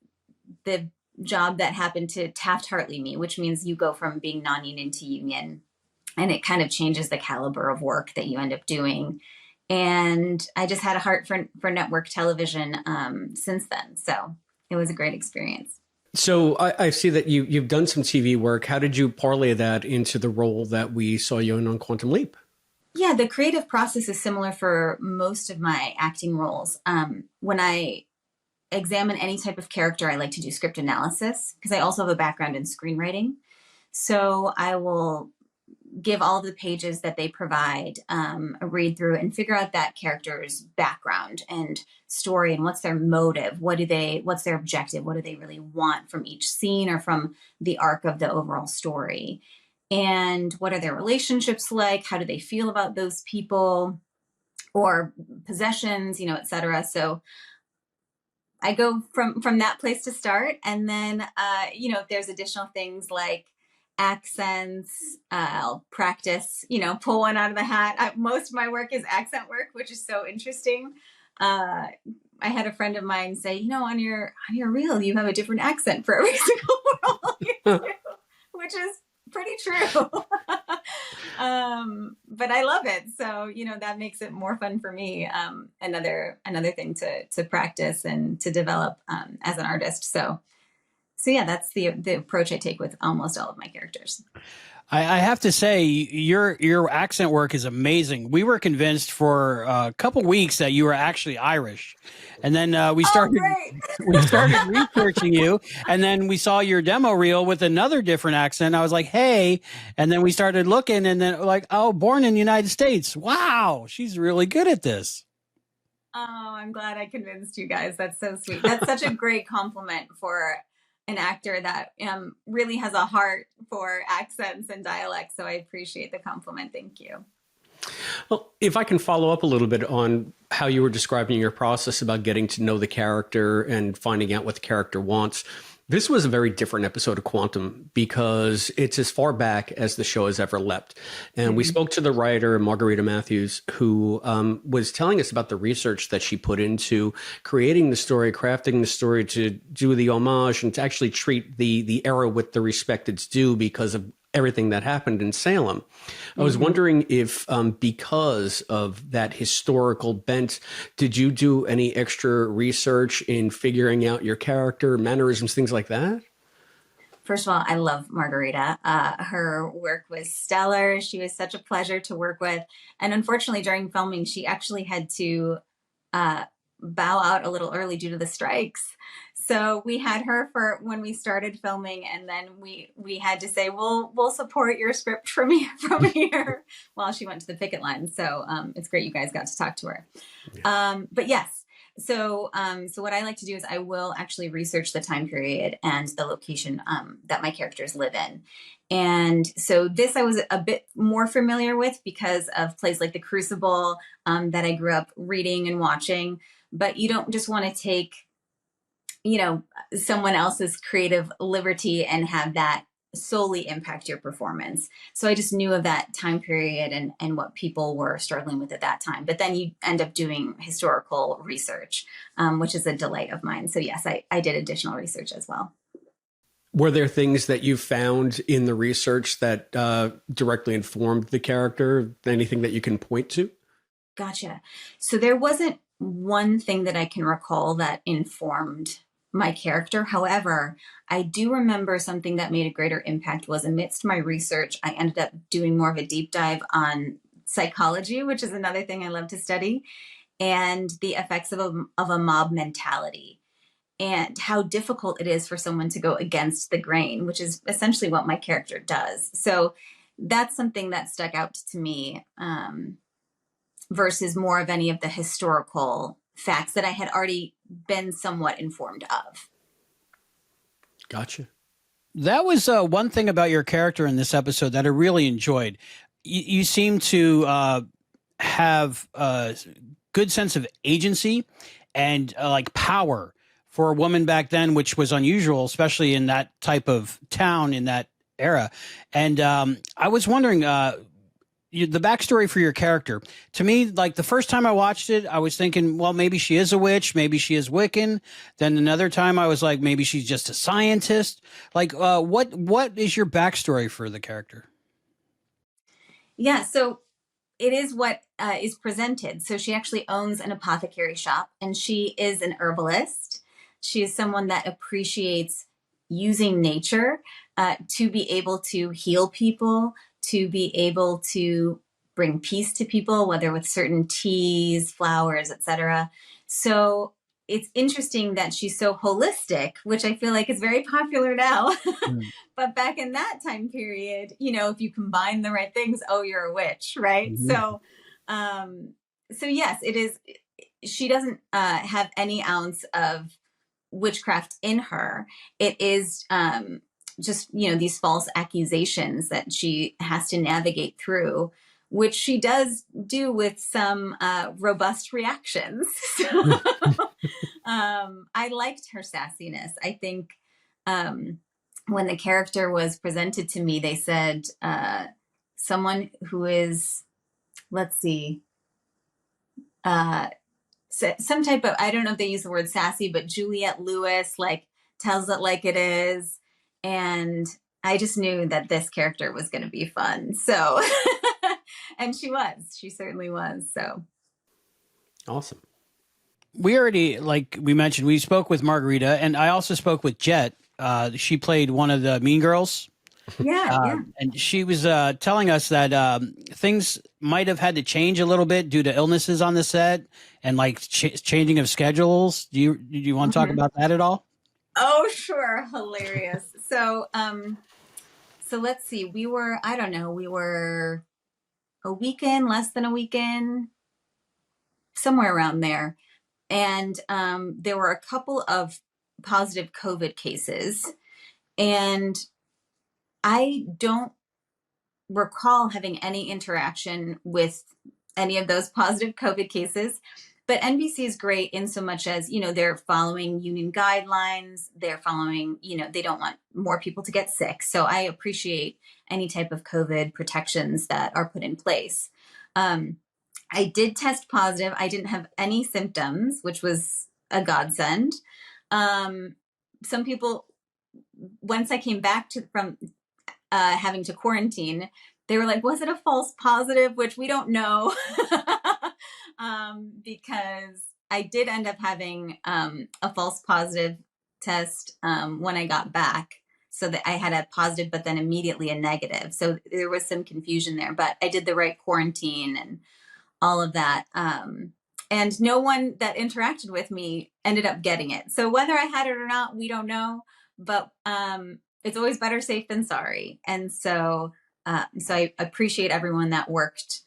the job that happened to Taft-Hartley me, which means you go from being non-union to union, and it kind of changes the caliber of work that you end up doing. And I just had a heart for network television since then. So it was a great experience. So I see that you've done some TV work. How did you parlay that into the role that we saw you in on Quantum Leap? Yeah, the creative process is similar for most of my acting roles. When I examine any type of character, I like to do script analysis because I also have a background in screenwriting. So I will give all the pages that they provide a read through and figure out that character's background and story and what's their motive. What's their objective? What do they really want from each scene or from the arc of the overall story? And what are their relationships like? How do they feel about those people or possessions, et cetera. So I go from that place to start. And then, if there's additional things like accents, I'll practice, pull one out of the hat. Most of my work is accent work, which is so interesting. I had a friend of mine say, on your reel, you have a different accent for every single role you do, which is pretty true. But I love it. So, that makes it more fun for me. Another thing to practice and to develop as an artist. So yeah, that's the approach I take with almost all of my characters. I have to say, your accent work is amazing. We were convinced for a couple weeks that you were actually Irish, and then we started researching you, and then we saw your demo reel with another different accent. I was like, hey, and then we started looking, and then like, oh, born in the United States. Wow, she's really good at this. Oh, I'm glad I convinced you guys. That's so sweet. That's such a great compliment for an actor that really has a heart for accents and dialects. So I appreciate the compliment. Thank you. Well, if I can follow up a little bit on how you were describing your process about getting to know the character and finding out what the character wants. This was a very different episode of Quantum because it's as far back as the show has ever leapt. And we spoke to the writer, Margarita Matthews, who was telling us about the research that she put into creating the story, crafting the story to do the homage and to actually treat the era with the respect it's due because of everything that happened in Salem. I was wondering if because of that historical bent, did you do any extra research in figuring out your character, mannerisms, things like that? First of all, I love Margarita. Her work was stellar. She was such a pleasure to work with. And unfortunately, during filming, she actually had to bow out a little early due to the strikes. So we had her for when we started filming, and then we had to say, we'll support your script from here while she went to the picket line. So it's great you guys got to talk to her. Yeah. But yes, so what I like to do is I will actually research the time period and the location that my characters live in. And so this I was a bit more familiar with because of plays like The Crucible that I grew up reading and watching. But you don't just want to take, someone else's creative liberty and have that solely impact your performance. So I just knew of that time period and what people were struggling with at that time. But then you end up doing historical research, which is a delight of mine. So yes, I did additional research as well. Were there things that you found in the research that directly informed the character? Anything that you can point to? Gotcha. So there wasn't one thing that I can recall that informed my character. However, I do remember something that made a greater impact was amidst my research, I ended up doing more of a deep dive on psychology, which is another thing I love to study, and the effects of a mob mentality and how difficult it is for someone to go against the grain, which is essentially what my character does. So that's something that stuck out to me versus more of any of the historical facts that I had already been somewhat informed of. Gotcha. That was one thing about your character in this episode that I really enjoyed. You seem to have a good sense of agency and like power for a woman back then, which was unusual, especially in that type of town in that era. And I was wondering, the backstory for your character, to me, like the first time I watched it, I was thinking, well, maybe she is a witch, maybe she is Wiccan. Then another time I was like, maybe she's just a scientist. Like, what is your backstory for the character? Yeah, so it is what is presented. So she actually owns an apothecary shop, and she is an herbalist. She is someone that appreciates using nature to be able to heal people, to be able to bring peace to people, whether with certain teas, flowers, etc. So it's interesting that she's so holistic, which I feel like is very popular now. But back in that time period, if you combine the right things, oh, you're a witch, right? Mm-hmm. So yes, it is. She doesn't have any ounce of witchcraft in her. It is just, these false accusations that she has to navigate through, which she does do with some robust reactions. So, I liked her sassiness. I think when the character was presented to me, they said someone who is, let's see, some type of, I don't know if they use the word sassy, but Juliette Lewis, like, tells it like it is. And I just knew that this character was going to be fun. So, and she certainly was. So awesome. We already, like we mentioned, we spoke with Margarita, and I also spoke with Jett. She played one of the mean girls. Yeah. And she was telling us that things might have had to change a little bit due to illnesses on the set and like changing of schedules. Do you want to talk about that at all? Oh, sure. Hilarious. So let's see. We were a weekend, less than a weekend, somewhere around there. And there were a couple of positive COVID cases. And I don't recall having any interaction with any of those positive COVID cases. But NBC is great in so much as, they're following union guidelines. They're following, they don't want more people to get sick. So I appreciate any type of COVID protections that are put in place. I did test positive. I didn't have any symptoms, which was a godsend. Some people, once I came back from having to quarantine, they were like, was it a false positive? Which we don't know. Because I did end up having a false positive test when I got back. So that I had a positive, but then immediately a negative. So there was some confusion there, but I did the right quarantine and all of that. and no one that interacted with me ended up getting it. So whether I had it or not, we don't know, but it's always better safe than sorry. And so I appreciate everyone that worked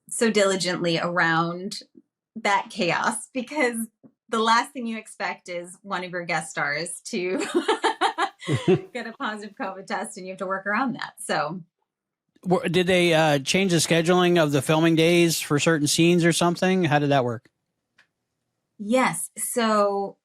so diligently around that chaos, because the last thing you expect is one of your guest stars to get a positive COVID test, and you have to work around that. So did they change the scheduling of the filming days for certain scenes or something? How did that work? Yes. So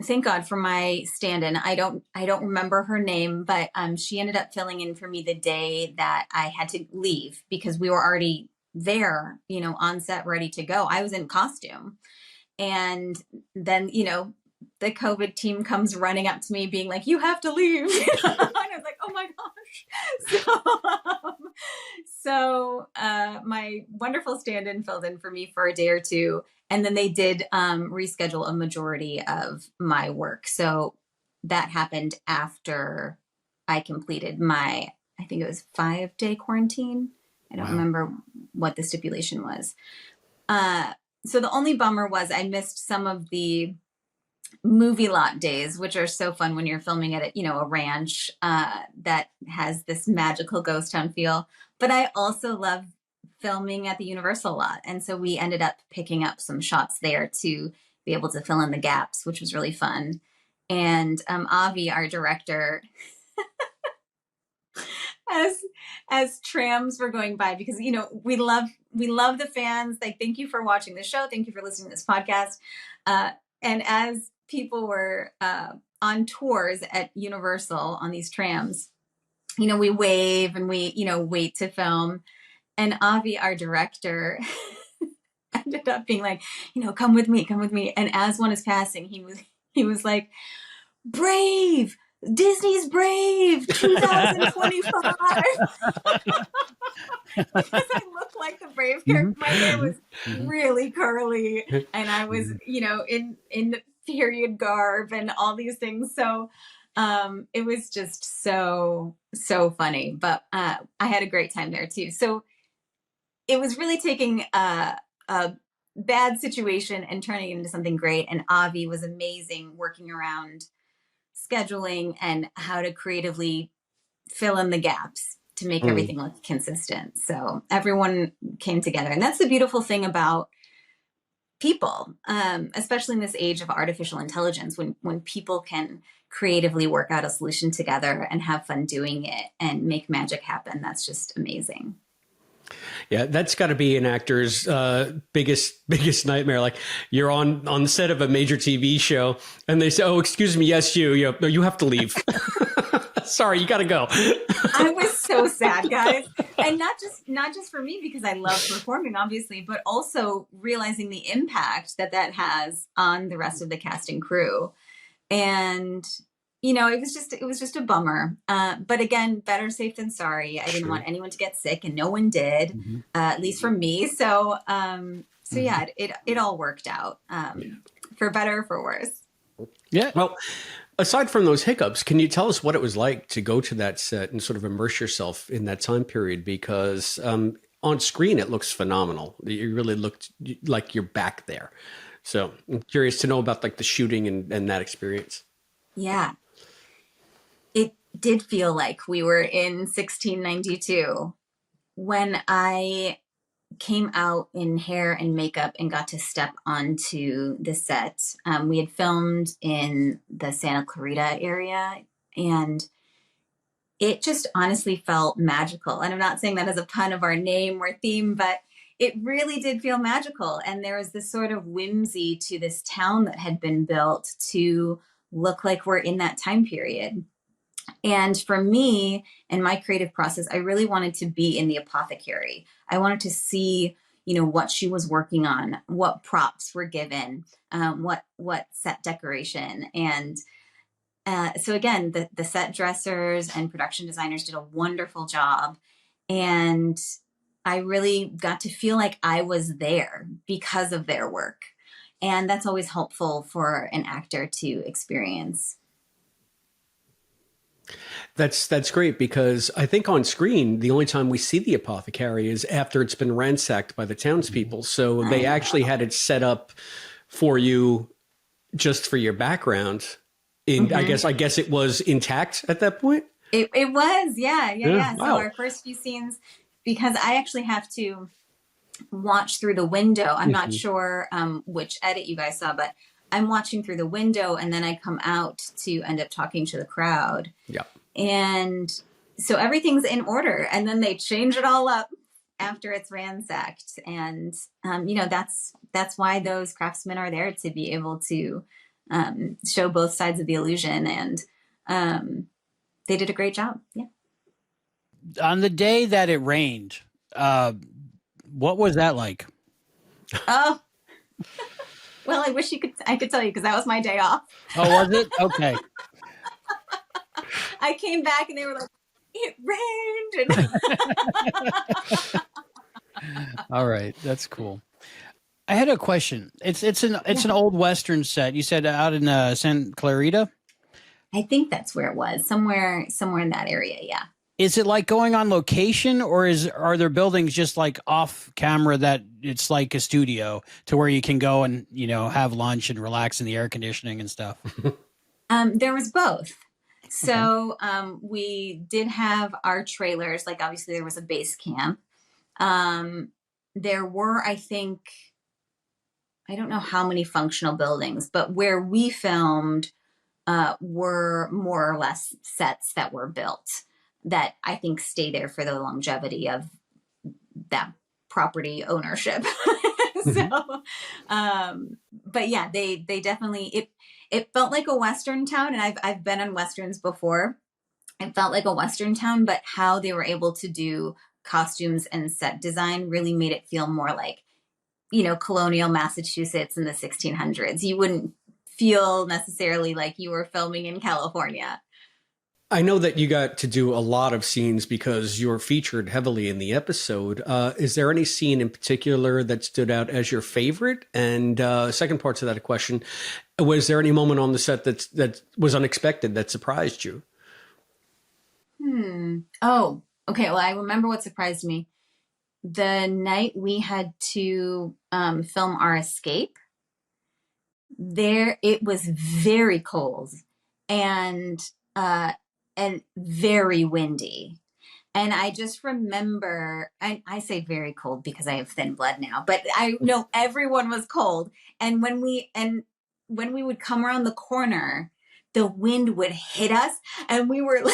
thank God for my stand-in. I don't remember her name, but she ended up filling in for me the day that I had to leave, because we were already there, on set, ready to go. I was in costume. And then, the COVID team comes running up to me being like, you have to leave. And I was like, oh my gosh. So my wonderful stand-in filled in for me for a day or two. And then they did reschedule a majority of my work. So that happened after I completed my, I think it was 5-day quarantine. I don't remember what the stipulation was. So the only bummer was I missed some of the movie lot days, which are so fun when you're filming at a ranch that has this magical ghost town feel. But I also love filming at the Universal lot. And so we ended up picking up some shots there to be able to fill in the gaps, which was really fun. And Avi, our director, as trams were going by, because we love the fans. Like, thank you for watching the show, thank you for listening to this podcast, and as people were on tours at Universal on these trams, we wave and we wait to film, and Avi, our director, ended up being like, come with me, and as one is passing, he was like, Brave, Disney's Brave 2025. Because I look like the Brave character. My hair was really curly, and I was, in the period garb and all these things. So it was just so funny. But I had a great time there too. So it was really taking a bad situation and turning it into something great. And Avi was amazing working around scheduling and how to creatively fill in the gaps to make everything look consistent. So everyone came together. And that's the beautiful thing about people, especially in this age of artificial intelligence, when people can creatively work out a solution together and have fun doing it and make magic happen. That's just amazing. Yeah, that's got to be an actor's biggest nightmare. Like, you're on the set of a major TV show, and they say, "Oh, excuse me, yes, you have to leave. Sorry, you got to go." I was so sad, guys, and not just for me, because I love performing, obviously, but also realizing the impact that has on the rest of the cast and crew, and. It was just a bummer. But again, better safe than sorry. I didn't want anyone to get sick, and no one did, at least from me. So, yeah, it all worked out, for better or for worse. Yeah. Well, aside from those hiccups, can you tell us what it was like to go to that set and sort of immerse yourself in that time period? Because on screen, it looks phenomenal. You really looked like you're back there. So I'm curious to know about like the shooting and that experience. Yeah. It did feel like we were in 1692 when I came out in hair and makeup and got to step onto the set. We had filmed in the Santa Clarita area, and it just honestly felt magical. And I'm not saying that as a pun of our name or theme, but it really did feel magical. And there was this sort of whimsy to this town that had been built to look like we're in that time period. And for me and my creative process, I really wanted to be in the apothecary. I wanted to see, what she was working on, what props were given, what set decoration. And so again, the set dressers and production designers did a wonderful job. And I really got to feel like I was there because of their work. And that's always helpful for an actor to experience. That's great, because I think on screen, the only time we see the apothecary is after it's been ransacked by the townspeople. So they actually had it set up for you just for your background. I guess it was intact at that point. It was, yeah. Wow. So our first few scenes, because I actually have to watch through the window. I'm not sure which edit you guys saw, but I'm watching through the window, and then I come out to end up talking to the crowd. Yeah. And so everything's in order, and then they change it all up after it's ransacked. And, that's why those craftsmen are there, to be able to show both sides of the illusion. And they did a great job. Yeah. On the day that it rained, what was that like? Oh, well, I wish I could tell you, because that was my day off. Oh, was it? Okay. I came back and they were like, it rained. All right, that's cool. I had a question. It's an old Western set. You said out in Santa Clarita? I think that's where it was. Somewhere in that area. Yeah. Is it like going on location, or are there buildings just like off camera that it's like a studio to where you can go and, have lunch and relax in the air conditioning and stuff? There was both. So we did have our trailers. Like, obviously there was a base camp. There were, I think, I don't know how many functional buildings, but where we filmed were more or less sets that were built that I think stay there for the longevity of that property ownership. So, but yeah, they definitely, it felt like a Western town, and I've been on Westerns before. It felt like a Western town, but how they were able to do costumes and set design really made it feel more like, colonial Massachusetts in the 1600s. You wouldn't feel necessarily like you were filming in California. I know that you got to do a lot of scenes because you're featured heavily in the episode. Is there any scene in particular that stood out as your favorite? And second part to that question, was there any moment on the set that was unexpected that surprised you? Oh, okay. Well, I remember what surprised me. The night we had to film our escape, it was very cold and very windy. And I just remember, I say very cold because I have thin blood now, but I know everyone was cold. And when we would come around the corner, the wind would hit us, and we were like,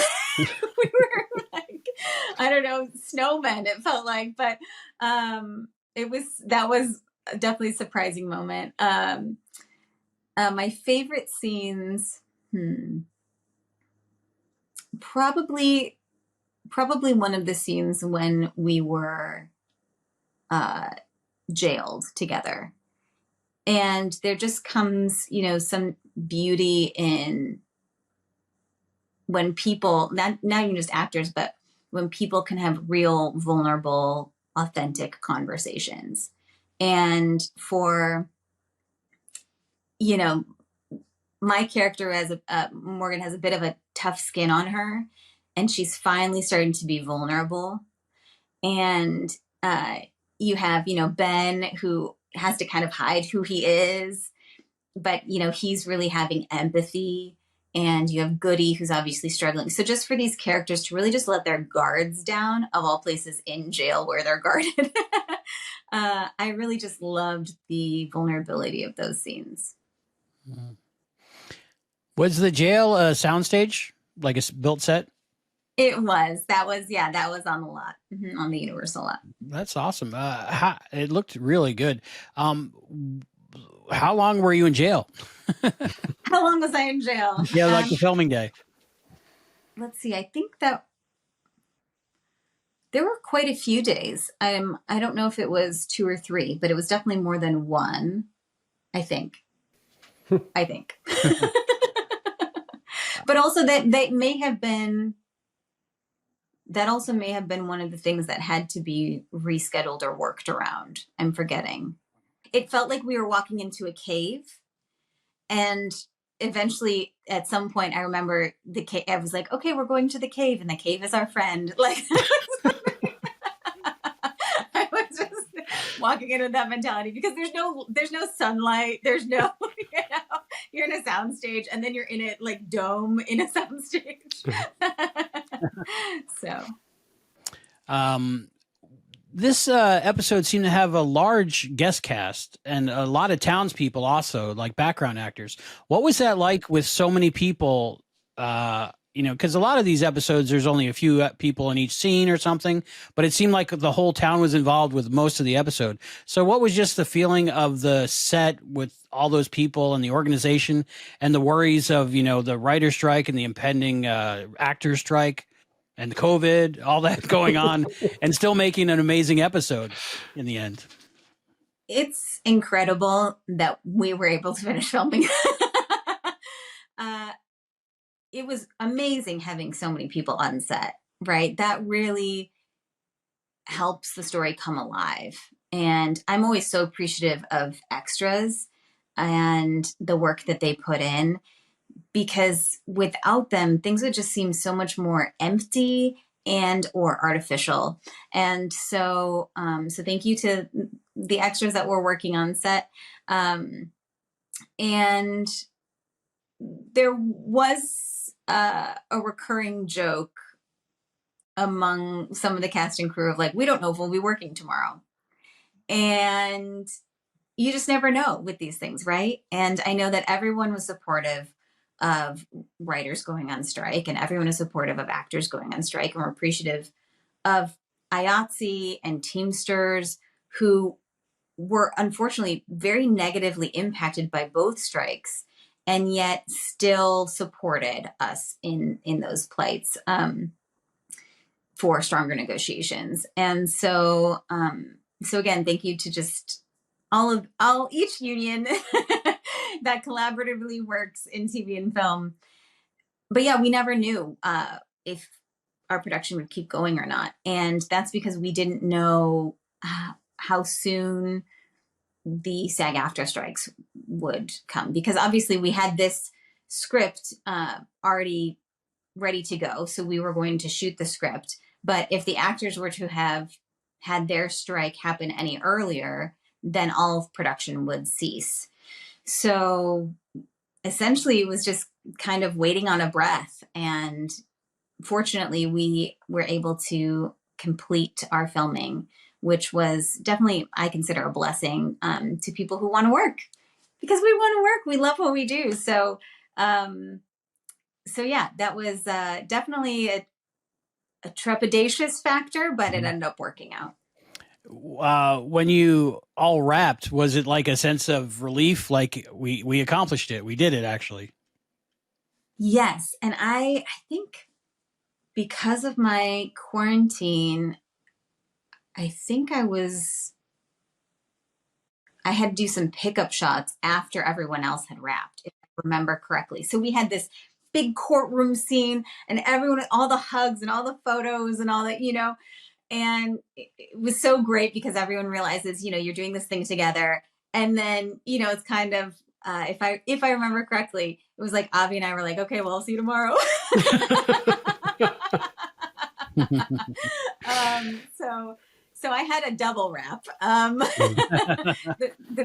I don't know, snowmen, it felt like, but that was definitely a surprising moment. My favorite scenes, probably one of the scenes when we were jailed together. And there just comes, some beauty in when people, not even just actors, but when people can have real, vulnerable, authentic conversations. And for, my character Morgan has a bit of a tough skin on her, and she's finally starting to be vulnerable. And you have, Ben, who has to kind of hide who he is, but, he's really having empathy. And you have Goody, who's obviously struggling. So just for these characters to really just let their guards down, of all places in jail where they're guarded, I really just loved the vulnerability of those scenes. Was the jail a soundstage, like a built set? It was. That was on the lot, on the Universal lot. That's awesome. It looked really good. How long were you in jail? How long was I in jail? Yeah, like the filming day. Let's see. I think that there were quite a few days. I don't know if it was 2 or 3, but it was definitely more than 1. I think. But also that may have been one of the things that had to be rescheduled or worked around. I'm forgetting. It felt like we were walking into a cave, and eventually at some point I remember the cave. I was like, okay, we're going to the cave, and the cave is our friend. Like I was just walking in with that mentality, because there's no sunlight, there's no, you're in a soundstage, and then you're in a like dome in a soundstage. So this episode seemed to have a large guest cast and a lot of townspeople also, like background actors. What was that like with so many people? Because a lot of these episodes, there's only a few people in each scene or something, but it seemed like the whole town was involved with most of the episode. So what was just the feeling of the set with all those people and the organization and the worries of, the writer strike and the impending actor strike and COVID, all that going on, and still making an amazing episode in the end? It's incredible that we were able to finish filming. It was amazing having so many people on set, right? That really helps the story come alive. And I'm always so appreciative of extras and the work that they put in, because without them, things would just seem so much more empty and or artificial. And so, so thank you to the extras that were working on set. And there was a recurring joke among some of the cast and crew of like, we don't know if we'll be working tomorrow. And you just never know with these things, right? And I know that everyone was supportive of writers going on strike, and everyone is supportive of actors going on strike, and we're appreciative of IATSE and Teamsters, who were unfortunately very negatively impacted by both strikes, and yet still supported us in those plights for stronger negotiations. And so, so again, thank you to just each union that collaboratively works in TV and film. But yeah, we never knew if our production would keep going or not. And that's because we didn't know how soon the SAG-AFTRA strikes would come, because obviously we had this script already ready to go. So we were going to shoot the script. But if the actors were to have had their strike happen any earlier, then all of production would cease. So essentially it was just kind of waiting on a breath. And fortunately we were able to complete our filming, which was definitely, I consider, a blessing to people who want to work, because we want to work. We love what we do. So, so yeah, that was definitely a trepidatious factor, but it ended up working out. When you all wrapped, was it like a sense of relief? Like we accomplished it. We did it, actually. Yes. And I think because of my quarantine, I think I had to do some pickup shots after everyone else had wrapped, if I remember correctly. So we had this big courtroom scene, and everyone, all the hugs and all the photos and all that, and it was so great because everyone realizes, you're doing this thing together. And then, it's kind of, if I remember correctly, it was like Avi and I were like, okay, well, I'll see you tomorrow. So I had a double wrap, the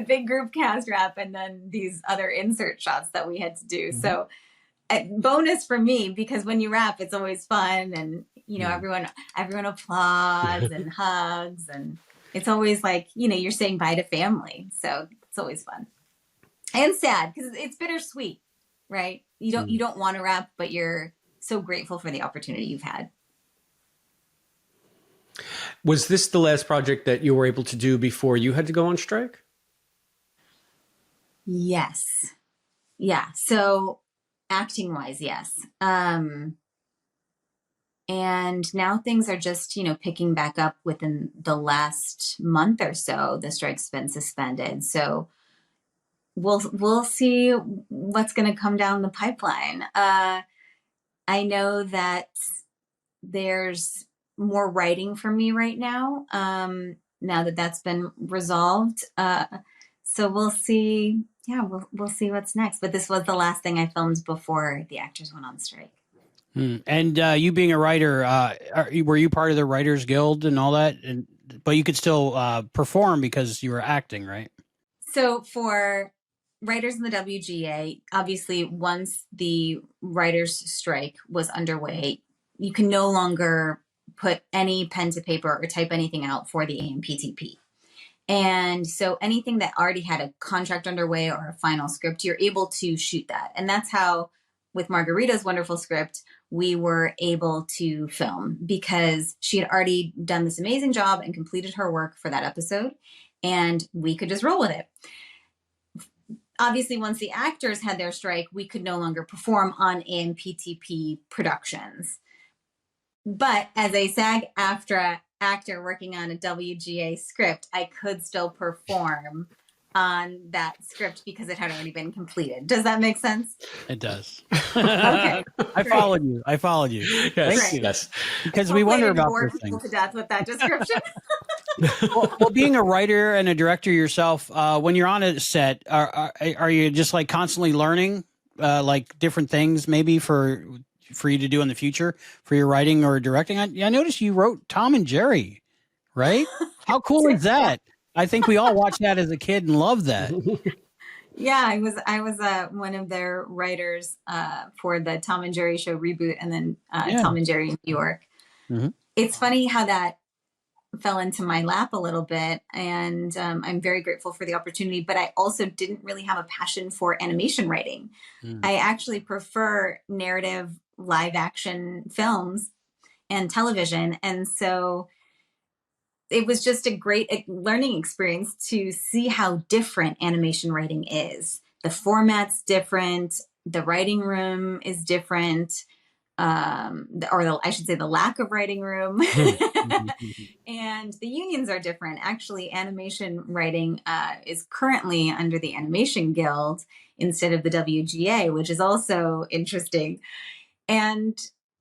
big group cast wrap, and then these other insert shots that we had to do. Mm-hmm. So bonus for me, because when you wrap, it's always fun, and everyone applauds and hugs, and it's always like you're saying bye to family. So it's always fun and sad because it's bittersweet, right? You don't want to wrap, but you're so grateful for the opportunity you've had. Was this the last project that you were able to do before you had to go on strike? Yes. Yeah. So acting wise, yes. And now things are just, picking back up within the last month or so. The strike's been suspended. So we'll see what's going to come down the pipeline. I know that there's more writing for me right now, now that that's been resolved. So we'll see yeah, we'll see what's next. But this was the last thing I filmed before the actors went on strike. And you being a writer, were you part of the Writers Guild and all that? But you could still perform because you were acting, right? So for writers in the WGA, obviously, once the writers' strike was underway, you can no longer put any pen to paper or type anything out for the AMPTP. And so anything that already had a contract underway or a final script, you're able to shoot that. And that's how, with Margarita's wonderful script, we were able to film, because she had already done this amazing job and completed her work for that episode, and we could just roll with it. Obviously, once the actors had their strike, we could no longer perform on AMPTP productions. But as a SAG-AFTRA actor working on a WGA script, I could still perform on that script because it had already been completed. Does that make sense? It does. Okay. I followed you. Yes. Thank you. Yes. Because we wonder about this thing. To death with that description. Well, being a writer and a director yourself, when you're on a set, are you just like constantly learning like different things maybe for you to do in the future for your writing or directing? I noticed you wrote Tom and Jerry, right? How cool is that? I think we all watched that as a kid and loved that. Yeah, I was one of their writers for the Tom and Jerry show reboot, and then Tom and Jerry in New York. Mm-hmm. It's funny how that fell into my lap a little bit, and I'm very grateful for the opportunity, but I also didn't really have a passion for animation writing. I actually prefer narrative live action films and television, and so it was just a great learning experience to see how different animation writing is. The format's different, the writing room is different, I should say the lack of writing room. And the unions are different. Actually, animation writing is currently under the Animation Guild instead of the WGA, which is also interesting. And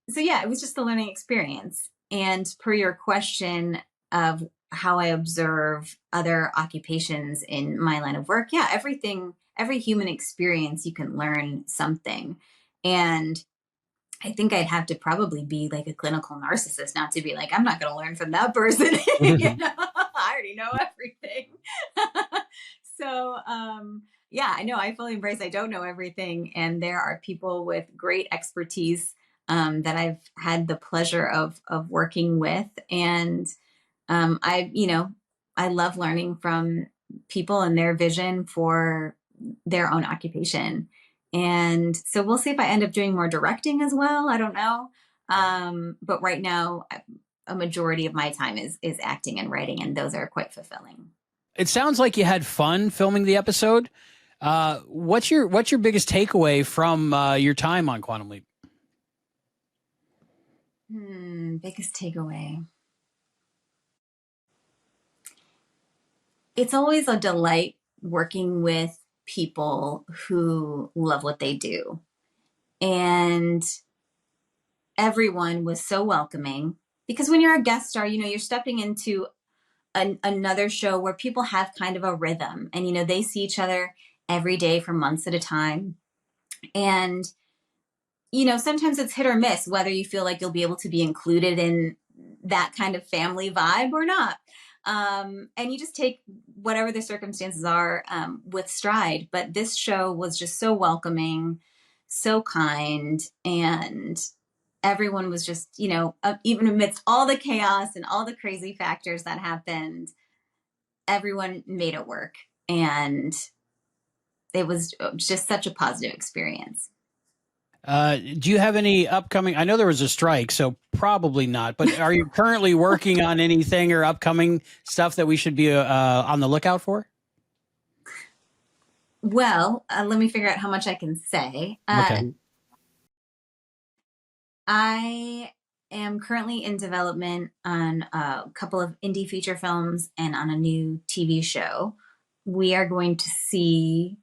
so, yeah, it was just a learning experience. And per your question of how I observe other occupations in my line of work, yeah, every human experience, you can learn something. And I think I'd have to probably be like a clinical narcissist not to be like, I'm not going to learn from that person. You know? I already know everything. So, yeah, I know I fully embrace I don't know everything. And there are people with great expertise that I've had the pleasure of working with. And I love learning from people and their vision for their own occupation. And so we'll see if I end up doing more directing as well. I don't know. But right now, a majority of my time is acting and writing, and those are quite fulfilling. It sounds like you had fun filming the episode. What's your biggest takeaway from your time on Quantum Leap? Biggest takeaway. It's always a delight working with people who love what they do. And everyone was so welcoming, because when you're a guest star, you're stepping into another show where people have kind of a rhythm, and, they see each other every day for months at a time. And, sometimes it's hit or miss whether you feel like you'll be able to be included in that kind of family vibe or not. And you just take whatever the circumstances are with stride. But this show was just so welcoming, so kind, and everyone was just, even amidst all the chaos and all the crazy factors that happened, everyone made it work. And it was just such a positive experience. Do you have any upcoming? I know there was a strike, so probably not. But are you currently working on anything or upcoming stuff that we should be on the lookout for? Well, let me figure out how much I can say. Okay. I am currently in development on a couple of indie feature films and on a new TV show. We are going to see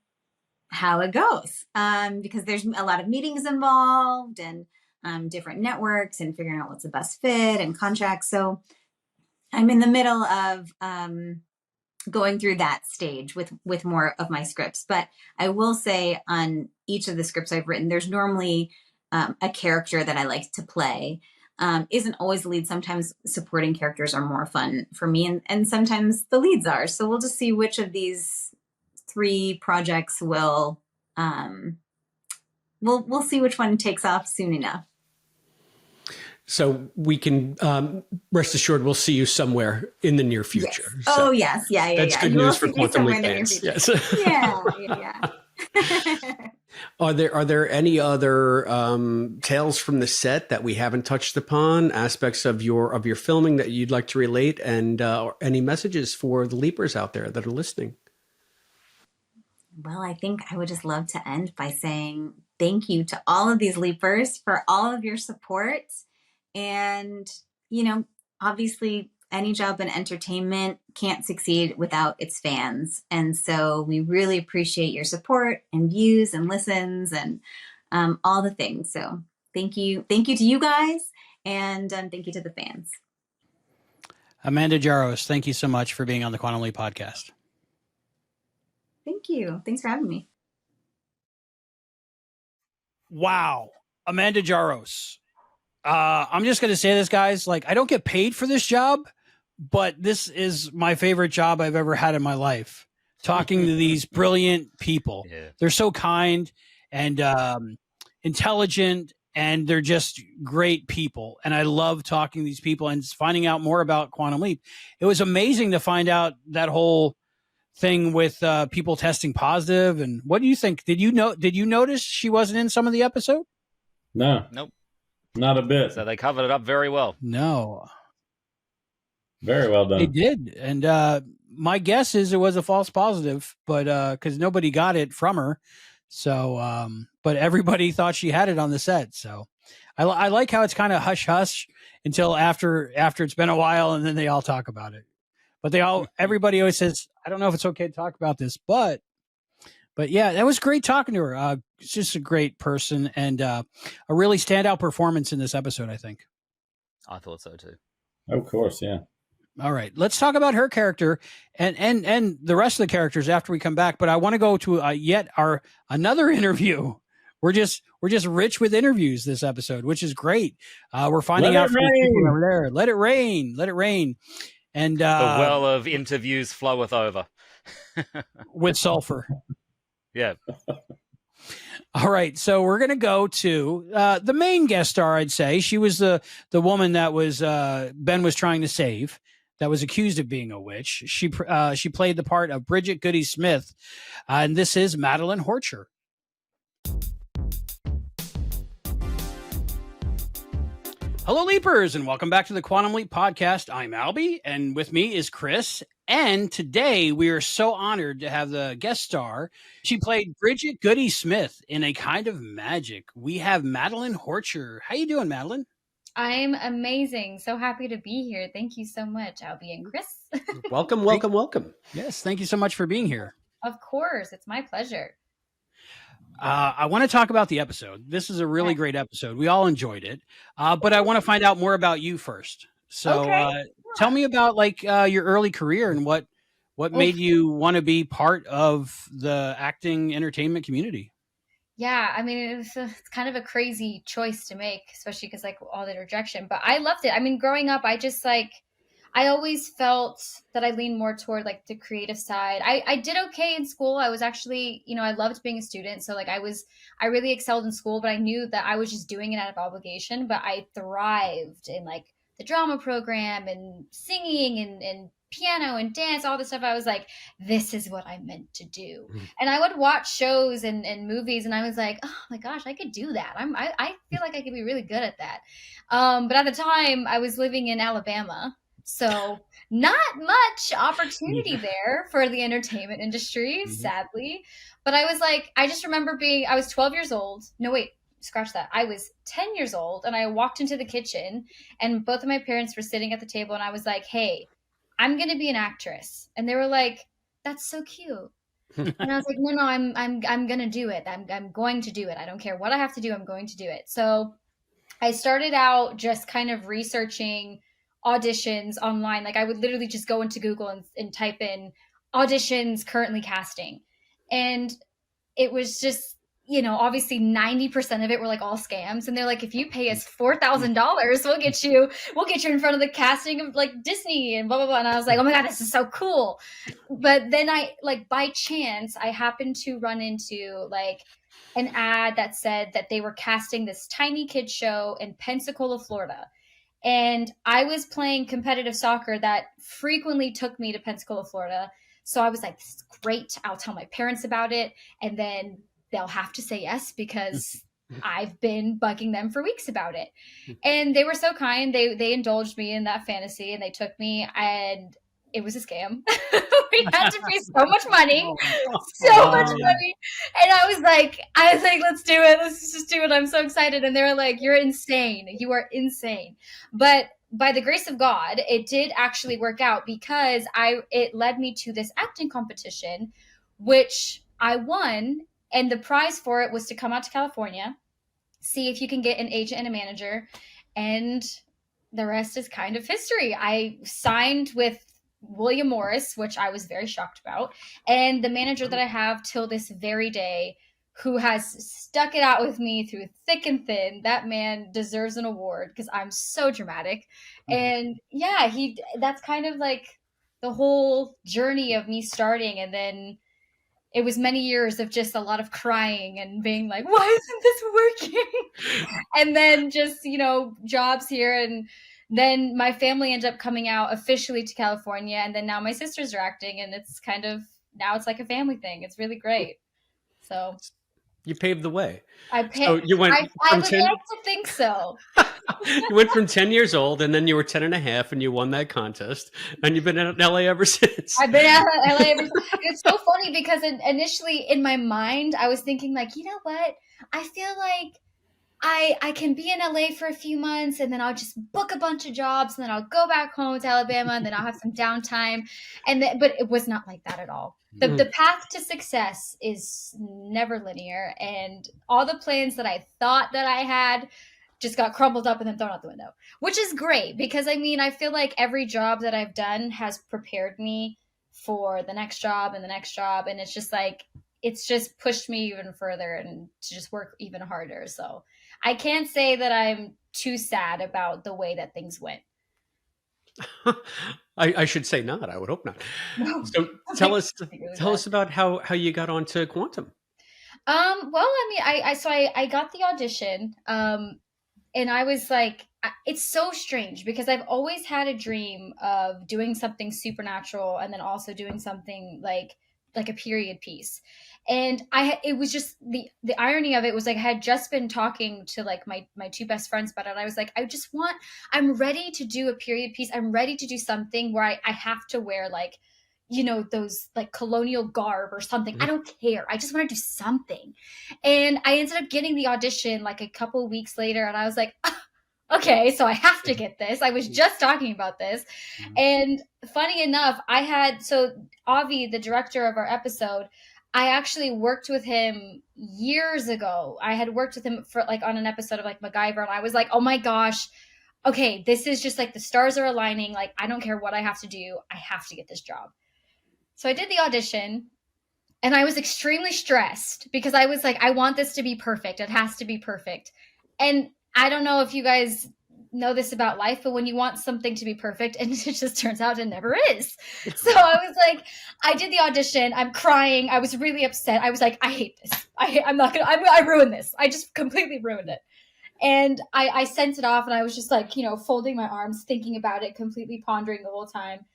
how it goes, because there's a lot of meetings involved and different networks and figuring out what's the best fit and contracts. So I'm in the middle of going through that stage with more of my scripts. But I will say on each of the scripts I've written, there's normally a character that I like to play. Isn't always the lead. Sometimes supporting characters are more fun for me, and sometimes the leads are. So we'll just see which of these 3 projects will we'll see which one takes off soon enough. So we can rest assured we'll see you somewhere in the near future. Yes. So Oh yes, yeah. That's good news for Quantum Leap fans. Yes. Yeah. Are there any other tales from the set that we haven't touched upon? Aspects of your filming that you'd like to relate, and or any messages for the leapers out there that are listening? Well, I think I would just love to end by saying thank you to all of these leapers for all of your support. And, obviously any job in entertainment can't succeed without its fans. And so we really appreciate your support and views and listens and all the things. So thank you. Thank you to you guys. And thank you to the fans. Amanda Jaros, thank you so much for being on the Quantum Leap podcast. Thank you. Thanks for having me. Wow. Amanda Jaros. I'm just going to say this, guys. Like, I don't get paid for this job, but this is my favorite job I've ever had in my life. Talking to these brilliant people. Yeah. They're so kind and intelligent, and they're just great people. And I love talking to these people and finding out more about Quantum Leap. It was amazing to find out that whole thing with people testing positive. And what do you think? Did you notice she wasn't in some of the episode? No. Nope. Not a bit. So they covered it up very well. No. Very well done. They did. And my guess is it was a false positive, but because nobody got it from her. So, but everybody thought she had it on the set. So I like how it's kind of hush hush until after it's been a while, and then they all talk about it. But everybody always says, I don't know if it's okay to talk about this, but yeah, that was great talking to her. She's just a great person, and a really standout performance in this episode, I think. I thought so too. Of course, yeah. All right, let's talk about her character and the rest of the characters after we come back. But I want to go to another interview. We're just rich with interviews this episode, which is great. We're finding out from people over there. Let it rain, let it rain, and the well of interviews floweth over with sulfur. Yeah. All right, so we're going to go to the main guest star, I'd say. She was the woman that was Ben was trying to save, that was accused of being a witch. She played the part of Bridget Goody Smith, and this is Madalyn Horcher. Hello, Leapers, and welcome back to the Quantum Leap podcast. I'm Albie, and with me is Chris. And today we are so honored to have the guest star. She played Bridget Goody Smith in A Kind of Magic. We have Madalyn Horcher. How you doing, Madalyn? I'm amazing. So happy to be here. Thank you so much, Albie and Chris. Welcome, welcome, welcome. Yes, thank you so much for being here. Of course, it's my pleasure. I want to talk about the episode. This is a really great episode. We all enjoyed it, but I want to find out more about you first. So tell me about your early career and what made you want to be part of the acting entertainment community. Yeah, I mean, it's kind of a crazy choice to make, especially because all the rejection, but I loved it. I mean, growing up, I always felt that I leaned more toward the creative side. I did okay in school. I was actually, I loved being a student. So I really excelled in school, but I knew that I was just doing it out of obligation. But I thrived in the drama program and singing and piano and dance, all this stuff. I was like, this is what I meant to do. And I would watch shows and movies, and I was like, oh my gosh, I could do that. I feel like I could be really good at that. But at the time I was living in Alabama. So not much opportunity there for the entertainment industry, sadly. But I just remember I was 12 years old. No, wait, scratch that. I was 10 years old, and I walked into the kitchen, and both of my parents were sitting at the table, and I was like, hey, I'm going to be an actress. And they were like, that's so cute. And I was like, no, I'm going to do it. I'm going to do it. I don't care what I have to do. I'm going to do it. So I started out just kind of researching auditions online. I would literally just go into Google and type in auditions, currently casting. And it was just, you know, obviously 90% of it were like all scams. And they're like, if you pay us $4,000, we'll get you in front of the casting of like Disney and blah, blah, blah. And I was like, oh my God, this is so cool. But then I, like, by chance, I happened to run into like an ad that said that they were casting this tiny kid show in Pensacola, Florida. And I was playing competitive soccer that frequently took me to Pensacola, Florida. So I was like, this is great. I'll tell my parents about it. And then they'll have to say yes because I've been bugging them for weeks about it. And they were so kind. They indulged me in that fantasy and they took me, and it was a scam. We had to pay so much money. And I was like, let's do it. Let's just do it. I'm so excited. And they were like, you're insane. You are insane. But by the grace of God, it did actually work out because it led me to this acting competition, which I won. And the prize for it was to come out to California, see if you can get an agent and a manager. And the rest is kind of history. I signed with William Morris, which I was very shocked about. And the manager that I have till this very day, who has stuck it out with me through thick and thin, that man deserves an award because I'm so dramatic. And yeah, that's kind of like the whole journey of me starting. And then it was many years of just a lot of crying and being like, why isn't this working? And then just, you know, jobs here. And then my family ended up coming out officially to California. And then now my sisters are acting, and it's kind of, now it's like a family thing. It's really great. So you paved the way. So you went I would like to think so. You went from 10 years old, and then you were 10 and a half, and you won that contest, and you've been in LA ever since. I've been in LA ever since. It's so funny because initially in my mind, I was thinking like, you know what? I feel like I can be in LA for a few months, and then I'll just book a bunch of jobs, and then I'll go back home to Alabama, and then I'll have some downtime. But it was not like that at all. The path to success is never linear, and all the plans that I thought that I had just got crumbled up and then thrown out the window, which is great because I feel like every job that I've done has prepared me for the next job and the next job. And it's just like, it's just pushed me even further and to just work even harder. So I can't say that I'm too sad about the way that things went. I should say not. I would hope not. No. So tell us about how you got onto Quantum. Well, I got the audition, and I was like, it's so strange because I've always had a dream of doing something supernatural and then also doing something like a period piece. And it was just the irony of it was like, I had just been talking to like my two best friends about it. And I was like, I'm ready to do a period piece. I'm ready to do something where I have to wear like, you know, those like colonial garb or something. I don't care. I just want to do something. And I ended up getting the audition like a couple of weeks later. And I was like, okay, so I have to get this. I was just talking about this. And funny enough, Avi, the director of our episode, I actually worked with him years ago. I had worked with him for like on an episode of like MacGyver. And I was like, oh my gosh, okay, this is just like the stars are aligning. Like, I don't care what I have to do. I have to get this job. So I did the audition, and I was extremely stressed because I was like, I want this to be perfect. It has to be perfect. And I don't know if you guys know this about life, but when you want something to be perfect and it just turns out it never is. So I was like, I did the audition. I'm crying. I was really upset. I was like, I hate this. I ruined this. I just completely ruined it. And I sent it off, and I was just like, you know, folding my arms, thinking about it, completely pondering the whole time.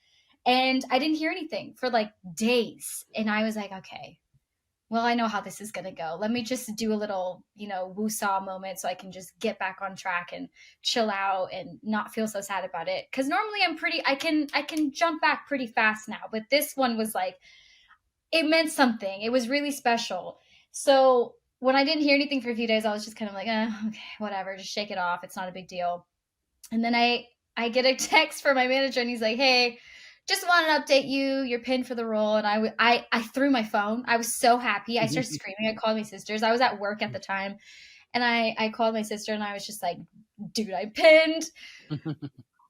And I didn't hear anything for like days. And I was like, okay, well, I know how this is going to go. Let me just do a little, you know, woo-saw moment so I can just get back on track and chill out and not feel so sad about it. Because normally I can jump back pretty fast now. But this one was like, it meant something. It was really special. So when I didn't hear anything for a few days, I was just kind of like, okay, whatever, just shake it off. It's not a big deal. And then I get a text from my manager, and he's like, hey, just wanted to update you. You're pinned for the role. And I threw my phone. I was so happy. I started screaming. I called my sisters. I was at work at the time. And I called my sister, and I was just like, dude, I'm pinned.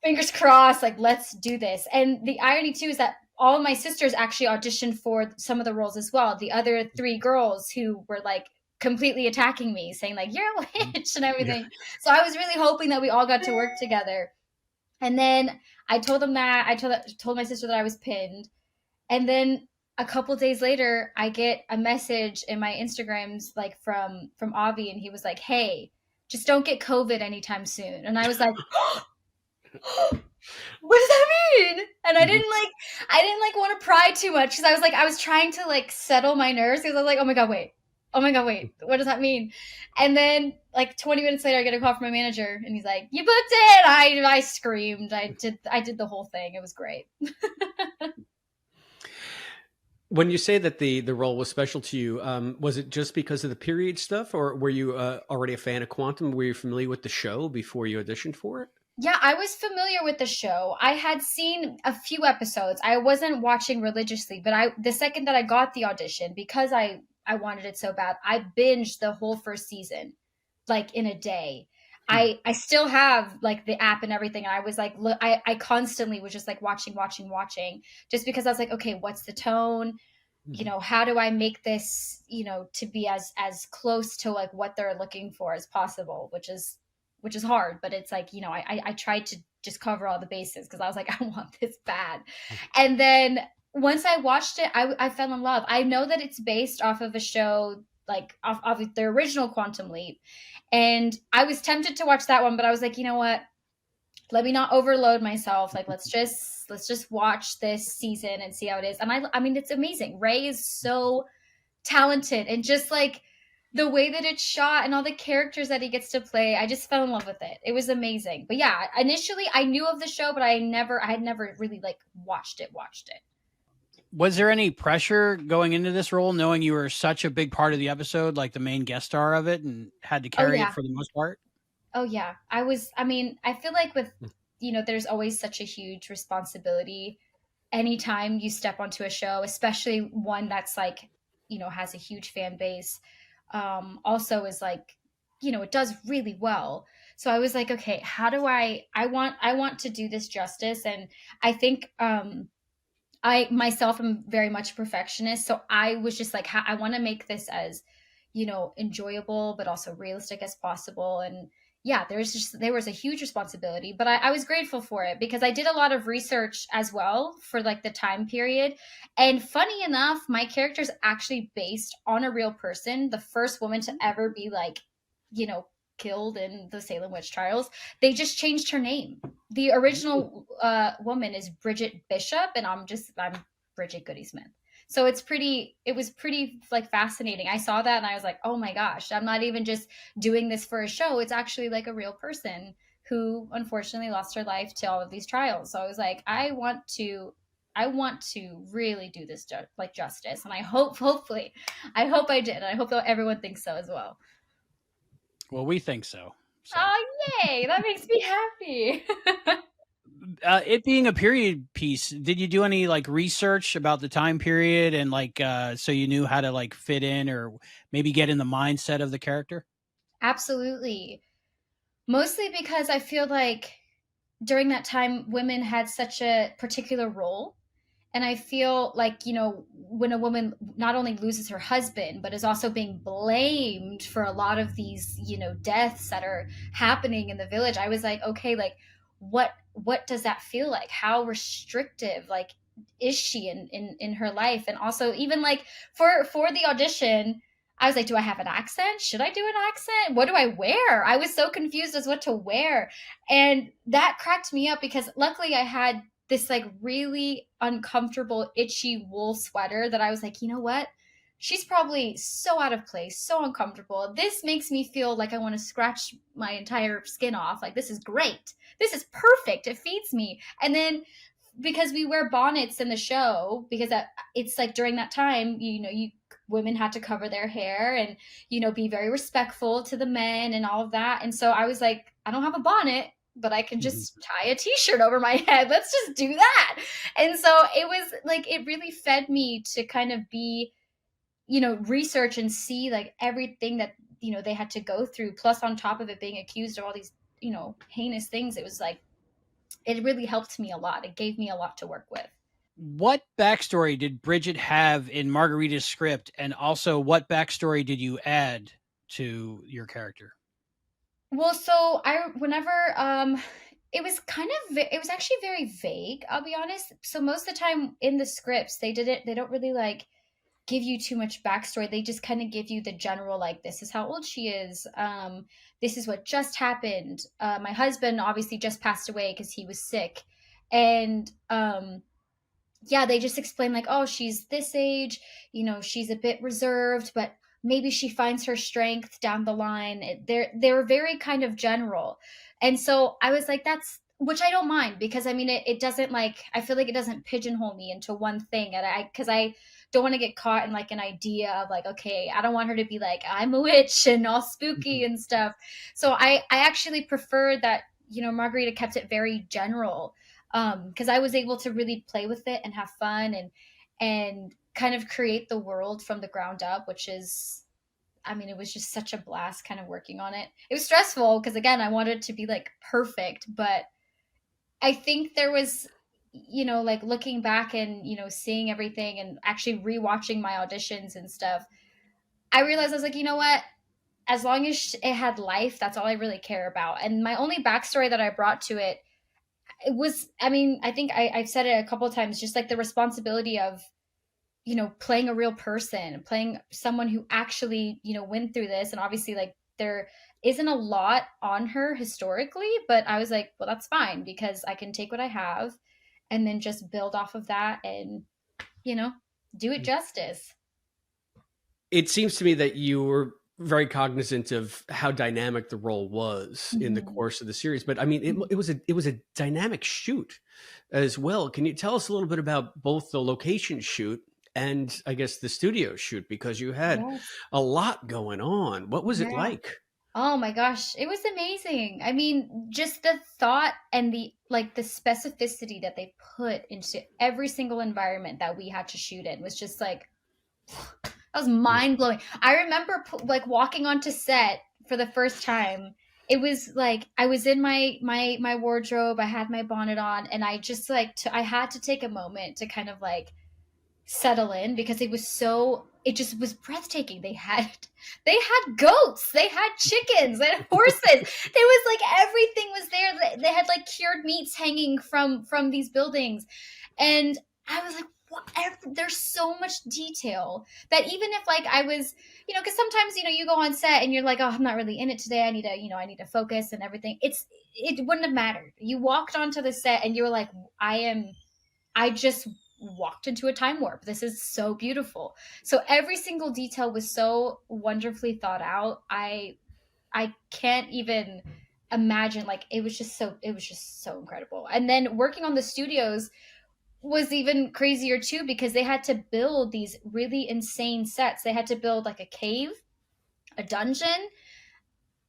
Fingers crossed. Like, let's do this. And the irony too is that all of my sisters actually auditioned for some of the roles as well. The other 3 girls who were like completely attacking me, saying like, you're a witch and everything. Yeah. So I was really hoping that we all got to work together. And then I told them that, I told my sister that I was pinned. And then a couple days later, I get a message in my Instagrams like from Avi, and he was like, hey, just don't get COVID anytime soon. And I was like, what does that mean? And I didn't want to pry too much, because I was trying to like settle my nerves, because I was like, oh my God, wait, what does that mean? And then like 20 minutes later, I get a call from my manager, and he's like, you booked it. I screamed. I did the whole thing. It was great. When you say that the role was special to you, was it just because of the period stuff, or were you already a fan of Quantum? Were you familiar with the show before you auditioned for it? Yeah, I was familiar with the show. I had seen a few episodes. I wasn't watching religiously, but the second that I got the audition, because I wanted it so bad, I binged the whole first season, like in a day. I still have like the app and everything. And I was like, look, I constantly was just like watching, just because I was like, okay, what's the tone? You know, how do I make this, you know, to be as close to like what they're looking for as possible, which is hard, but it's like, you know, I tried to just cover all the bases, because I was like, I want this bad. And then once I watched it, I fell in love. I know that it's based off of a show, like off of the original Quantum Leap. And I was tempted to watch that one, but I was like, you know what? Let me not overload myself. Like, let's just watch this season and see how it is. And I mean, it's amazing. Ray is so talented, and just like the way that it's shot and all the characters that he gets to play, I just fell in love with it. It was amazing. But yeah, initially I knew of the show, but I had never really like watched it. Was there any pressure going into this role, knowing you were such a big part of the episode, like the main guest star of it, and had to carry it for the most part? Oh yeah. I feel like with, you know, there's always such a huge responsibility anytime you step onto a show, especially one that's like, you know, has a huge fan base. Also is like, you know, it does really well. So I was like, okay, how do I want to do this justice. And I think, I myself am very much a perfectionist. So I was just like, I want to make this as, you know, enjoyable, but also realistic as possible. And yeah, there was a huge responsibility, but I was grateful for it, because I did a lot of research as well for like the time period. And funny enough, my character is actually based on a real person, the first woman to ever be like, you know, killed in the Salem witch trials. They just changed her name. The original woman is Bridget Bishop, and I'm Bridget Goody Smith. So it was pretty like fascinating. I saw that and I was like, oh my gosh, I'm not even just doing this for a show. It's actually like a real person who unfortunately lost her life to all of these trials. So I was like, I want to really do this justice. And I hope I did. And I hope that everyone thinks so as well. Well, we think so. Oh, yay. That makes me happy. It being a period piece, did you do any like research about the time period, and like so you knew how to like fit in or maybe get in the mindset of the character? Absolutely. Mostly because I feel like during that time, women had such a particular role. And I feel like, you know, when a woman not only loses her husband, but is also being blamed for a lot of these, you know, deaths that are happening in the village, I was like, okay, like what does that feel like? How restrictive, like, is she in her life? And also even like for the audition, I was like, do I have an accent? Should I do an accent? What do I wear? I was so confused as what to wear. And that cracked me up, because luckily I had this like really uncomfortable, itchy wool sweater that I was like, you know what? She's probably so out of place, so uncomfortable. This makes me feel like I want to scratch my entire skin off. Like, this is great. This is perfect. It feeds me. And then because we wear bonnets in the show, because it's like during that time, you know, women had to cover their hair and, you know, be very respectful to the men and all of that. And so I was like, I don't have a bonnet, but I can just tie a t-shirt over my head. Let's just do that. And so it was like, it really fed me to kind of be, you know, research and see like everything that, you know, they had to go through. Plus on top of it being accused of all these, you know, heinous things, it was like, it really helped me a lot. It gave me a lot to work with. what backstory did Bridget have in Margarita's script, and also what backstory did you add to your character? Well, so it was it was actually very vague, I'll be honest. So most of the time in the scripts, they don't really like give you too much backstory. They just kind of give you the general, like, this is how old she is. This is what just happened. My husband obviously just passed away because he was sick. And yeah, they just explain like, oh, she's this age, she's a bit reserved, but maybe she finds her strength down the line. They're very kind of general. And so I was like, which I don't mind, because I mean, it doesn't, like, I feel like it doesn't pigeonhole me into one thing. And because I don't want to get caught in like an idea of like, okay, I don't want her to be like, I'm a witch and all spooky and stuff. So I actually prefer that, Margarita kept it very general. Because I was able to really play with it and have fun and kind of create the world from the ground up, which is, I mean, it was just such a blast kind of working on it. It was stressful because, again, I wanted it to be like perfect, but I think there was, like looking back and, seeing everything and actually rewatching my auditions and stuff, I realized I was like, you know what? As long as it had life, that's all I really care about. And my only backstory that I brought to it was, I mean, I think I've said it a couple of times, just like the responsibility of, playing a real person, playing someone who actually, went through this. And obviously, like, there isn't a lot on her historically, but I was like, well, that's fine, because I can take what I have and then just build off of that and, do it justice. It seems to me that you were very cognizant of how dynamic the role was in the course of the series, but I mean, it was a dynamic shoot as well. Can you tell us a little bit about both the location shoot and, I guess, the studio shoot, because you had a lot going on? What was it like? Oh my gosh, it was amazing. I mean, just the thought and the specificity that they put into every single environment that we had to shoot in was just like, that was mind blowing. I remember like walking onto set for the first time. It was like I was in my wardrobe. I had my bonnet on, and I just I had to take a moment to kind of like settle in, because it just was breathtaking. They had goats, they had chickens, they had horses. There was like everything was there. They had like cured meats hanging from these buildings, and I was like, there's so much detail that even if like I was, because sometimes, you go on set and you're like, oh, I'm not really in it today. I need to focus and everything. It wouldn't have mattered. You walked onto the set and you were like, I just walked into a time warp. This is so beautiful. So every single detail was so wonderfully thought out. I can't even imagine, like, it was just so incredible. And then working on the studios was even crazier too, because they had to build these really insane sets. They had to build like a cave, a dungeon.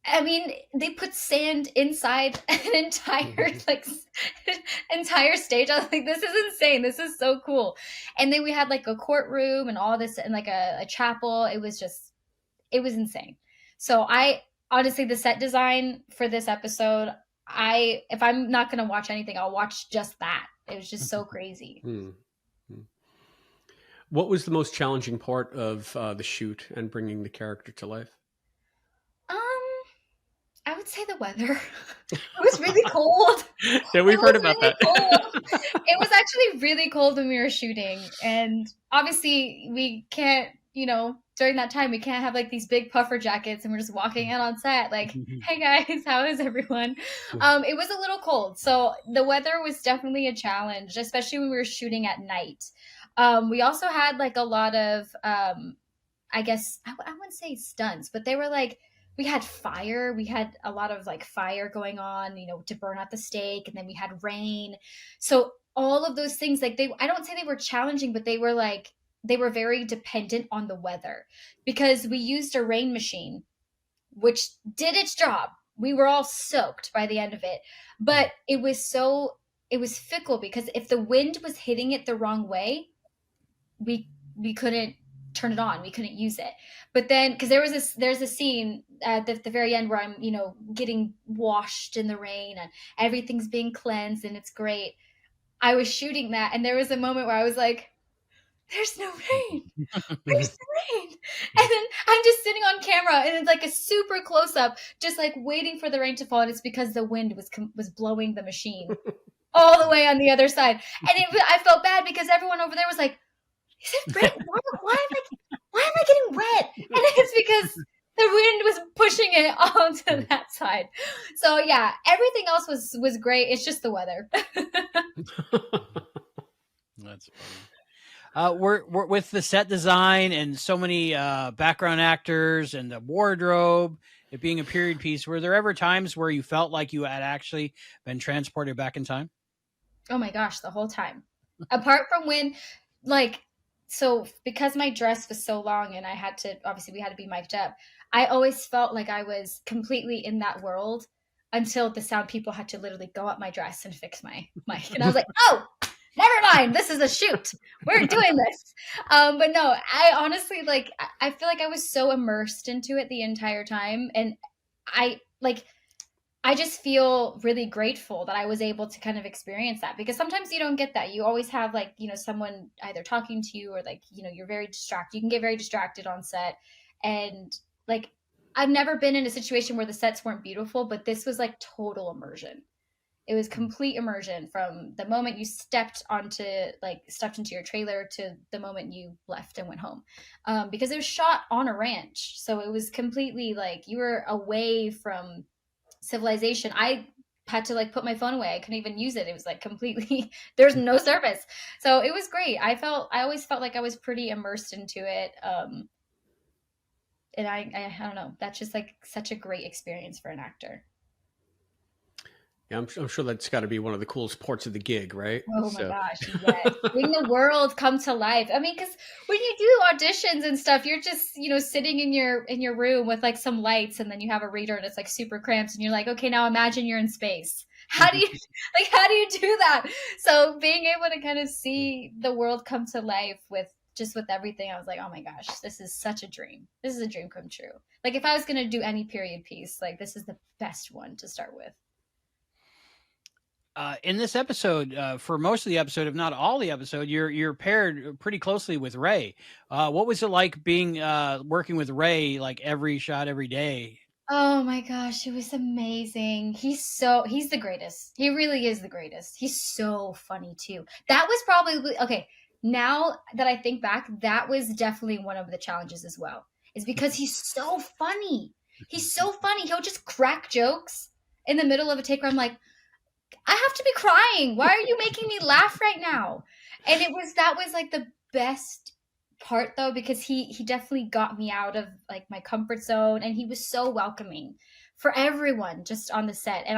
I mean, they put sand inside an entire entire stage. I was like, this is insane. This is so cool. And then we had like a courtroom and all this, and like a chapel. It was insane. So honestly, the set design for this episode, if I'm not going to watch anything, I'll watch just that. It was just so crazy. What was the most challenging part of the shoot and bringing the character to life? I would say the weather. It was really cold. Yeah, we've heard about that. It was actually really cold when we were shooting. And obviously we can't, during that time, we can't have like these big puffer jackets and we're just walking in on set like, hey guys, how is everyone? It was a little cold. So the weather was definitely a challenge, especially when we were shooting at night. We also had like a lot of, I guess, I wouldn't say stunts, but they were like, we had fire. We had a lot of like fire going on, to burn out the stake. And then we had rain. So all of those things, like I don't say they were challenging, but they were very dependent on the weather, because we used a rain machine, which did its job. We were all soaked by the end of it, but it was fickle, because if the wind was hitting it the wrong way, we couldn't turn it on. We couldn't use it. But then, because there's a scene at the very end where I'm, getting washed in the rain and everything's being cleansed and it's great. I was shooting that, and there was a moment where I was like, there's no rain. Where's the rain? And then I'm just sitting on camera, and it's like a super close up, just like waiting for the rain to fall. And it's because the wind was blowing the machine all the way on the other side. And I felt bad because everyone over there was like, is it rain? Why am I getting wet? And it's because the wind was pushing it onto that side. So yeah, everything else was great. It's just the weather. That's funny. We're with the set design and so many background actors and the wardrobe, it being a period piece. Were there ever times where you felt like you had actually been transported back in time? Oh my gosh, the whole time. Apart from when, like, so because my dress was so long and we had to be mic'd up, I always felt like I was completely in that world until the sound people had to literally go up my dress and fix my mic. And I was like, oh, never mind. This is a shoot. We're doing this. But no, I honestly, like, I feel like I was so immersed into it the entire time. And I just feel really grateful that I was able to kind of experience that, because sometimes you don't get that. You always have, like, you know, someone either talking to you or, like, you know, you're very distracted. You can get very distracted on set. And like, I've never been in a situation where the sets weren't beautiful, but this was like total immersion. It was complete immersion from the moment you stepped into your trailer to the moment you left and went home. Because it was shot on a ranch. So it was completely like you were away from civilization. I had to like put my phone away. I couldn't even use it. It was like completely, there's no service. So it was great. I always felt like I was pretty immersed into it. And I don't know, that's just like such a great experience for an actor. Yeah, I'm sure that's got to be one of the coolest parts of the gig, right? Oh my gosh, yes. Seeing the world come to life. I mean, because when you do auditions and stuff, you're just, you know, sitting in your room with like some lights, and then you have a reader and it's like super cramped, and you're like, okay, now imagine you're in space. How do you do that? So being able to kind of see the world come to life with everything, I was like, oh my gosh, this is such a dream. This is a dream come true. Like, if I was going to do any period piece, like, this is the best one to start with. In this episode, for most of the episode, if not all the episode, you're paired pretty closely with Ray. What was it like being working with Ray, like every shot, every day? Oh my gosh, it was amazing. He's the greatest. He really is the greatest. He's so funny too. That was probably, okay, now that I think back, that was definitely one of the challenges as well. Is because he's so funny. He's so funny. He'll just crack jokes in the middle of a take where I'm like, I have to be crying. Why are you making me laugh right now? And that was like the best part though, because he definitely got me out of like my comfort zone, and he was so welcoming for everyone just on the set. And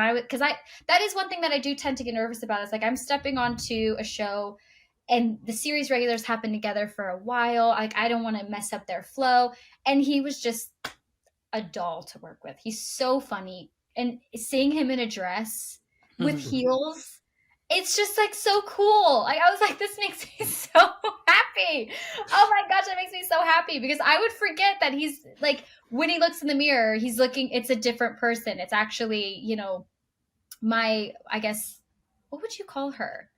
that is one thing that I do tend to get nervous about, is like, I'm stepping onto a show and the series regulars have been together for a while. Like, I don't want to mess up their flow. And he was just a doll to work with. He's so funny. And seeing him in a dress with heels, it's just like so cool. Like, I was like, this makes me so happy. Oh my gosh, that makes me so happy, because I would forget that he's like, when he looks in the mirror, it's a different person. It's actually, you know, I guess, what would you call her?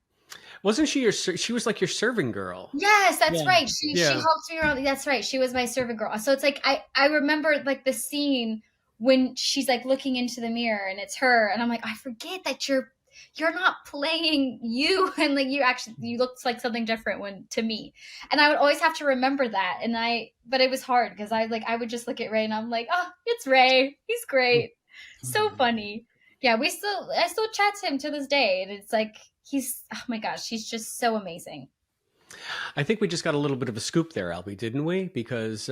Wasn't she she was like your serving girl? Yes, that's right. She helped me around. That's right. She was my servant girl. So it's like, I remember like the scene when she's like looking into the mirror and it's her, and I'm like, I forget that you're not playing you, and like you looked like something different to me, and I would always have to remember that. But it was hard, because I would just look at Ray and I'm like, oh, it's Ray. He's great, so funny. Yeah, I still chat to him to this day, and it's like, oh my gosh, he's just so amazing. I think we just got a little bit of a scoop there, Albie, didn't we? Because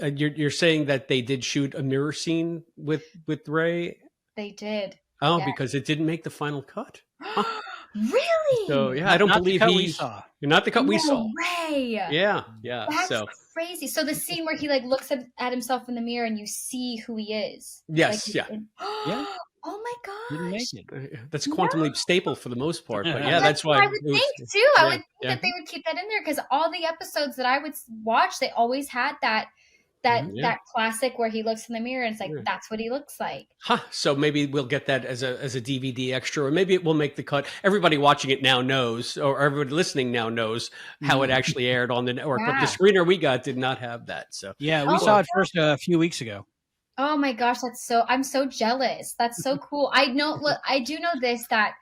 you're saying that they did shoot a mirror scene with Ray? They did. Oh, yes. Because it didn't make the final cut. Really? So yeah, I don't believe we saw. You're not the cut we saw. No way. Yeah. That's crazy. So the scene where he like looks at himself in the mirror and you see who he is. Yes. Like, yeah. Oh my gosh. Didn't make it. That's a Quantum Leap staple for the most part. But yeah, that's why I would think too. I would think that they would keep that in there, because all the episodes that I would watch, they always had that that classic where he looks in the mirror and it's like, that's what he looks like. So maybe we'll get that as a DVD extra, or maybe it will make the cut. Everybody watching it now knows, or everybody listening now knows how it actually aired on the network. But the screener we got did not have that. So we saw it first a few weeks ago. Oh my gosh, I'm so jealous. That's so cool. I do know this, that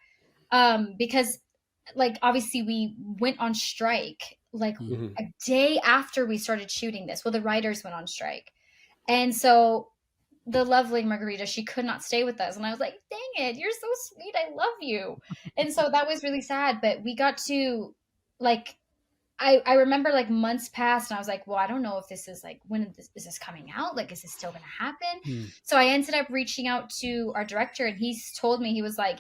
because like obviously we went on strike like a day after we started shooting this. Well, the writers went on strike. And so the lovely Margarita, she could not stay with us. And I was like, dang it, you're so sweet. I love you. And so that was really sad. But we got to like, I remember like months passed and I was like, well, I don't know if this is like, when is this coming out? Like, is this still going to happen? So I ended up reaching out to our director and he told me, he was like,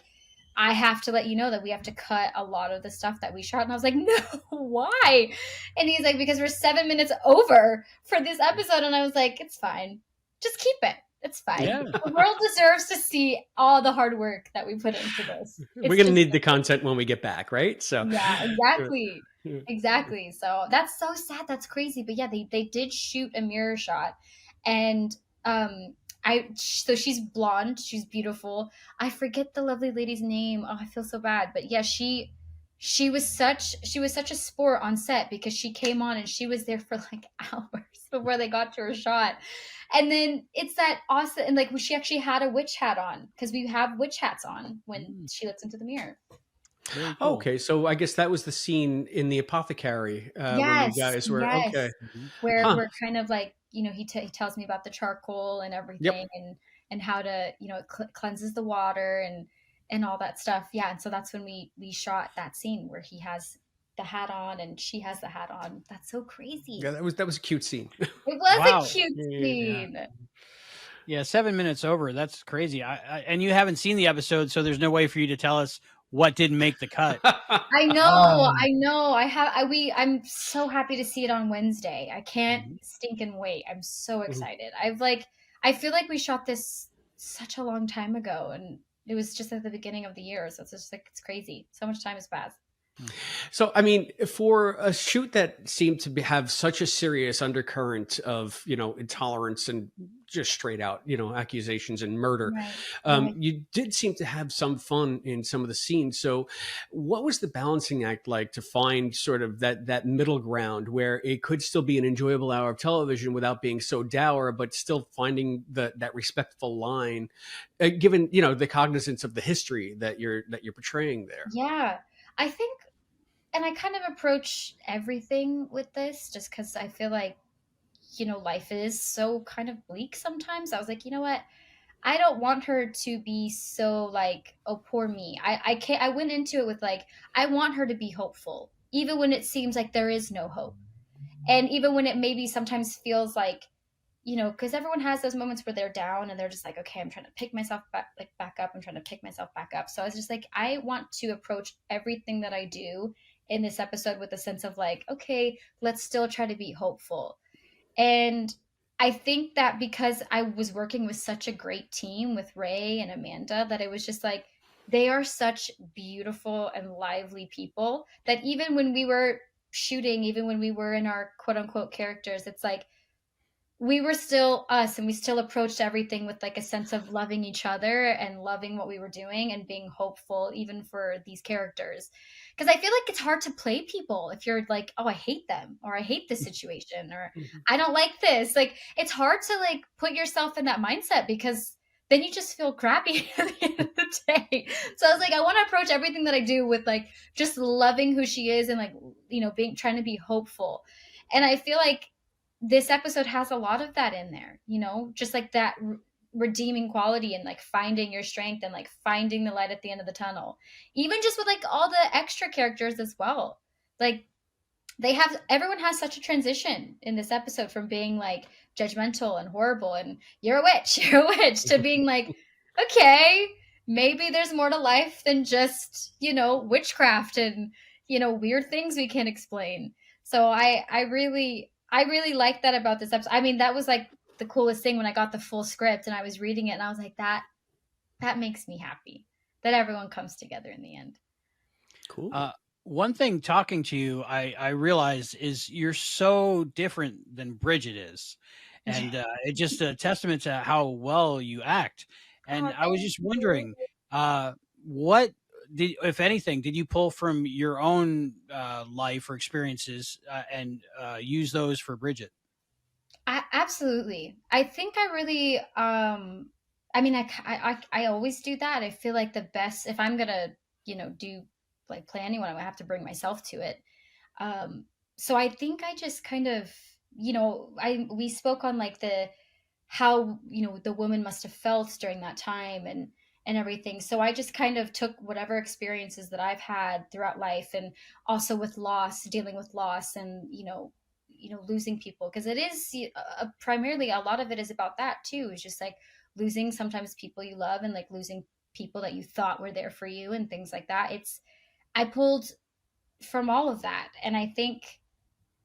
I have to let you know that we have to cut a lot of the stuff that we shot. And I was like, no, why? And he's like, because we're 7 minutes over for this episode. And I was like, it's fine. Just keep it. It's fine. Yeah. The world deserves to see all the hard work that we put into this. We're going to need the content when we get back, right? So yeah, exactly. Exactly. So that's so sad. That's crazy. But yeah, they did shoot a mirror shot. And so she's blonde, she's beautiful. I forget the lovely lady's name. Oh, I feel so bad. But yeah, she was such a sport on set because she came on and she was there for like hours before they got to her shot. And then it's that awesome, and like she actually had a witch hat on because we have witch hats on when she looks into the mirror. Cool. Okay, so I guess that was the scene in the apothecary when you guys were okay. Where we're kind of like, you know, he tells me about the charcoal and everything, and how to, you know, it cleanses the water and all that stuff. Yeah, and so that's when we shot that scene where he has the hat on and she has the hat on. That's so crazy. Yeah, that was a cute scene. It was a cute scene. Yeah, 7 minutes over. That's crazy. And you haven't seen the episode, so there's no way for you to tell us what didn't make the cut. I know. I'm so happy to see it on Wednesday. I can't stinking wait. I'm so excited. I feel like we shot this such a long time ago, and it was just at the beginning of the year. So it's just like, it's crazy. So much time has passed. So, I mean, for a shoot that seemed to have such a serious undercurrent of, you know, intolerance and just straight out, you know, accusations and murder, you did seem to have some fun in some of the scenes. So what was the balancing act like to find sort of that middle ground where it could still be an enjoyable hour of television without being so dour, but still finding that respectful line, given, you know, the cognizance of the history that you're portraying there? Yeah. I think, and I kind of approach everything with this just because I feel like, you know, life is so kind of bleak sometimes. I was like, you know what? I don't want her to be so like, oh, poor me. I went into it with like, I want her to be hopeful, even when it seems like there is no hope. And even when it maybe sometimes feels like, you know, because everyone has those moments where they're down and they're just like, okay, I'm trying to pick myself back up. I'm trying to pick myself back up. So I was just like, I want to approach everything that I do in this episode with a sense of like, okay, let's still try to be hopeful. And I think that because I was working with such a great team with Ray and Amanda, that it was just like, they are such beautiful and lively people that even when we were shooting, even when we were in our quote unquote characters, it's like, we were still us and we still approached everything with like a sense of loving each other and loving what we were doing and being hopeful even for these characters. Because I feel like it's hard to play people if you're like, oh, I hate them, or I hate this situation, or I don't like this. Like, it's hard to like put yourself in that mindset because then you just feel crappy at the end of the day. So I was like, I want to approach everything that I do with like just loving who she is and like, you know, trying to be hopeful. And I feel like this episode has a lot of that in there, you know, just like that redeeming quality and like finding your strength and like finding the light at the end of the tunnel, even just with like all the extra characters as well. Like everyone has such a transition in this episode from being like judgmental and horrible and you're a witch to being like, okay, maybe there's more to life than just, you know, witchcraft and, you know, weird things we can't explain. So I really like that about this episode. I mean, that was like the coolest thing when I got the full script and I was reading it and I was like, that makes me happy that everyone comes together in the end. Cool. One thing talking to you, I realized is you're so different than Bridget is. and it's just a testament to how well you act. And I was just wondering, what did, if anything, did you pull from your own life or experiences and use those for Bridget? Absolutely. I think I really, I mean, I always do that. I feel like the best, if I'm gonna, do like play anyone, I have to bring myself to it. So I think I just kind of, we spoke on like how, the woman must have felt during that time and everything. So I just kind of took whatever experiences that I've had throughout life, and also with loss, dealing with loss, and, losing people, because it is primarily, a lot of it is about that too. It's just like losing sometimes people you love, and like losing people that you thought were there for you and things like that. I pulled from all of that, and I think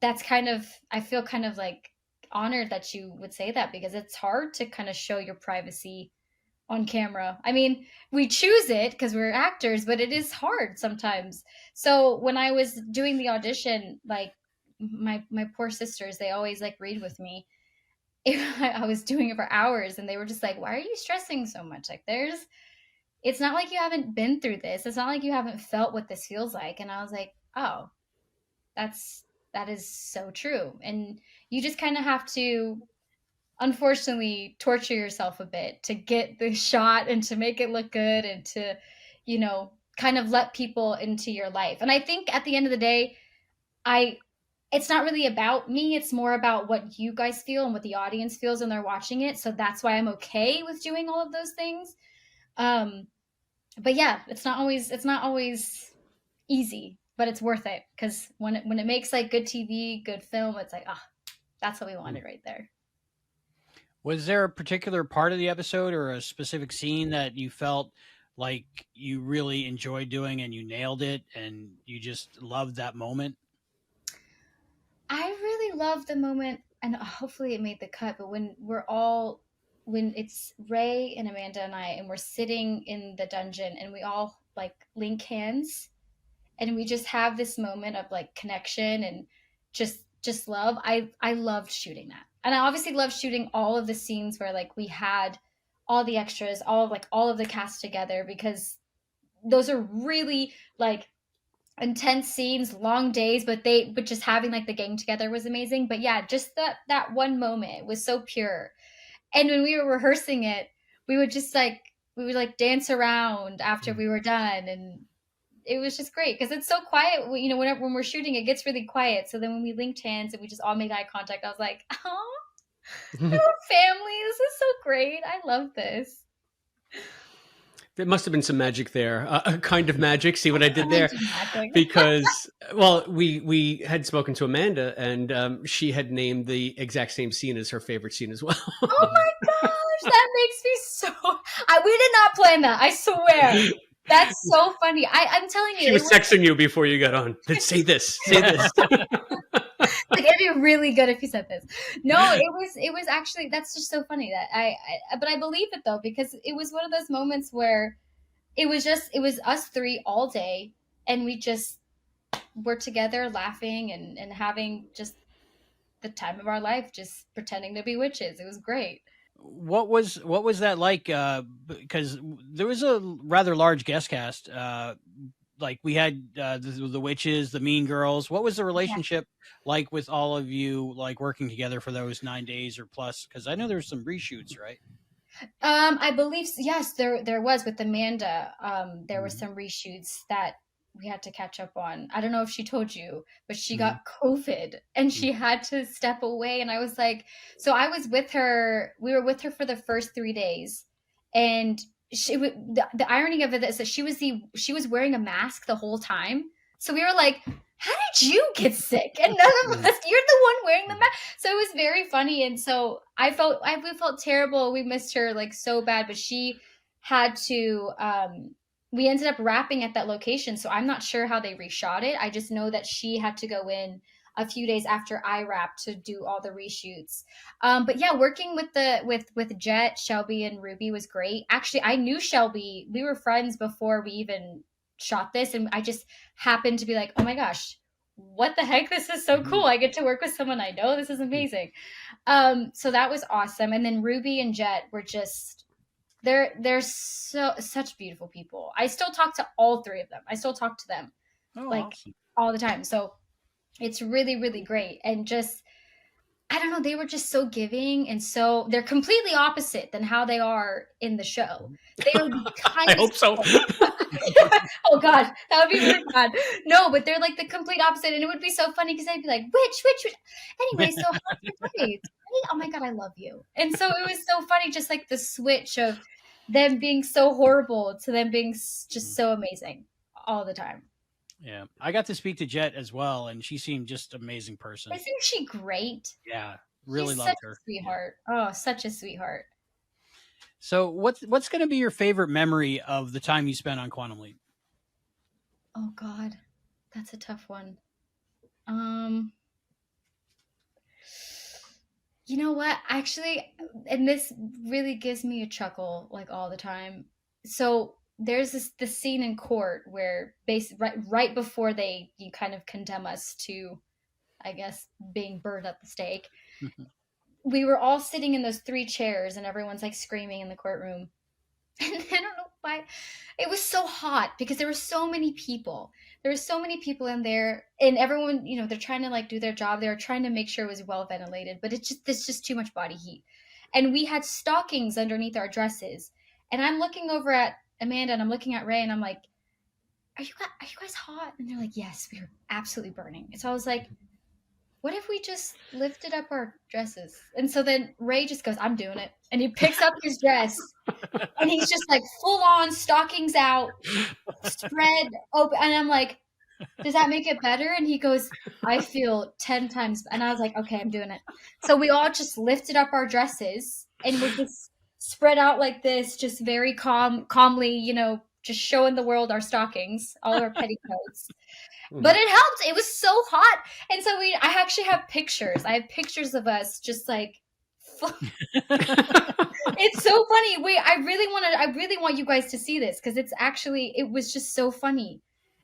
that's I feel kind of like honored that you would say that, because it's hard to kind of show your privacy on camera. I mean, we choose it because we're actors, but it is hard sometimes. So when I was doing the audition, like my poor sisters, they always like read with me. I was doing it for hours, and they were just like, why are you stressing so much? Like, it's not like you haven't been through this. It's not like you haven't felt what this feels like. And I was like, oh, that is so true. And you just kind of have to, unfortunately, torture yourself a bit to get the shot and to make it look good, and to, kind of let people into your life. And I think at the end of the day, it's not really about me. It's more about what you guys feel and what the audience feels when they're watching it. So that's why I'm okay with doing all of those things. But yeah, it's not always easy, but it's worth it, because when it makes like good TV, good film, it's like, that's what we wanted right there. Was there a particular part of the episode or a specific scene that you felt like you really enjoyed doing and you nailed it and you just loved that moment? I really loved the moment, and hopefully it made the cut, but when it's Ray and Amanda and I, and we're sitting in the dungeon, and we all like link hands, and we just have this moment of like connection and just love. I loved shooting that. And I obviously loved shooting all of the scenes where like we had all the extras, all of the cast together, because those are really like intense scenes, long days, but just having like the gang together was amazing. But yeah, just that one moment was so pure. And when we were rehearsing it, we would dance around after we were done, and it was just great because it's so quiet. When we're shooting, it gets really quiet. So then when we linked hands and we just all made eye contact, I was like, oh, we're family. This is so great. I love this. There must have been some magic there, a kind of magic. See what I did there? Because, well, we had spoken to Amanda, and she had named the exact same scene as her favorite scene as well. Oh my gosh, that makes me so... we did not plan that, I swear. That's so funny. I'm telling you. She was texting you before you got on. Say this. Say this. Like, it'd be really good if you said this. No, it was actually, that's just so funny that but I believe it though, because it was one of those moments where it was us three all day, and we just were together laughing and having just the time of our life, just pretending to be witches. It was great. What was that like? Because there was a rather large guest cast. Like we had the witches, the mean girls. What was the relationship like with all of you, like working together for those 9 days or plus? Because I know there's some reshoots, right? I believe yes, there was with Amanda. There were some reshoots that we had to catch up on. I don't know if she told you, but she got COVID and she had to step away. And I was like, so I was with her. We were with her for the first 3 days, and the irony of it is that she was wearing a mask the whole time. So we were like, how did you get sick? And none of us, you're the one wearing the mask. So it was very funny. And so we felt terrible. We missed her like so bad, but she had to, we ended up wrapping at that location. So I'm not sure how they reshot it. I just know that she had to go in a few days after I wrapped to do all the reshoots. But yeah, working with Jett, Shelby, and Ruby was great. Actually, I knew Shelby. We were friends before we even shot this, and I just happened to be like, oh my gosh, what the heck? This is so cool. I get to work with someone I know. This is amazing. So that was awesome. And then Ruby and Jett were just, they're such beautiful people. I still talk to all three of them. I still talk to them awesome. All the time. So it's really, really great. And just, I don't know, they were just so giving, and so they're completely opposite than how they are in the show. They were kind I hope so. Oh God, that would be really bad. No, but they're like the complete opposite, and it would be so funny because I'd be like, which? Anyway, so how's your day? Oh my God, I love you. And so it was so funny, just like the switch of them being so horrible to them being just so amazing all the time. Yeah, I got to speak to Jett as well, and she seemed just an amazing person. Isn't she great? Yeah, really She's loved such her. A sweetheart. Oh, such a sweetheart. So, what's going to be your favorite memory of the time you spent on Quantum Leap? Oh God, that's a tough one. You know what? Actually, and this really gives me a chuckle like all the time. So there's this scene in court where right before you kind of condemn us to, I guess, being burned at the stake. We were all sitting in those 3 chairs and everyone's like screaming in the courtroom. And I don't know why. It was so hot because there were so many people. There were so many people in there, and everyone, you know, they're trying to like do their job. They're trying to make sure it was well ventilated, but there's just too much body heat. And we had stockings underneath our dresses. And I'm looking over at Amanda and I'm looking at Ray and I'm like, are you guys hot? And they're like, yes, we are absolutely burning. And so I was like, what if we just lifted up our dresses? And so then Ray just goes, I'm doing it. And he picks up his dress and he's just like full on stockings out, spread open. And I'm like, does that make it better? And he goes, I feel 10 times. And I was like, okay, I'm doing it. So we all just lifted up our dresses and we're just spread out like this, just very calmly, you know, just showing the world our stockings, all our petticoats. But it helped. It was so hot. And so I actually have pictures. I have pictures of us just like, it's so funny. Wait, I really want you guys to see this because it was just so funny.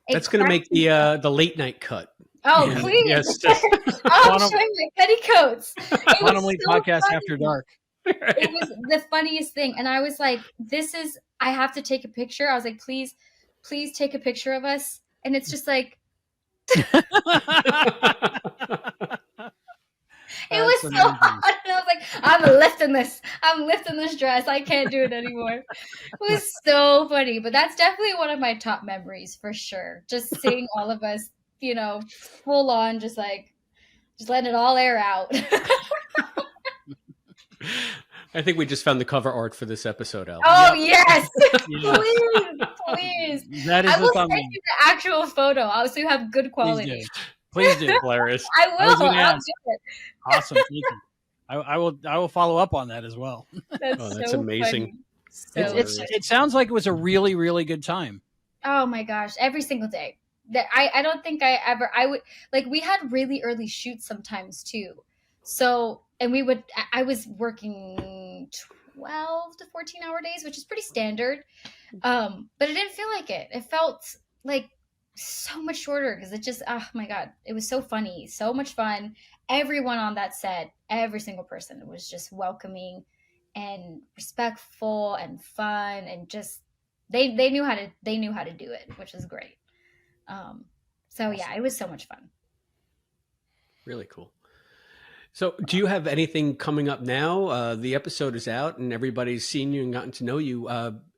That's going to make the late night cut. Oh, yeah. Please. Yes. I'm showing my petticoats. Quantum Leap podcast funny. After dark. It was the funniest thing. And I was like, I have to take a picture. I was like, please take a picture of us. And it's just like, it was so hot. And I was like, I'm lifting this dress. I can't do it anymore. It was so funny. But that's definitely one of my top memories for sure. Just seeing all of us, you know, full on, just letting it all air out. I think we just found the cover art for this episode, Albie. Oh, yes. Please. That is I will send you the actual photo so you have good quality. Please do. Hilarious. I will. I'll do it. Awesome. Thank you. I will follow up on that as well. That's so amazing. It sounds like it was a really, really good time. Oh my gosh. Every single day. I don't think I would like, we had really early shoots sometimes too. So, and I was working 12 to 14 hour days, which is pretty standard. But it didn't feel like it. It felt like so much shorter because it just, oh my God, it was so funny, so much fun. Everyone on that set, every single person was just welcoming and respectful and fun, and just, they knew how to do it, which is great. So yeah, it was so much fun. Really cool. So do you have anything coming up now? The episode is out and everybody's seen you and gotten to know you.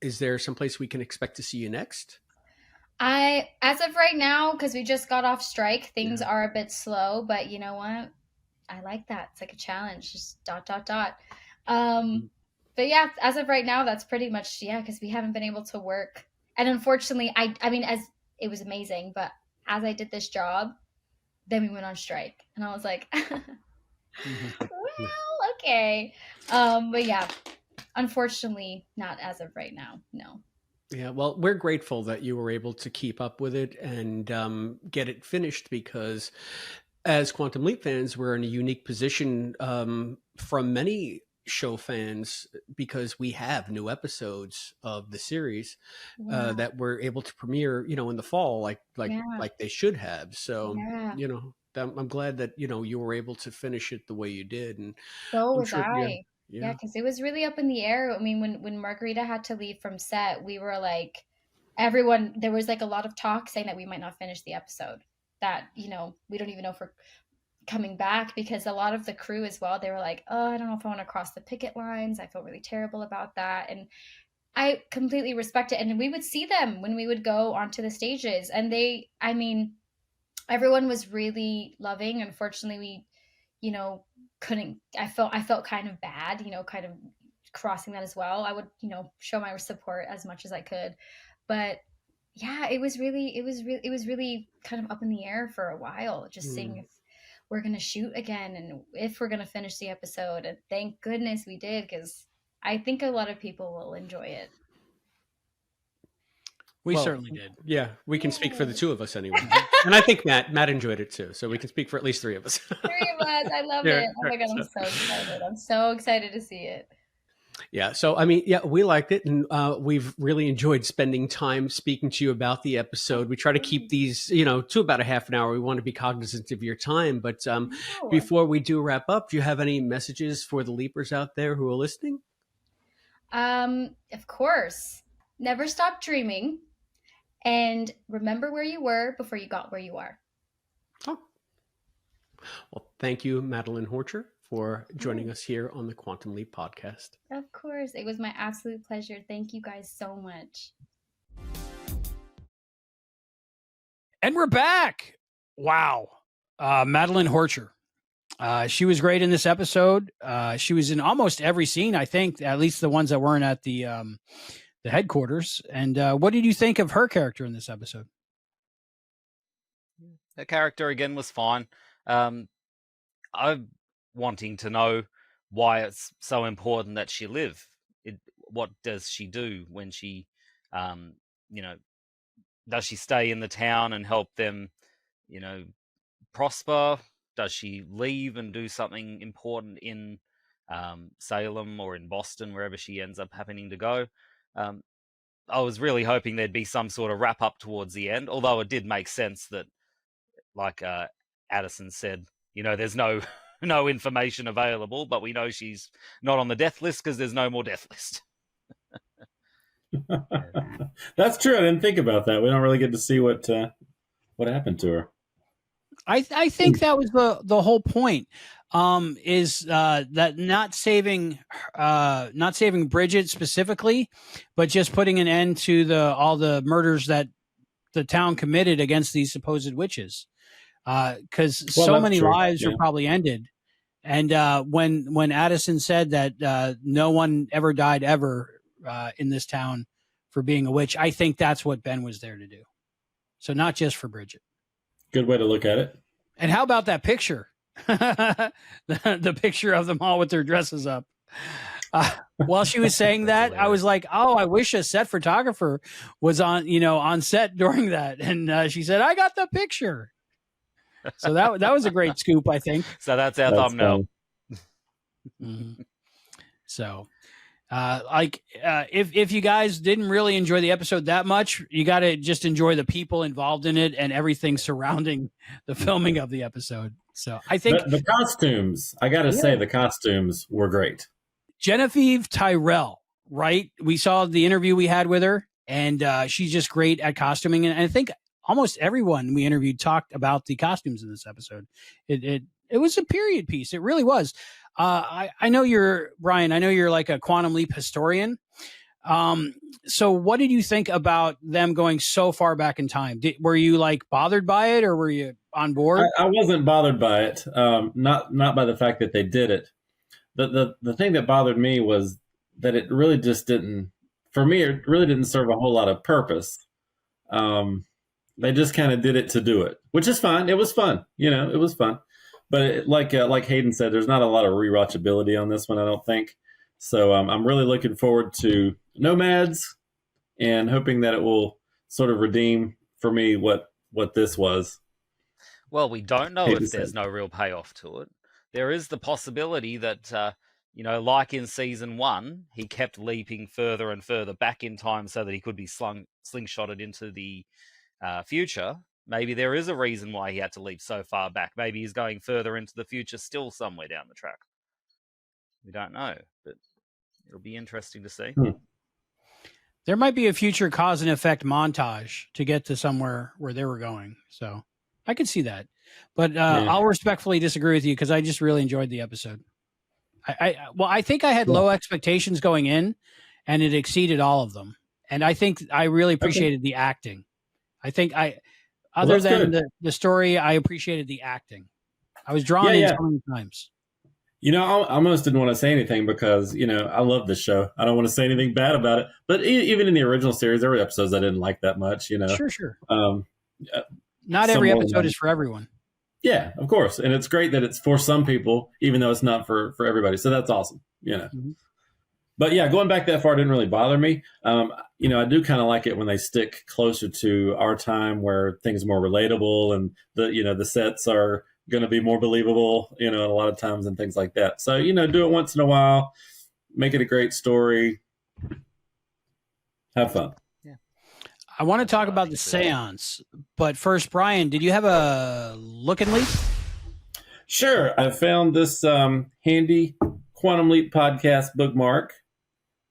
Is there someplace we can expect to see you next? As of right now, because we just got off strike, things are a bit slow, but you know what? I like that. It's like a challenge, just ... But yeah, as of right now, that's pretty much, because we haven't been able to work. And unfortunately, I mean, as it was amazing, but as I did this job, then we went on strike. And I was like, well, okay. But yeah, unfortunately, not as of right now. No. Yeah, well, we're grateful that you were able to keep up with it and get it finished, because as Quantum Leap fans, we're in a unique position from many show fans, because we have new episodes of the series that we're able to premiere, in the fall, like they should have. So, I'm glad that, you were able to finish it the way you did. And so I'm was sure, I. Yeah, because it was really up in the air. I mean, when Margarita had to leave from set, we were like, everyone, there was like a lot of talk saying that we might not finish the episode, that, we don't even know if we're coming back, because a lot of the crew as well, they were like, oh, I don't know if I want to cross the picket lines. I feel really terrible about that. And I completely respect it. And we would see them when we would go onto the stages, and everyone was really loving. Unfortunately, we, couldn't, I felt kind of bad, kind of crossing that as well. I would, show my support as much as I could, but yeah, it was really kind of up in the air for a while, just seeing if we're going to shoot again and if we're going to finish the episode. And thank goodness we did, because I think a lot of people will enjoy it. We certainly did. Yeah, we can speak for the two of us anyway. And I think Matt enjoyed it too. So we can speak for at least three of us. Three of us. I love it. Oh my God, I'm so excited. I'm so excited to see it. Yeah. So, we liked it, and we've really enjoyed spending time speaking to you about the episode. We try to keep these, to about a half an hour. We want to be cognizant of your time. But before we do wrap up, do you have any messages for the Leapers out there who are listening? Of course. Never stop dreaming. And remember where you were before you got where you are. Oh. Well, thank you, Madalyn Horcher, for joining us here on the Quantum Leap podcast. Of course. It was my absolute pleasure. Thank you guys so much. And we're back. Wow. Madalyn Horcher. She was great in this episode. She was in almost every scene, I think, at least the ones that weren't at the headquarters. And what did you think of her character in this episode? Her character again was fine. I'm wanting to know why it's so important that she live. What does she do when she, does she stay in the town and help them, prosper? Does she leave and do something important in Salem or in Boston, wherever she ends up happening to go? I was really hoping there'd be some sort of wrap up towards the end, although it did make sense that, like Addison said, there's no information available, but we know she's not on the death list because there's no more death list. That's true. I didn't think about that. We don't really get to see what happened to her. I think that was the whole point. Is that not saving Bridget specifically, but just putting an end to all the murders that the town committed against these supposed witches. Because so many lives are probably ended. And when Addison said that no one ever died ever in this town for being a witch, I think that's what Ben was there to do. So not just for Bridget. Good way to look at it. And how about that picture? the picture of them all with their dresses up. While she was saying that, I was like, oh, I wish a set photographer was on set during that. And she said, I got the picture. So that was a great scoop, I think. So that's our thumbnail. Mm-hmm. So if you guys didn't really enjoy the episode that much, you got to just enjoy the people involved in it and everything surrounding the filming of the episode. So I think the costumes, I got to say, the costumes were great. Genevieve Tyrell, right? We saw the interview we had with her, and she's just great at costuming. And I think almost everyone we interviewed talked about the costumes in this episode. It was a period piece. It really was. I know you're Brian. I know you're like a Quantum Leap historian. So what did you think about them going so far back in time? Were you like bothered by it, or were you on board? I wasn't bothered by it. Not by the fact that they did it. The thing that bothered me was that it really just didn't. For me, it really didn't serve a whole lot of purpose. They just kind of did it to do it, which is fine. It was fun. It was fun. But like Hayden said, there's not a lot of rewatchability on this one, I don't think. So I'm really looking forward to Nomads and hoping that it will sort of redeem for me what this was. Well, we don't know if there's no real payoff to it. There is the possibility that, like in season 1, he kept leaping further and further back in time so that he could be slingshotted into the future. Maybe there is a reason why he had to leap so far back. Maybe he's going further into the future still somewhere down the track. We don't know, but it'll be interesting to see. There might be a future cause and effect montage to get to somewhere where they were going. So I could see that. But I'll respectfully disagree with you because I just really enjoyed the episode. I think I had low expectations going in, and it exceeded all of them. And I think I really appreciated the acting. I think other than the story, I appreciated the acting. I was drawn in so many times. I almost didn't want to say anything because, I love this show. I don't want to say anything bad about it. But even in the original series, there were episodes I didn't like that much, Sure. Not every episode is for everyone. Yeah, of course. And it's great that it's for some people, even though it's not for everybody. So that's awesome, Mm-hmm. But yeah, going back that far didn't really bother me. I do kind of like it when they stick closer to our time where things are more relatable and the sets are going to be more believable, a lot of times and things like that. So, do it once in a while, make it a great story. Have fun. Yeah. I want to talk about the seance, but first, Brian, did you have a look and leap? Sure. I found this handy Quantum Leap podcast bookmark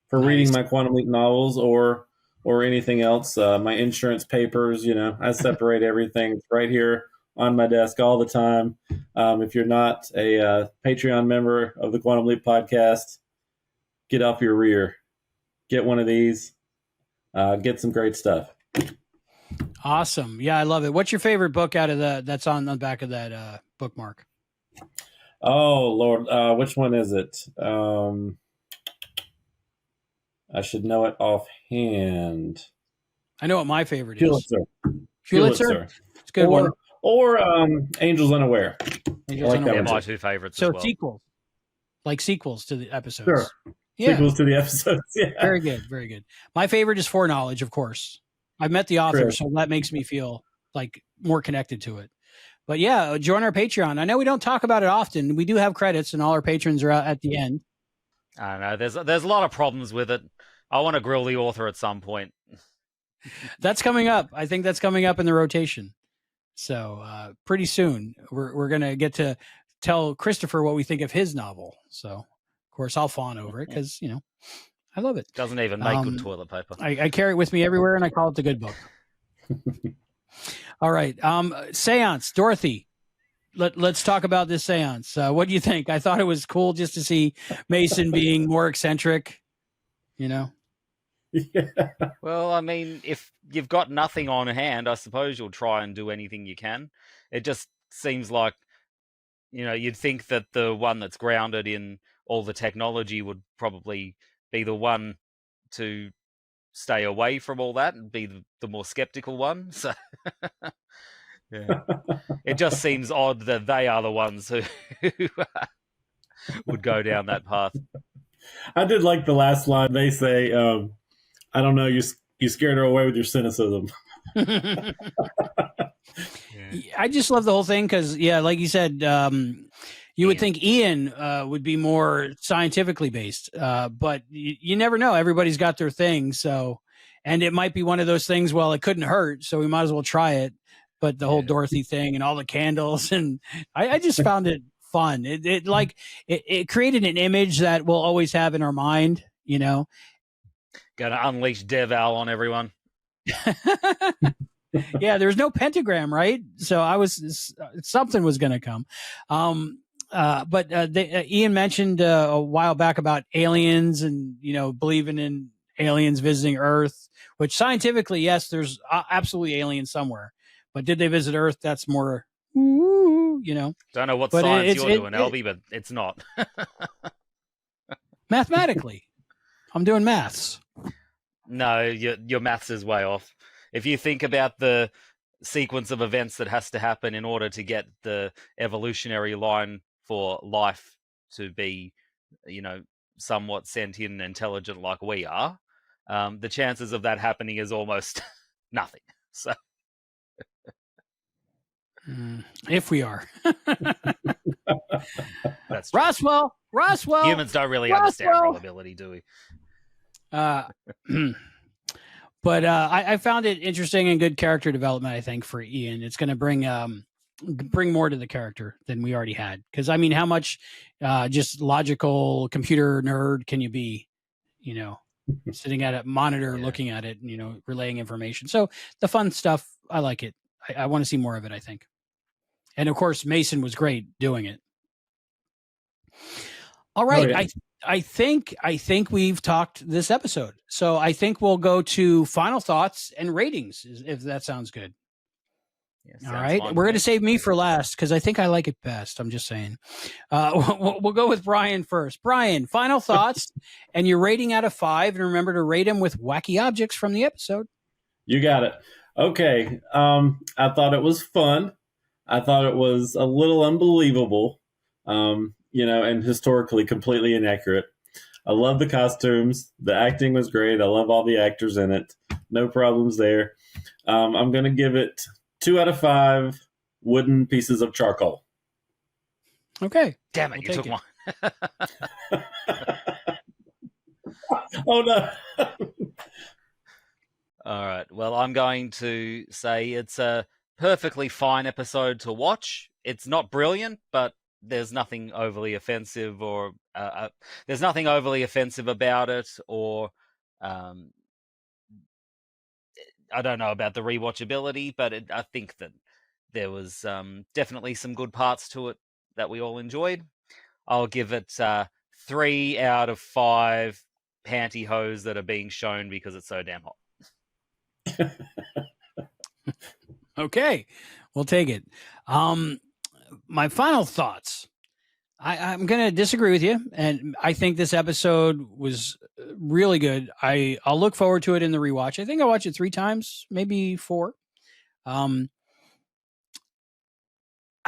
for reading my Quantum Leap novels or anything else. My insurance papers, I separate everything. It's right here on my desk all the time. If you're not a Patreon member of the Quantum Leap podcast, get off your rear. Get one of these. Get some great stuff. Awesome. Yeah, I love it. What's your favorite book out of that's on the back of that bookmark? Oh, Lord. Which one is it? I should know it offhand. I know what my favorite Pulitzer. is. Pulitzer? It's a good one. Or Angels Unaware. Angels Unaware. My two favorites as well. Sequels. Like sequels to the episodes. Sure. Yeah. Sequels to the episodes, yeah. Very good, very good. My favorite is Foreknowledge, of course. I've met the author, so that makes me feel like more connected to it. But yeah, join our Patreon. I know we don't talk about it often. We do have credits, and all our patrons are out at the end. I know. There's a lot of problems with it. I want to grill the author at some point. That's coming up. I think that's coming up in the rotation. So pretty soon, we're going to get to tell Christopher what we think of his novel. So, of course, I'll fawn over it because, I love it. Doesn't even make good toilet paper. I carry it with me everywhere, and I call it the good book. All right. Seance, Dorothy. Let's talk about this seance. What do you think? I thought it was cool just to see Mason being more eccentric, Yeah. Well, I mean, if you've got nothing on hand, I suppose you'll try and do anything you can. It just seems like, you'd think that the one that's grounded in all the technology would probably be the one to stay away from all that and be the more skeptical one. So yeah. It just seems odd that they are the ones who would go down that path. I did like the last line. They say, I don't know, you scared her away with your cynicism. I just love the whole thing because, like you said, you would think Ian would be more scientifically based, but you never know. Everybody's got their thing. So, and it might be one of those things, well, it couldn't hurt, so we might as well try it. But the whole Dorothy thing and all the candles, and I just found it fun. It created an image that we'll always have in our mind, Gonna unleash Deval on everyone. Yeah, there's no pentagram, right? So something was going to come. But Ian mentioned a while back about aliens and, believing in aliens visiting Earth, which scientifically, yes, there's absolutely aliens somewhere. But did they visit Earth? That's more, Don't know what science you're doing, Albie, but it's not. Mathematically. I'm doing maths. No, your maths is way off. If you think about the sequence of events that has to happen in order to get the evolutionary line for life to be, somewhat sentient and intelligent like we are, the chances of that happening is almost nothing. So, if we are. That's true. Roswell. Humans don't really understand probability, do we? But I found it interesting and good character development. I think for Ian, it's going to bring more to the character than we already had. Because I mean, how much just logical computer nerd can you be? Sitting at a monitor, looking at it, relaying information. So the fun stuff, I like it. I want to see more of it, I think. And of course, Mason was great doing it. All right. Oh, yeah. I think we've talked this episode. So I think we'll go to final thoughts and ratings, if that sounds good. Yeah, all right. We're going to save me for last because I think I like it best. I'm just saying. We'll go with Brian first. Brian, final thoughts and your rating out of 5. And remember to rate him with wacky objects from the episode. You got it. Okay. I thought it was fun. I thought it was a little unbelievable, and historically completely inaccurate. I love the costumes. The acting was great. I love all the actors in it. No problems there. I'm going to give it 2 out of 5 wooden pieces of charcoal. Okay. Damn it, you took one. Oh, no. All right. Well, I'm going to say it's a perfectly fine episode to watch. It's not brilliant, but there's nothing overly offensive or there's nothing overly offensive about it, or I don't know about the rewatchability, but I think that there was definitely some good parts to it that we all enjoyed. I'll give it 3 out of 5 pantyhose that are being shown because it's so damn hot. Okay, we'll take it. My final thoughts. I'm going to disagree with you, and I think this episode was really good. I'll look forward to it in the rewatch. I think I watched it 3 times, maybe 4. I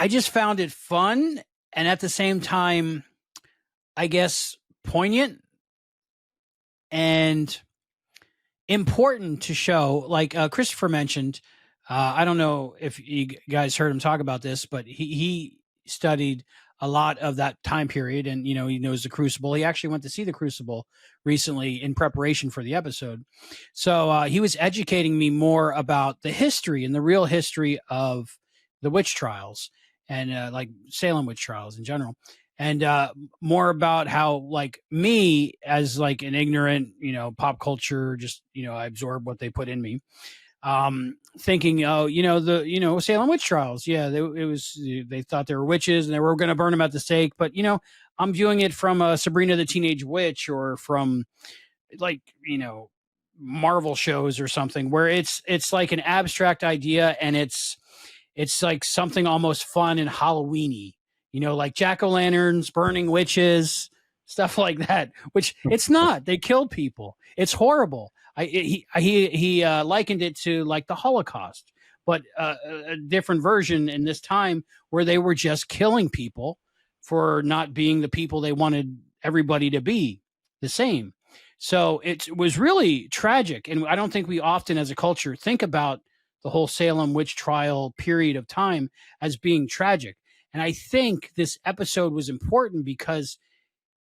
just found it fun, and at the same time, I guess poignant and important to show. Like Christopher mentioned, I don't know if you guys heard him talk about this, but he studied a lot of that time period, and he knows the Crucible. He actually went to see the Crucible recently in preparation for the episode. So he was educating me more about the history and the real history of the witch trials and like Salem witch trials in general, and more about how, like, me as like an ignorant, pop culture, just, I absorb what they put in me. Thinking, the Salem witch trials. Yeah, they thought they were witches and they were going to burn them at the stake. But, I'm viewing it from Sabrina the Teenage Witch, or from like, Marvel shows or something, where it's like an abstract idea, and it's like something almost fun and Halloween-y, like jack-o'-lanterns, burning witches, stuff like that, which it's not. They killed people. It's horrible. He likened it to like the Holocaust, but a different version in this time where they were just killing people for not being the people they wanted everybody to be the same. So it was really tragic. And I don't think we often as a culture think about the whole Salem witch trial period of time as being tragic. And I think this episode was important because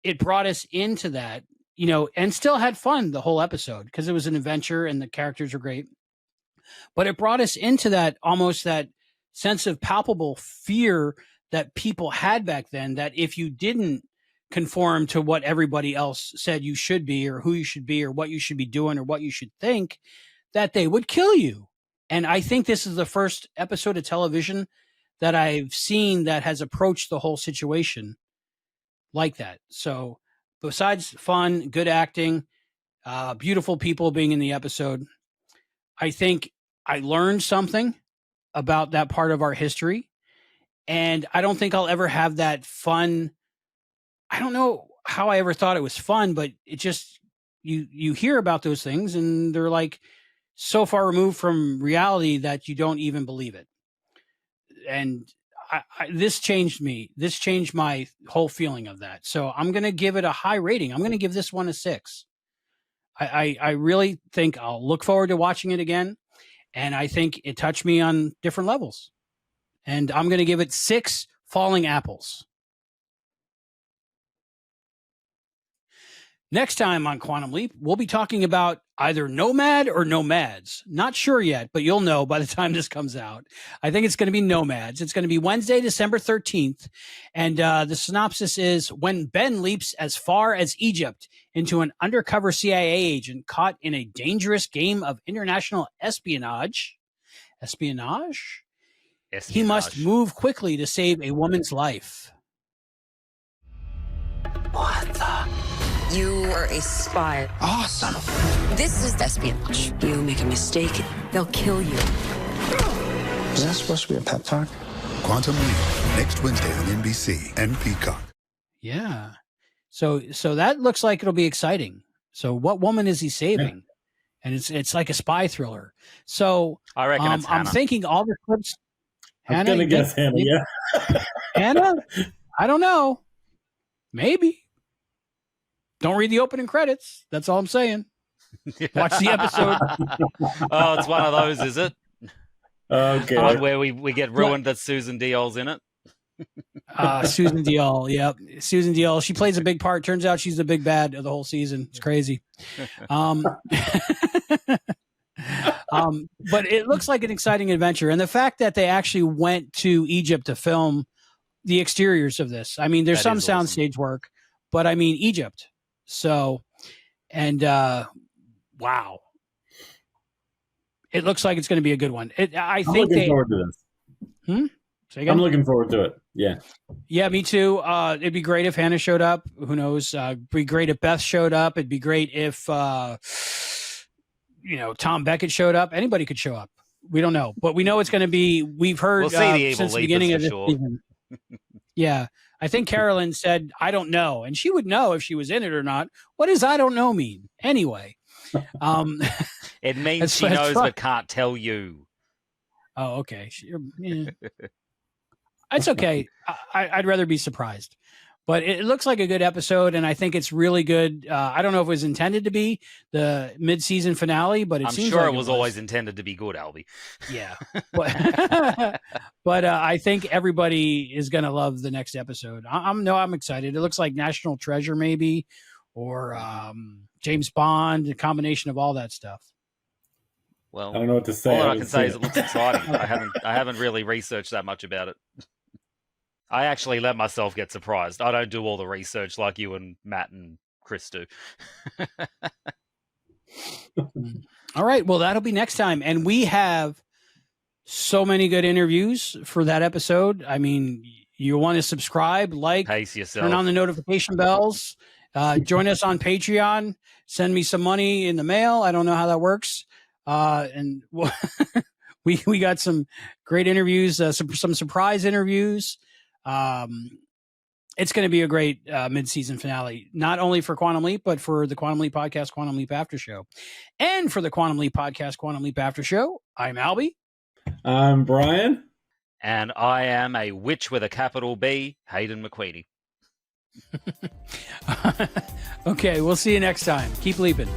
it brought us into that, and still had fun the whole episode because it was an adventure and the characters are great. But it brought us into that, almost that sense of palpable fear that people had back then, that if you didn't conform to what everybody else said you should be, or who you should be, or what you should be doing, or what you should think, that they would kill you. And I think this is the first episode of television that I've seen that has approached the whole situation like that. So besides fun, good acting, beautiful people being in the episode, I think I learned something about that part of our history. And I don't think I'll ever have that fun. I don't know how I ever thought it was fun, but it just, you hear about those things and they're like so far removed from reality that you don't even believe it. And this changed me. This changed my whole feeling of that. So I'm going to give it a high rating. I'm going to give this one a 6. I really think I'll look forward to watching it again. And I think it touched me on different levels. And I'm going to give it 6 falling apples. Next time on Quantum Leap, we'll be talking about either Nomad or Nomads. Not sure yet, but you'll know by the time this comes out. I think it's going to be Nomads. It's going to be Wednesday, December 13th. And the synopsis is when Ben leaps as far as Egypt into an undercover CIA agent caught in a dangerous game of international espionage. Espionage? He must move quickly to save a woman's life. What the? You are a spy. Awesome. This is espionage. You make a mistake, they'll kill you. Is that supposed to be a pep talk? Quantum Leap, next Wednesday on NBC and Peacock. Yeah. So that looks like it'll be exciting. So what woman is he saving? Yeah. And it's like a spy thriller. So I reckon it's I'm thinking all the clips. I'm going to guess Hannah, yeah. Hannah? I don't know. Maybe. Don't read the opening credits. That's all I'm saying. Watch the episode. Oh, it's one of those, is it? Okay. One where we get ruined that Susan Diol's in it. Susan Diol, yep. Susan Diol. She plays a big part. Turns out she's the big bad of the whole season. It's crazy. But it looks like an exciting adventure. And the fact that they actually went to Egypt to film the exteriors of this. I mean, there's some soundstage work, but I mean, Egypt. So, and wow. It looks like it's going to be a good one. I'm looking forward to this. I'm looking forward to it. Yeah. Yeah, me too. It'd be great if Hannah showed up. Who knows? It'd be great if Beth showed up. It'd be great if, Tom Beckett showed up. Anybody could show up. We don't know, but we know it's going to be, we've heard since the beginning of this season. Yeah. I think Carolyn said, I don't know. And she would know if she was in it or not. What does I don't know mean? Anyway. It means she knows but can't tell you. Oh, okay. Yeah. It's okay. I'd rather be surprised. But it looks like a good episode, and I think it's really good. I don't know if it was intended to be the mid-season finale, but I'm sure it was always intended to be good, Albie. Yeah. But I think everybody is going to love the next episode. I'm excited. It looks like National Treasure maybe, or James Bond, a combination of all that stuff. Well, I don't know what to say. All I can say is it looks exciting. I haven't really researched that much about it. I actually let myself get surprised. I don't do all the research like you and Matt and Chris do. All right. Well, that'll be next time. And we have so many good interviews for that episode. I mean, you want to subscribe, like, pace yourself, turn on the notification bells, join us on Patreon, send me some money in the mail. I don't know how that works. And we got some great interviews, some surprise interviews. It's going to be a great mid-season finale, not only for Quantum Leap, but for the Quantum Leap podcast, Quantum Leap Aftershow. And for the Quantum Leap podcast, Quantum Leap Aftershow, I'm Albie. I'm Brian. And I am a witch with a capital B, Hayden McQueenie. Okay, we'll see you next time. Keep leaping.